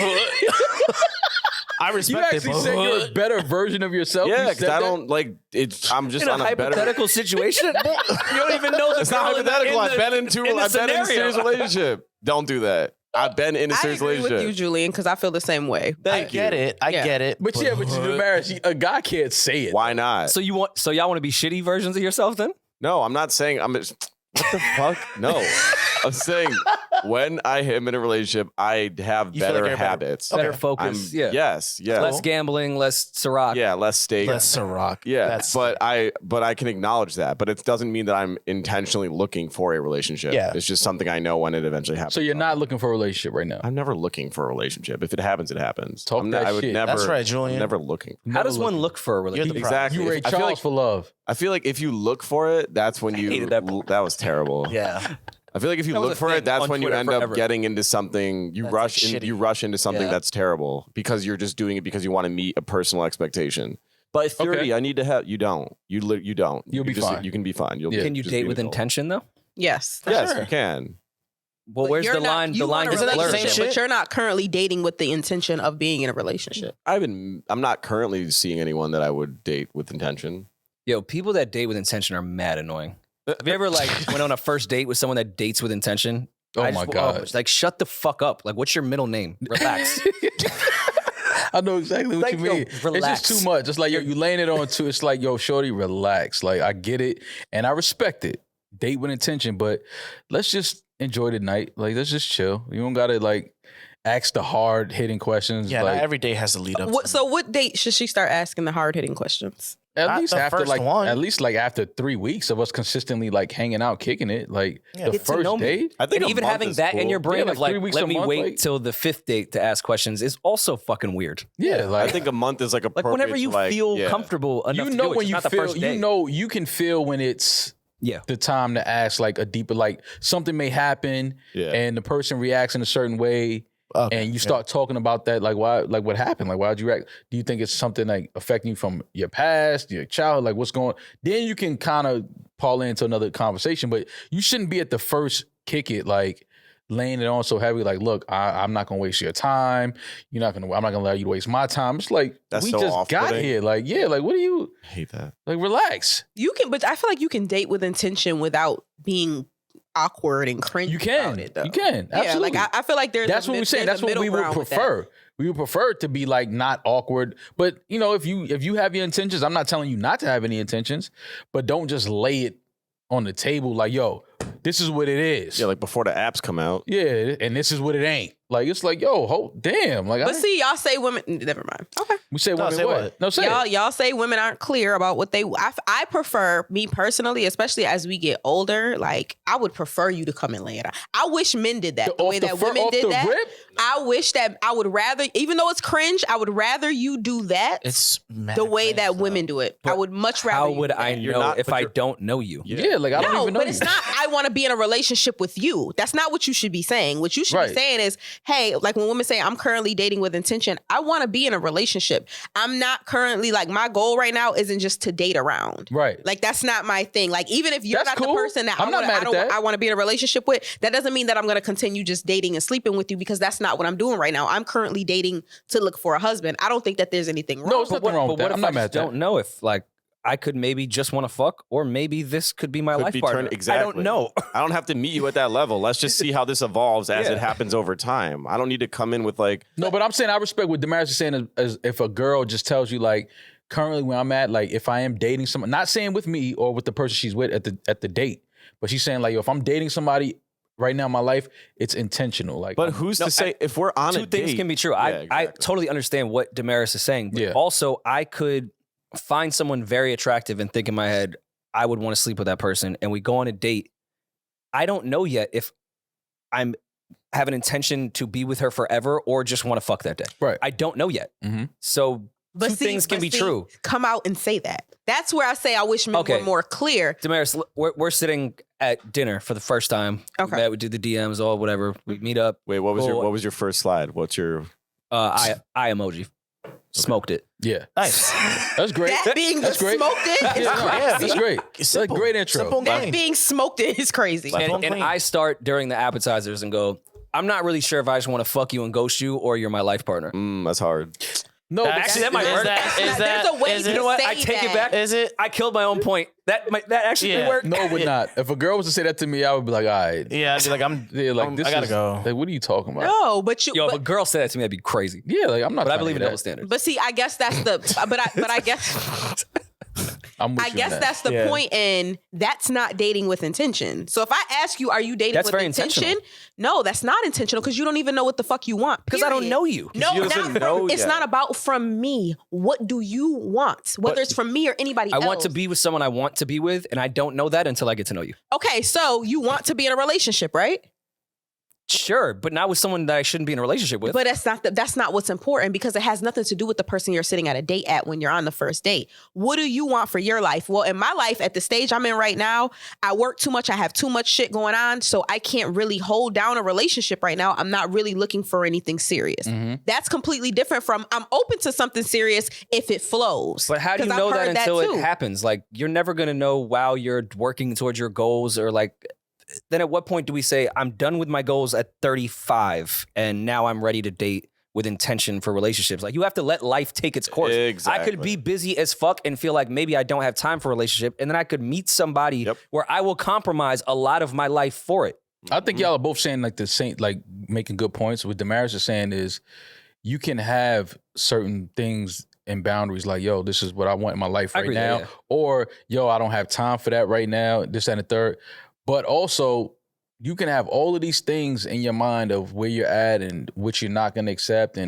I respect you actually said you're a better version of yourself. Yeah, because I don't like it. I'm just in on a hypothetical situation. You don't even know the It's not hypothetical. I've been in a serious relationship. Don't do that. I've been in a serious relationship. with you, Julian, because I feel the same way. I get it. But you're embarrassed. A guy can't say it. Why not? So y'all want to be shitty versions of yourself then? No, I'm not saying I'm. What the fuck? No, I'm saying when I am in a relationship, I have better habits, better focus. Yes. Less gambling, less Ciroc. Yeah, less steak. Less Ciroc. Yeah, but I can acknowledge that. But it doesn't mean that I'm intentionally looking for a relationship. Yeah, it's just something I know when it eventually happens. So you're not looking for a relationship right now. I'm never looking for a relationship. If it happens, it happens. I would shit. Never. That's right, Julian. I'm never looking. How does one look for a relationship? Exactly. You rate Charles for love. I feel like if you look for it, that's when you. That was terrible. Yeah. I feel like if you look for it, that's when you end up getting into something. You rush into something that's terrible because you're just doing it because you want to meet a personal expectation. By 30, I need to have. You don't. You don't. You'll be fine. You can be fine. Can you date with intention though? Yes. Yes, you can. Well, where's the line? The line is blurred. But you're not currently dating with the intention of being in a relationship. I'm not currently seeing anyone that I would date with intention. Yo, people that date with intention are mad annoying. Have you ever went on a first date with someone that dates with intention? Oh my God. Shut the fuck up. Like, what's your middle name? Relax. I know exactly what you mean. Relax. It's just too much. It's like, you laying it on too. It's like, yo, shorty, relax. Like, I get it. And I respect it. Date with intention. But let's just enjoy the night. Like, let's just chill. You don't got to, ask the hard hitting questions. Yeah, like, not every day has to lead up. So what date should she start asking the hard hitting questions? at Not least the after first like one. at least like after 3 weeks of us consistently like hanging out, kicking it. Like Yeah. the Get to first know me. date. I think And a even month having is that in cool. your brain Yeah, of like like, 3 weeks let a me month, wait like- till the 5th date to ask questions is also fucking weird. Yeah, like I think a month is like Like appropriate. whenever you to, like, feel yeah. comfortable enough you to know do it, when just you not the feel first you date. know you can feel when it's Yeah. the time to ask like a deeper like something may happen Yeah. and the person reacts in a certain way Okay, and you yeah. start talking about that like why like what happened like why'd you react, do you think it's something like affecting you from your past, your childhood, like what's going, then you can kind of parlay into another conversation, but you shouldn't be at the first kick it like laying it on so heavy like look I'm not gonna waste your time, I'm not gonna allow you to waste my time. It's like That's we so just got off-putting. here like yeah like what do you I hate that. like relax. You can, but I feel like you can date with intention without being awkward and cringe. You can. about it, though. You can. Yeah, Absolutely. like I feel like there's. That's what we're saying. That's what we would prefer. We would prefer it to be like not awkward. But if you have your intentions, I'm not telling you not to have any intentions, but don't just lay it on the table like, yo, this is what it is. Yeah, like before the apps come out. Yeah, and this is what it ain't. Like it's like, yo, damn. Like But see, y'all say women. Never mind. Okay. we say No, women say what? what? No, say it. Y'all say women aren't clear about what they. I prefer, me personally, especially as we get older. Like I would prefer you to come and lay it out. I wish men did that the Off way the that fir- women off did the that. rip? I wish that I would rather, even though it's cringe, I would rather you do that It's mad the way cringe, that though. women do it. I would much rather. How you would do I that. You're know not- if but I you're- don't know you? Yeah, like I don't No, even know but you. it's not. I want to be in a relationship with you. That's not what you should be saying. What you should Right. be saying is, hey, like when women say, I'm currently dating with intention, I want to be in a relationship. I'm not currently, like, my goal right now isn't just to date around. Right. Like, that's not my thing. Like, even if you're That's not cool. the person that I'm not mad at that. I want to be in a relationship with, that doesn't mean that I'm going to continue just dating and sleeping with you, because that's not what I'm doing right now. I'm currently dating to look for a husband. I don't think that there's anything wrong. No, it's But nothing wrong with what that. if I'm not I mad just at that. don't know if like I could maybe just want to fuck, or maybe this could be my Could life be partner. turned- exactly. I don't know. I don't have to meet you at that level. Let's just see how this evolves as Yeah. it happens over time. I don't need to come in with like, No, but I'm saying I respect what Demaris is saying as if a girl just tells you like currently where I'm at, like if I am dating someone, not saying with me or with the person she's with at the date, but she's saying like, yo, if I'm dating somebody right now in my life, it's intentional. Like, but who's to say if we're on Two a things date? can be true. Yeah, I exactly. totally understand what Demaris is saying, but Yeah. also I could find someone very attractive and think in my head, I would want to sleep with that person, and we go on a date. I don't know yet if I'm have an intention to be with her forever or just want to fuck that day. Right. I don't know yet. Mhm. So two things can be true. Come out and say that. That's where I say I wish men Okay. were more clear. Demaris, we're sitting at dinner for the first time. Okay. We met, we do the DMs, all whatever. We meet up. Wait, what was Cool. your first slide? What's your I emoji. Smoked it. yeah, Nice. that's great. That being That's the great. smoked in is Yeah, no, crazy. that's great. It's That's a simple. great intro. Simple That game. being smoked in is crazy. Like- And clean. I start during the appetizers and go, I'm not really sure if I just want to fuck you and ghost you or you're my life partner. that's hard. No, but Actually, that might is work. There's a way is to it- You know what? say I take it that. back. Is it? I killed my own point. That actually Yeah. could work. no, it would not. If a girl was to say that to me, I would be like, all right. Yeah, I'd be like, I'm. Yeah, like this I gotta is, go. Like, what are you talking about? No, but you. Yo, if a but, girl said that to me, that'd be crazy. Yeah, like I'm not. But I trying to believe in hear double that. standards. but see, I guess that's the. But I guess. I'm with I you on guess that. that's the Yeah. point, and that's not dating with intention. So if I ask you, are you dating That's with very intention? intentional. No, that's not intentional, because you don't even know what the fuck you want. Because I don't period. know you. No, He doesn't not know from, it's yet. not about from me. What do you want? Whether it's from me or anybody I else. want to be with someone I want to be with, and I don't know that until I get to know you. Okay, so you want to be in a relationship, right? Sure, but not with someone that I shouldn't be in a relationship with. But that's not what's important, because it has nothing to do with the person you're sitting at a date at when you're on the first date. What do you want for your life? Well, in my life, at the stage I'm in right now, I work too much. I have too much shit going on, so I can't really hold down a relationship right now. I'm not really looking for anything serious. That's completely different from I'm open to something serious if it flows. But how do you 'Cause know I've that heard until too. it happens? Like, you're never going to know while you're working towards your goals, or like, then at what point do we say, I'm done with my goals at 35 and now I'm ready to date with intention for relationships? Like, you have to let life take its course. I Exactly. could be busy as fuck and feel like maybe I don't have time for a relationship, and then I could meet somebody Yep. where I will compromise a lot of my life for it. I think y'all are both saying like the same, like making good points. What Demaris is saying is you can have certain things and boundaries like, yo, this is what I want in my life I right agree with now. that, yeah. Or, yo, I don't have time for that right now, this, that, and the third. But also, you can have all of these things in your mind of where you're at and what you're not gonna accept,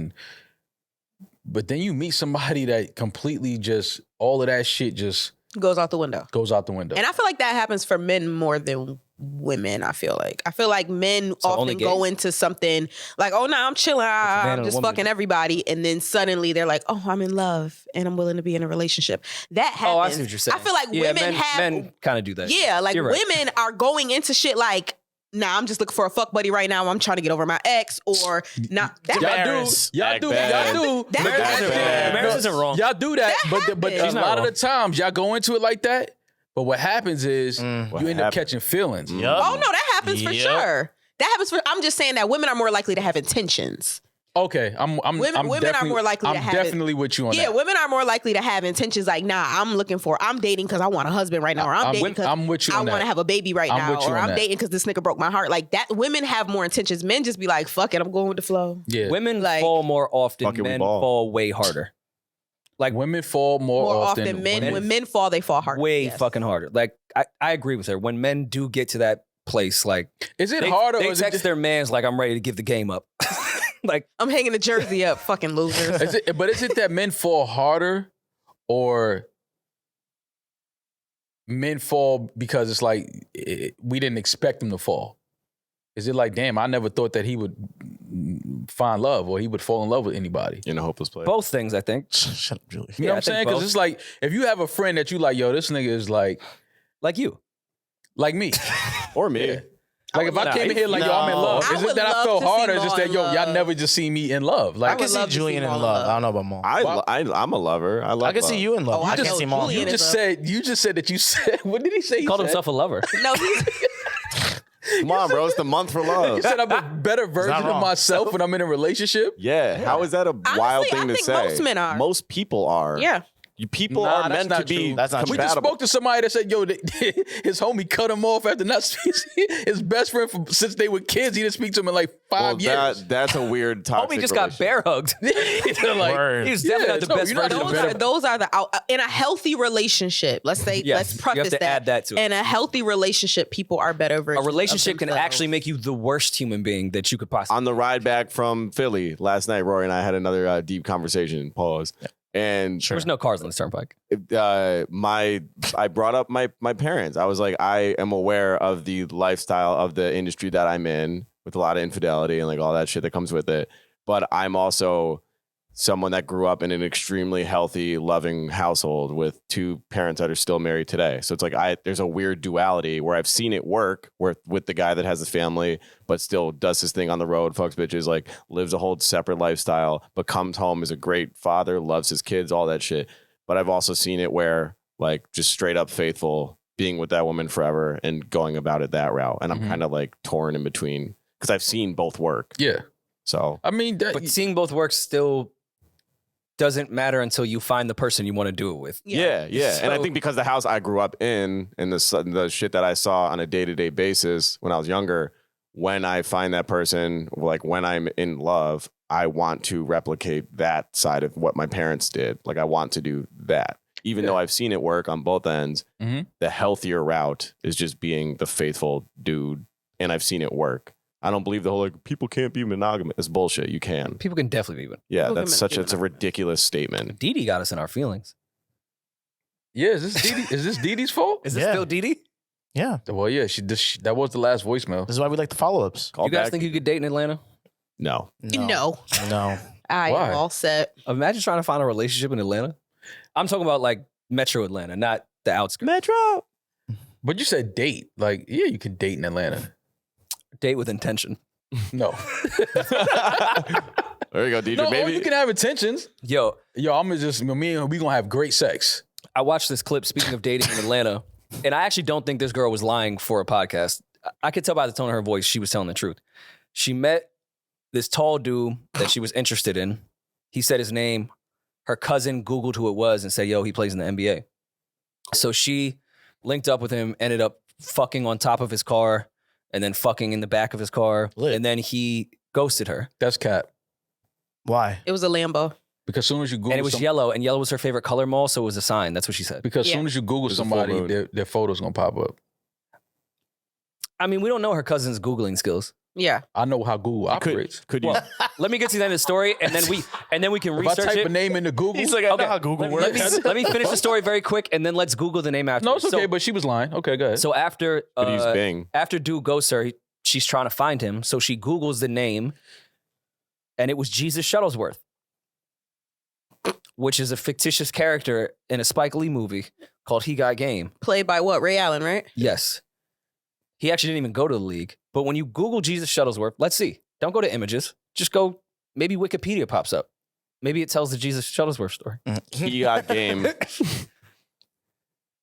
but then you meet somebody that completely just all of that shit just Goes out the window. goes out the window. And I feel like that happens for men more than women. I feel like men only often go gays? into something like, oh no, I'm chilling, man I'm and a just woman. fucking everybody, and then suddenly they're like, oh, I'm in love and I'm willing to be in a relationship. That happens. Oh, I see what you're saying. I feel like yeah, women men kind of do that. yeah, like You're right. women are going into shit like, nah, I'm just looking for a fuck buddy right now. I'm trying to get over my ex, or not. That Demaris. Y'all do. That Demaris isn't wrong. Y'all do that, but happens. a lot of the times y'all go into it like that. But what happens is you end up catching feelings. Yup. Oh no, that happens for Yep. sure. That happens for. I'm just saying that women are more likely to have intentions. Okay, I'm Women are definitely- more likely to I'm have it. definitely with you on Yeah, that. women are more likely to have intentions like, nah, I'm dating because I want a husband right now, or I'm dating because I'm with you I on want to that. have a baby right I'm now, with you or on I'm that. dating because this nigga broke my heart. Like that, women have more intentions. Men just be like, fuck it, I'm going with the flow. Yeah, Women Like- fall more often. Fuck it, we Men ball. fall way harder. Like women fall more often. men. When men fall, they fall hard. way Yes. fucking harder. Like I agree with her. When men do get to that place, like Is it they, harder? they or is it text just, their mans like I'm ready to give the game up. Like I'm hanging the jersey up, fucking losers. but is it that men fall harder, or men fall because it's like we didn't expect them to fall? Is it like, damn, I never thought that he would find love or he would fall in love with anybody? In a hopeless place. both things, I think. Shut up, Julie. You know Yeah, what I I'm saying? think Because both. it's like if you have a friend that you like, yo, this nigga is like You. me. Or me. Like if I came in here like, yo, I'm in love. I Is would it that I love felt to see hard, or Maul just that, in yo, y'all love. never just see me in love? I Like can would see love to see Julian in Maul in love. love. I don't know about Maul. I'm a lover. I love I can see you in love. Oh, I I can know see Maul. Julian you is just said that you said what did he say? He called himself a lover. No, he's Come on, bro. It's the month for He love. said I'm a better version of wrong. myself when I'm in a relationship. Yeah. How is that a wild Honestly, thing I to think say? most men are. Most people are. yeah. People Nah, are that's meant to not be true. That's not true. We just compatible. spoke to somebody that said, yo, his homie cut him off after not speaking. His best friend since they were kids, he didn't speak to him in like 5 years. That's a weird toxic Homie just got relationship. bear hugged. Like, Word. He's definitely Yeah, not the no, best you're not version the of better- Those are the in a healthy relationship. Let's say, Yes, let's you have preface to add that to it. In a healthy relationship, people are better versions. A relationship of can themselves. actually make you the worst human being that you could possibly. On the ride back from Philly last night, Rory and I had another deep conversation. Pause. And There's no cars on this turnpike. I brought up my parents. I was like, I am aware of the lifestyle of the industry that I'm in with a lot of infidelity and like all that shit that comes with it. But I'm also someone that grew up in an extremely healthy, loving household with two parents that are still married today. So it's like there's a weird duality where I've seen it work with the guy that has a family, but still does his thing on the road, fucks bitches, like lives a whole separate lifestyle, but comes home as a great father, loves his kids, all that shit. But I've also seen it where like just straight up faithful, being with that woman forever and going about it that route. And I'm kind of like torn in between because I've seen both work. yeah. So I mean, But seeing both work still doesn't matter until you find the person you want to do it with. yeah. And I So- think because the house I grew up in and the shit that I saw on a day-to-day basis when I was younger, when I find that person, like when I'm in love, I want to replicate that side of what my parents did. Like I want to do that. Even though I've seen it work on both ends, the healthier route is just being the faithful dude. And I've seen it work. I don't believe the whole like people can't be monogamous. It's bullshit. You can. People can definitely be one. Yeah, People that's can be it's a ridiculous statement. Dee Dee got us in our feelings. yeah, is this Dee Dee's fault? Is this Yeah. still Dee Dee? Yeah. Well, yeah, that was the last voicemail. This is why we like the follow-ups. Call You guys back. think you could date in Atlanta? No. No, No. I Why? am all set. Imagine trying to find a relationship in Atlanta. I'm talking about like Metro Atlanta, not the outskirts. Metro. But you said date. Like, yeah, you can date in Atlanta. Date with intention. No. There you go, DJ. No, or Maybe you can have intentions. Yo, Yo, I'm gonna just me and we gonna have great sex. I watched this clip, speaking of dating in Atlanta, and I actually don't think this girl was lying for a podcast. I could tell by the tone of her voice she was telling the truth. She met this tall dude that she was interested in. He said his name. Her cousin Googled who it was and said, yo, he plays in the NBA. So she linked up with him, ended up fucking on top of his car and then fucking in the back of his car. Lit. And then he ghosted her. That's cap. Why? It was a Lambo. Because soon as you Google And it was yellow, and yellow was her favorite color, Mall, so it was a sign. That's what she said. because Yeah. soon as you Google It's a full somebody, moon. their photos gonna pop up. I mean, we don't know her cousin's Googling skills. Yeah. I know how Google operates. Could you? Well, let me get to the end of the story, and then we can If I research type it. a name into Google, He's like, I know how Google Let works. me finish the story very quick, and then let's Google the name after. no, it's okay. But she was lying. Okay, go ahead. So after Could use Bing. after dude ghosts her, she's trying to find him. So she Googles the name, and it was Jesus Shuttlesworth, which is a fictitious character in a Spike Lee movie called He Got Game. Played by what? Ray Allen, right? Yes. He actually didn't even go to the league. But when you Google Jesus Shuttlesworth, let's see. Don't go to images. Just go, maybe Wikipedia pops up. Maybe it tells the Jesus Shuttlesworth story. He got game.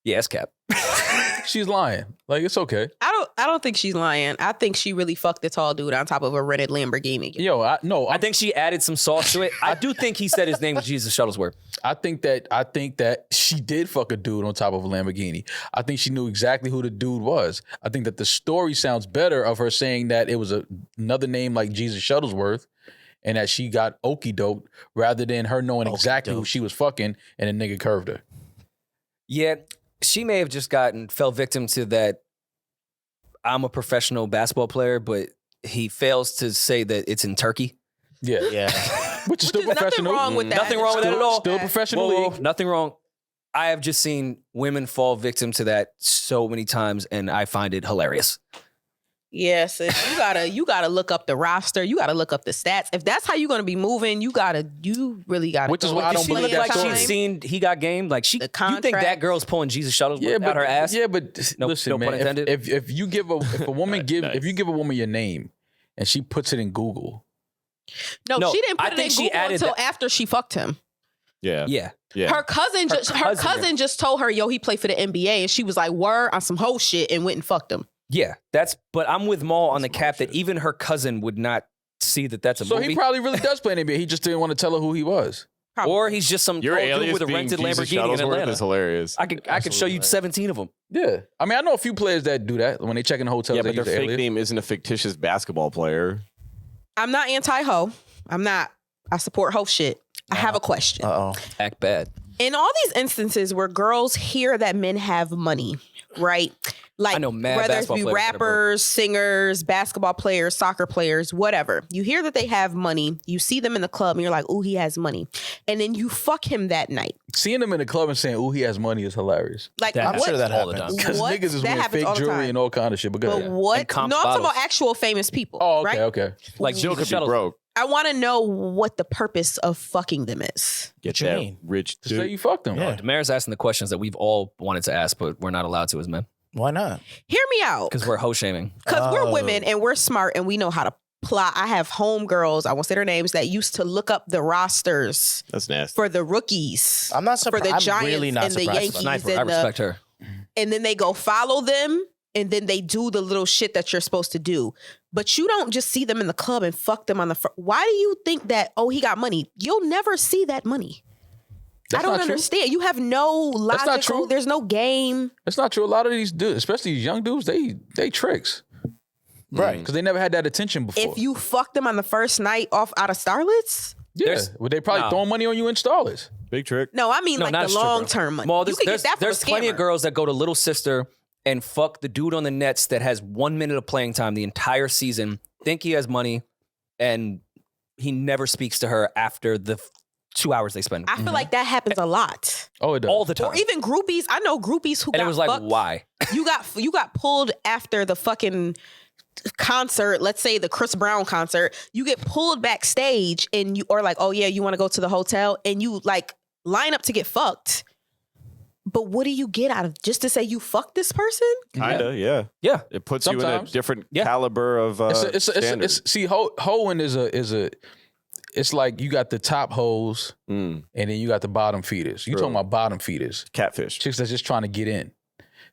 Yes, Cap. She's lying. Like, it's okay. I don't think she's lying. I think she really fucked the tall dude on top of a rented Lamborghini. Yo, I think she added some sauce to it. I do think he said his name was Jesus Shuttlesworth. I think that she did fuck a dude on top of a Lamborghini. I think she knew exactly who the dude was. I think that the story sounds better of her saying that it was another name like Jesus Shuttlesworth and that she got okey doke rather than her knowing exactly who she was fucking and a nigga curved her. Yeah, she may have just fell victim to that. I'm a professional basketball player, but he fails to say that it's in Turkey. Yeah. Yeah. Which is still There's professional. nothing wrong with that. Nothing wrong with that at all. Still professional Whoa, league. nothing wrong. I have just seen women fall victim to that so many times, and I find it hilarious. Yes, you gotta look up the roster. You gotta look up the stats. If that's how you're gonna be moving, you really gotta. Which is go why I with don't the believe playing that story. time. She's seen He Got Game. Like you think that contracts. girl's pulling Jesus Shuttlesworth out her ass? Yeah, but No- listen, no pun man. intended. If you give if a woman Nice. if you give a woman your name and she puts it in Google, No, No, she didn't I put it in think she Google added until that- after she fucked him. Yeah. Yeah. Yeah. Her cousin just told her, "Yo, he played for the NBA," and she was like, "Word," on some whole shit, and went and fucked him. Yeah, but I'm with Maul on the cap that even her cousin would not see that that's a so movie. he probably really does play in NBA. He just didn't want to tell her who he was. Or he's just some Your old dude alias with a being rented Jesus Lamborghini in Shuttlesworth Atlanta. is hilarious. I could show you 17 of them. Yeah, I mean, I know a few players that do that when they check in hotels. Yeah, they but their use their fake alias. name isn't a fictitious basketball player. I'm not anti-ho. I'm not. I support ho shit. I have a question. Uh-oh. Act bad. In all these instances where girls hear that men have money, right? Like I know mad whether it basketball be players that are broke. rappers, singers, basketball players, soccer players, whatever. You hear that they have money. You see them in the club and you're like, "Ooh, he has money." And then you fuck him that night. Seeing them in the club and saying, "Ooh, he has money," is hilarious. Like That what? I'm sure that all the happens. time. Because What? niggas is That wearing happens fake all the jewelry time. and all kind of shit. But go But ahead. what? And comp No, I'm talking bottles. about actual famous people. Oh, okay, right? okay. Like Jill could be Shuttlesworth. broke. I want to know what the purpose of fucking them is. Get What you that mean? rich To say dude. you fucked them. Yeah. Demaris asking the questions that we've all wanted to ask, but we're not allowed to as men Why not? Hear me out. because we're hoe shaming. Because we're Oh. women and we're smart and we know how to plot. I have homegirls, I won't say their names, that used to look up the rosters That's nasty. for the rookies. I'm not For surprised. the I'm Giants really not and the surprised. Yankees. Sniper, and I the- respect her. And then they go follow them and then they do the little shit that you're supposed to do. But you don't just see them in the club and fuck them on the front. Why do you think that, oh, he got money? You'll never see that money. That's I don't not true. understand. You have no That's logical, not true. there's no game. It's not true. A lot of these dudes, especially these young dudes, they tricks. Right. Because they never had that attention before. If you fuck them on the first night off out of Starlets, yeah, There's- well, they probably nah. throwing money on you in starlets. Big trick. no, I mean No, like not the as true, bro. long-term money. Maul, you there's, can there's, get that from there's a plenty of scammer. girls that go to Little Sister and fuck the dude on the Nets that has 1 minute of playing time the entire season, think he has money, and he never speaks to her after the 2 hours they spend. I feel like that happens a lot. Oh, it does. All the time. Or even groupies. I know groupies who And got it was like, fucked. why? You got pulled after the fucking concert. Let's say the Chris Brown concert. You get pulled backstage and you are like, oh yeah, you want to go to the hotel, and you like line up to get fucked. But what do you get out of just to say you fucked this person? Kinda, yeah. Yeah. It puts you in a Sometimes. different Yeah. caliber of standard. See, hoeing is a. It's like you got the top hoes Mm, and then you got the bottom feeders. You True. talking about bottom feeders? catfish. Chicks that's just trying to get in.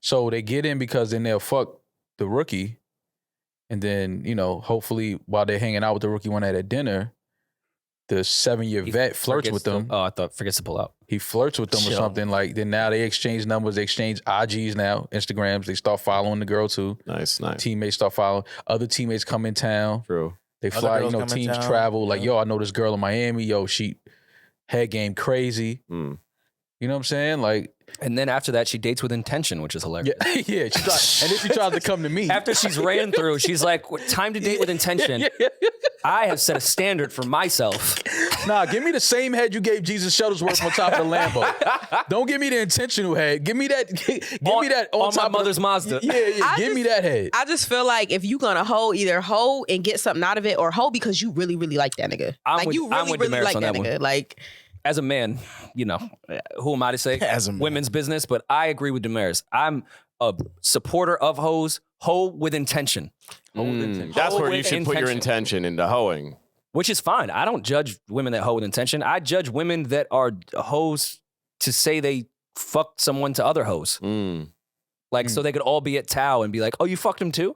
So they get in because then they'll fuck the rookie, and then hopefully while they're hanging out with the rookie one night at dinner, the 7-year He vet flirts forgets with them. Oh, I thought forgets to pull out. He flirts with them or Chill. something. Like then now they exchange numbers, they exchange IGs now, Instagrams. They start following the girl too. Nice. Teammates start following. Other teamates come in town. True. They Other fly, girls come in teams town. travel. Like, Yeah. yo, I know this girl in Miami. Yo, she head game crazy. Mm. You know what I'm saying? Like, And then after that, she dates with intention, which is hilarious. Yeah, yeah. And then she tries to come to me. After she's ran through, she's like, time to date with intention. I have set a standard for myself. Nah, give me the same head you gave Jesus Shuttlesworth on top of the Lambo. Don't give me the intentional head. Give me that. Give me that on my mother's Mazda. Yeah. Give me that head. I just feel like if you gonna hoe, either hoe and get something out of it, or hoe because you really, really like that nigga. I'm you really, really Demaris like on that that nigga. one. Like, as a man, who am I to say? As a man. Women's business, but I agree with Demaris. I'm a supporter of hoes. Hoe with intention. That's where you should put your intention into hoeing. Which is fine. I don't judge women that hoe with intention. I judge women that are hoes to say they fucked someone to other hoes. Like, so they could all be at Tao and be like, oh, you fucked him too?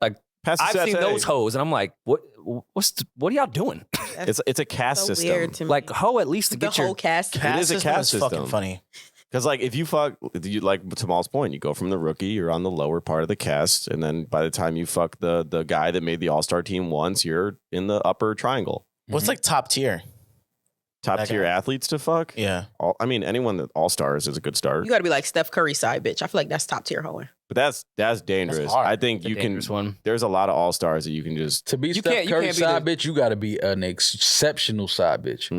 Like, I've seen those hoes and I'm like, what are y'all doing? It's a caste system. weird to me. Like, hoe at least to The get your... whole cast. It is a caste system. Fucking funny. Because like if you fuck, like to Maul's point, you go from the rookie, you're on the lower part of the cast, and then by the time you fuck the guy that made the All-Star team once, you're in the upper triangle. What's like top tier? Top tier athletes to fuck? Yeah. Anyone that All-Stars is a good start. You gotta be like Steph Curry side bitch. I feel like that's top tier hoeing. But that's dangerous. That's hard. I think The you can. dangerous one. There's a lot of All-Stars that you can just. To be You Steph can't Curry be side bitch, you got to be an exceptional side bitch.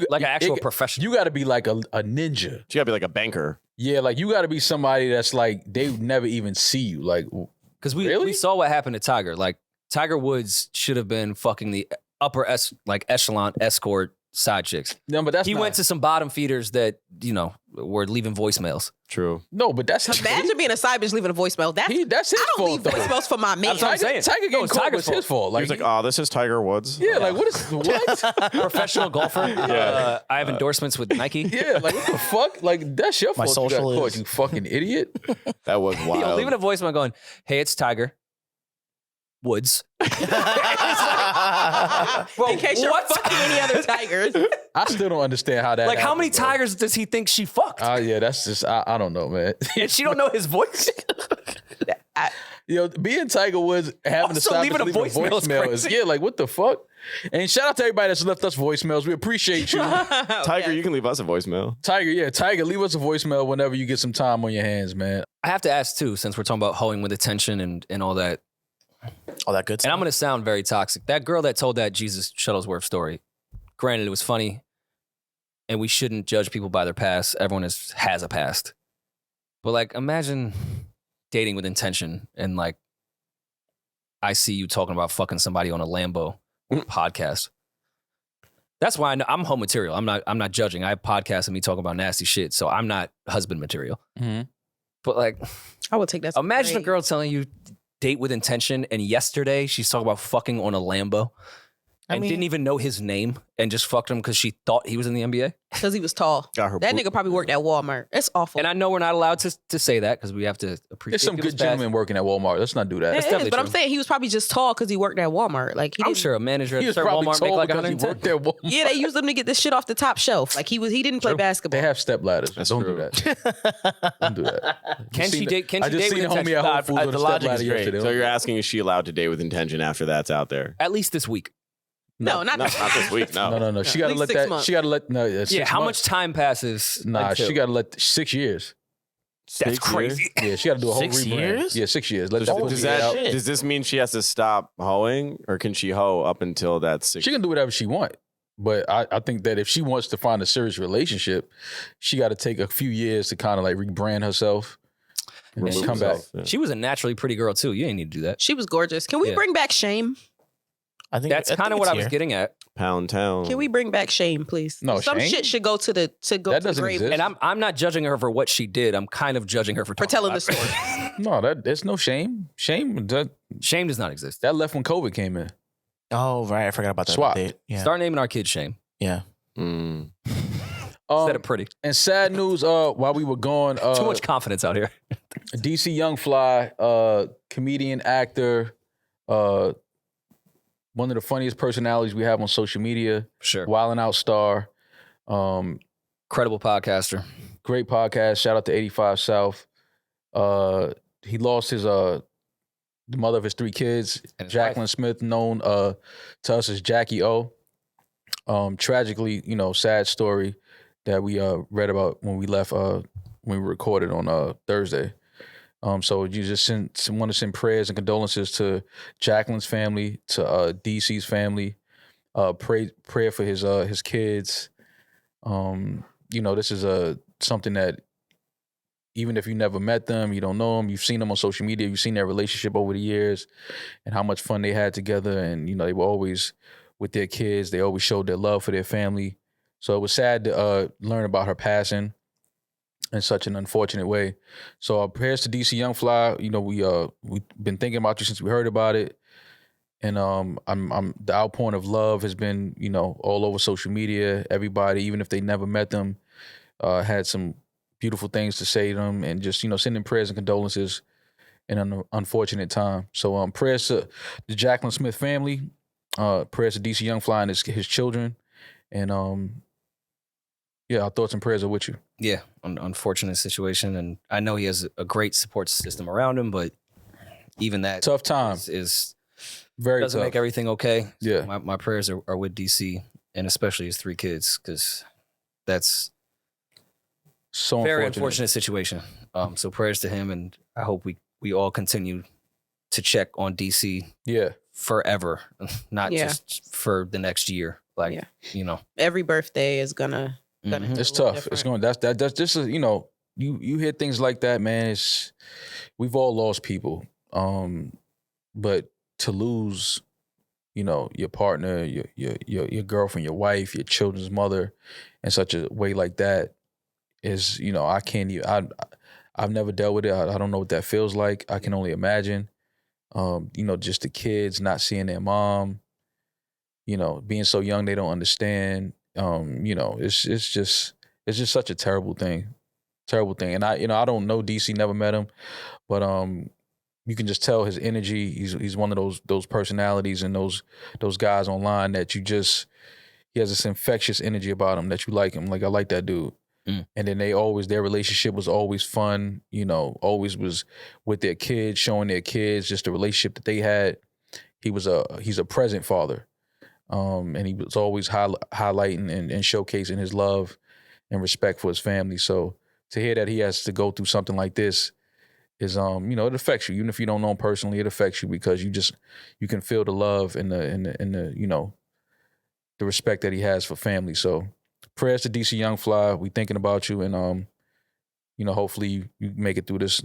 Like an actual professional. You got to be like a ninja. You gotta be like a banker. Yeah, like you got to be somebody that's like they never even see you. Like, Because we Really? saw what happened to Tiger. Like, Tiger Woods should have been fucking the upper echelon escort side chicks. no, but that's He not, went to some bottom feeders that, were leaving voicemails. True. no, but that's Imagine being a side bitch leaving a voicemail. That's his I don't fault leave though. voicemails for my man. That's what I'm saying. Tiger No, getting it's caught Tiger's was his fault. He was like, oh, this is Tiger Woods. yeah, like what? Professional golfer. Yeah. I have endorsements with Nike. Yeah, like what the fuck? Like that's your My fault. You got social caught, is- you fucking idiot. That was wild. Leaving a voicemail going, hey, it's Tiger Woods. In case you're fucking any other tigers. I still don't understand how that. Like, how many happened, bro. tigers does he think she fucked? Yeah, that's just I don't know, man. And she don't know his voice? Being Tiger Woods having to Also, stop leaving a voicemail is crazy. yeah, like what the fuck? And shout out to everybody that's left us voicemails. We appreciate you, Tiger, you can leave us a voicemail. Tiger. Yeah, Tiger, leave us a voicemail whenever you get some time on your hands, man. I have to ask, too, since we're talking about hoeing with attention and all that. All that good stuff. And I'm going to sound very toxic. That girl that told that Jesus Shuttlesworth story, granted, it was funny, and we shouldn't judge people by their past. Everyone has a past. But, like, imagine dating with intention and, like, I see you talking about fucking somebody on a Lambo podcast. That's why I'm home material. I'm not judging. I have podcasts of me talking about nasty shit, so I'm not husband material. Mm-hmm. But, like, I would take that. imagine a girl telling you date with intention, and yesterday she's talking about fucking on a Lambo and didn't even know his name and just fucked him because she thought he was in the NBA. Because he was tall. Got her That nigga probably worked at Walmart. It's awful. And I know we're not allowed to say that because we have to appreciate There's some people's good past. gentlemen working at Walmart. Let's not do that. It is, definitely but I'm true. saying he was probably just tall because he worked at Walmart. Like he I'm didn't, sure a manager at He a was certain probably Walmart make told like because he 110. worked at Walmart. Yeah, they used him to get this shit off the top shelf. Like he didn't play basketball. They have step ladders. That's Don't true. do that. Don't do that. Can she date? Can I she just date with seen a homie intention? at Whole Foods the with a step logic is ladder great. yesterday. So you're asking, is she allowed to date with intention after that's out there? At least this week. No, not Not this week, no. No. She got to least let 6 that. months. She got to let. No, 6 Yeah. How months. much time passes? Nah, until? she got to let 6 years. That's 6 crazy. Yeah, she got to do a whole 6 rebrand. years? Yeah, 6 years. Let Does, that does pussy that get out. shit. does this mean she has to stop hoeing, or can she hoe up until that 6? She can do whatever she want. But I think that if she wants to find a serious relationship, she got to take a few years to kind of like rebrand herself and then Remove come back. herself, yeah. She was a naturally pretty girl too. You ain't need to do that. She was gorgeous. Can we Yeah. bring back shame? I think That's kind of what I was getting at. Pound town. Can we bring back shame, please? No, some shame? shit should go to the That the doesn't grave exist. And I'm not judging her for what she did. I'm kind of judging her for for talking telling the about it. story. No, there's no shame. Shame that Shame does not exist. left when COVID came in. Oh, right. I forgot about that Swap. update. Yeah. Start naming our kids Shame Yeah. Mm. instead of pretty. And sad news. While we were gone, Too much confidence out here. DC Young Fly, comedian, actor, one of the funniest personalities we have on social media. Sure. Wildin' Out star. Credible podcaster. Great podcast. Shout out to 85 South. He lost his the mother of his 3 kids, And his Jacqueline wife. Smith, known to us as Jackie O. Tragically, sad story. that we read about when we left when we recorded on Thursday. So you just want to send prayers and condolences to Jacqueline's family, to DC's family. Prayer for his kids. This is something that even if you never met them, you don't know them, you've seen them on social media, you've seen their relationship over the years and how much fun they had together. And, they were always with their kids. They always showed their love for their family. So it was sad to learn about her passing in such an unfortunate way. So our prayers to DC Young Fly. We've been thinking about you since we heard about it. And I'm the outpouring of love has been, all over social media. Everybody, even if they never met them, had some beautiful things to say to them, and just sending prayers and condolences in an unfortunate time. So prayers to the Jacqueline Smith family, prayers to DC Young Fly and his children, and our thoughts and prayers are with you. Yeah, unfortunate situation, and I know he has a great support system around him, but even that tough time is very doesn't tough. make everything okay. Yeah, my prayers are with DC and especially his 3 kids, because that's so very unfortunate situation. So prayers to him, and I hope we all continue to check on DC. Yeah, forever, not just for the next year. Every birthday is gonna it's tough. It's going that's just you hear things like that, man. We've all lost people, but to lose, your partner, your girlfriend, your wife, your children's mother, in such a way like that is, I can't even. I've never dealt with it. I don't know what that feels like. I can only imagine. Just the kids not seeing their mom. Being so young they don't understand. It's just such a terrible thing. And I don't know DC, never met him, but you can just tell his energy. He's one of those personalities and those guys online that he has this infectious energy about him that you like him. Like, I like that dude. And then their relationship was always fun, always was with their kids, showing their kids just the relationship that they had. He's a present father. And he was always highlighting and showcasing his love and respect for his family. So to hear that he has to go through something like this is, it affects you. Even if you don't know him personally, it affects you because you can feel the love and the respect that he has for family. So prayers to DC Young Fly. We thinking about you, and hopefully you make it through this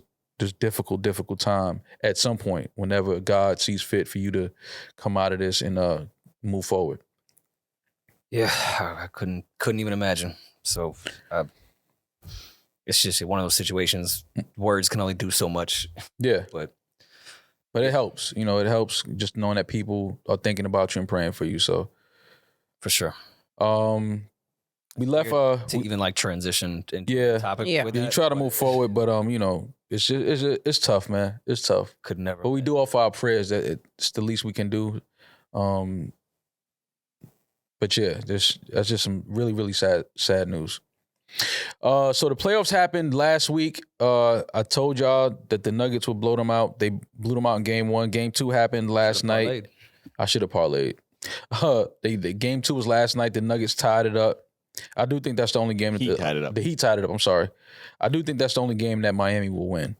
difficult time at some point, whenever God sees fit for you to come out of this and move forward. Yeah, I couldn't even imagine. So it's just one of those situations. Words can only do so much. Yeah, but it helps. It helps just knowing that people are thinking about you and praying for you. So for sure. We left to even transition into the topic. Yeah, with you try to move forward, but it's tough, man. It's tough. Could never. But we do offer our prayers. That it's the least we can do. But yeah, that's just some really, really sad news. So the playoffs happened last week. I told y'all that the Nuggets would blow them out. They blew them out in game 1. Game 2 happened last night. I should have parlayed. The game 2 was last night. The Nuggets tied it up. I do think that's the only game. Tied it up. The Heat tied it up. I'm sorry. I do think that's the only game that Miami will win.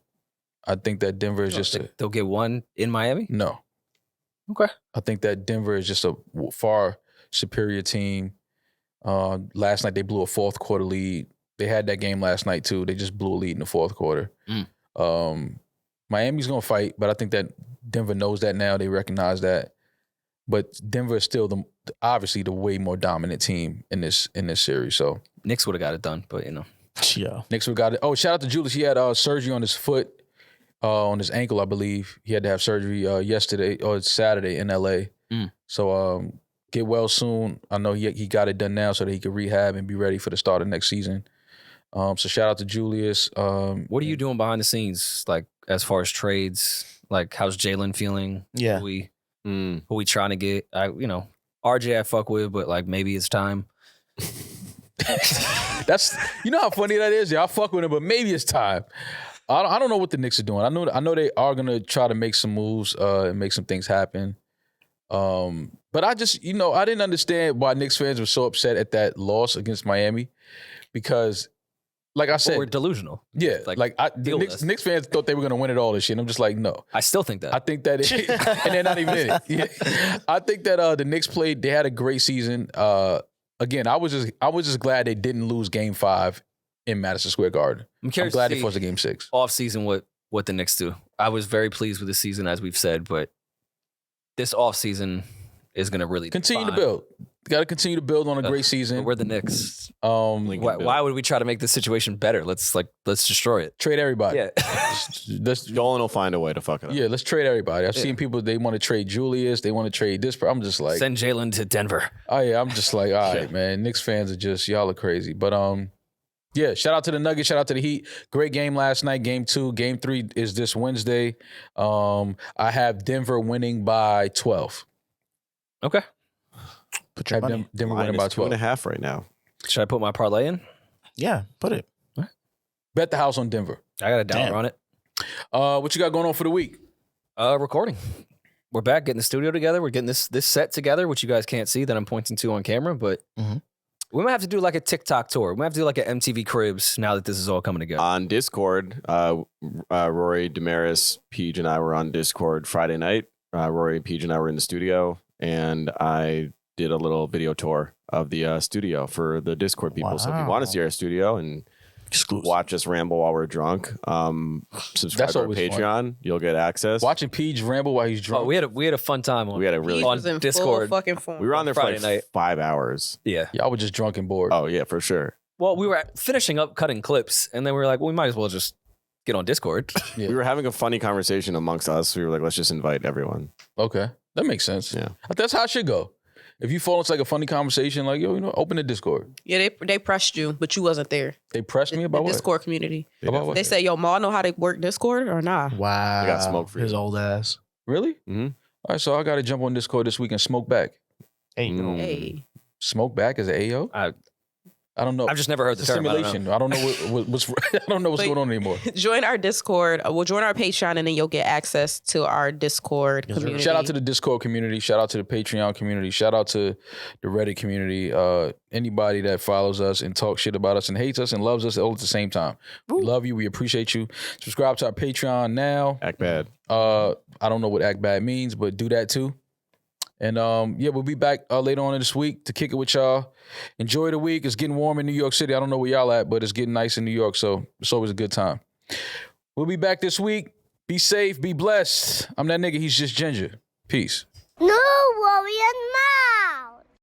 I think that Denver is they'll get one in Miami? No. Okay. I think that Denver is just a far superior team. Last night they blew a fourth quarter lead. They had that game last night too. They just blew a lead in the fourth quarter. Miami's gonna fight, but I think that Denver knows that now. They recognize that. But Denver is still obviously the way more dominant team in this series. So Knicks would have got it done, but Yeah. Knicks would have got it. Oh, shout out to Julius. He had surgery on his foot, on his ankle, I believe. He had to have surgery Saturday in LA. So get well soon. I know he got it done now so that he could rehab and be ready for the start of next season. So shout out to Julius. What are you doing behind the scenes, like as far as trades? Like, how's Jalen feeling? Yeah. Who we trying to get? RJ I fuck with, but like maybe it's time. That's how funny that is. Yeah, I fuck with him, but maybe it's time. I don't know what the Knicks are doing. I know they are gonna try to make some moves and make some things happen. But I just, I didn't understand why Knicks fans were so upset at that loss against Miami because, like I said, we're delusional. Yeah, deal with us. Knicks fans thought they were going to win it all this year, and I'm just like, no. I still think that. I think that, and they're not even in it. Yeah. I think that the Knicks played. They had a great season. Again, I was just glad they didn't lose Game 5 in Madison Square Garden. I'm glad they forced a Game 6. Off season, what the Knicks do. I was very pleased with the season, as we've said, but this off season is going to really continue to build. Got to continue to build on a great season. We're the Knicks. Why would we try to make this situation better? Let's destroy it. Trade everybody. Yeah. Dolan will find a way to fuck it up. Yeah, let's trade everybody. I've seen people, they want to trade Julius. They want to trade this. I'm just like. Send Jalen to Denver. Oh, yeah. I'm just like, all right, man. Knicks fans are just, y'all are crazy. But, yeah, shout out to the Nuggets. Shout out to the Heat. Great game last night, Game 2. Game 3 is this Wednesday. I have Denver winning by 12. Okay. Put your money. Denver winning by 12. 2.5 right now. Should I put my parlay in? Yeah, put it. Bet the house on Denver. I got a dollar on it. What you got going on for the week? Recording. We're back getting the studio together. We're getting this set together, which you guys can't see that I'm pointing to on camera, but we might have to do like a TikTok tour. We might have to do like an MTV Cribs now that this is all coming together. On Discord, Rory, Demaris, Peach, and I were on Discord Friday night. Rory, Peach, and I were in the studio, and I did a little video tour of the studio for the Discord people. Wow. So if you want to see our studio and watch us ramble while we're drunk, subscribe to our Patreon. Fun. You'll get access. Watching Peach ramble while he's drunk. Oh, we had a fun time on. We had a really on Discord. Fucking fun. We were on there Friday for like 5 hours. Yeah, y'all were just drunk and bored. Oh yeah, for sure. Well, we were finishing up cutting clips, and then we were like, well, we might as well just get on Discord. Yeah. We were having a funny conversation amongst us. We were like, let's just invite everyone. Okay, that makes sense. Yeah, that's how it should go. If you fall into like a funny conversation, like, open the Discord. Yeah, they pressed you, but you wasn't there. They pressed me about the what? Discord community. About what? They said, yo, Mal know how to work Discord or nah? Wow. I got smoked for his old ass. Really? Mm-hmm. All right, so I got to jump on Discord this week and smoke back. Hey. Hey. Smoke back as an AO? I don't know. I've just never heard the term. Simulation. I don't know what's I don't know what's going on anymore. Join our Discord. We'll join our Patreon, and then you'll get access to our Discord community. Shout out to the Discord community. Shout out to the Patreon community. Shout out to the Reddit community. Anybody that follows us and talks shit about us and hates us and loves us all at the same time. Ooh. We love you. We appreciate you. Subscribe to our Patreon now. Act bad. I don't know what act bad means, but do that too. And we'll be back later on in this week to kick it with y'all. Enjoy the week. It's getting warm in New York City. I don't know where y'all at, but it's getting nice in New York, so it's always a good time. We'll be back this week. Be safe. Be blessed. I'm that nigga. He's just ginger. Peace. NewRoryNMal.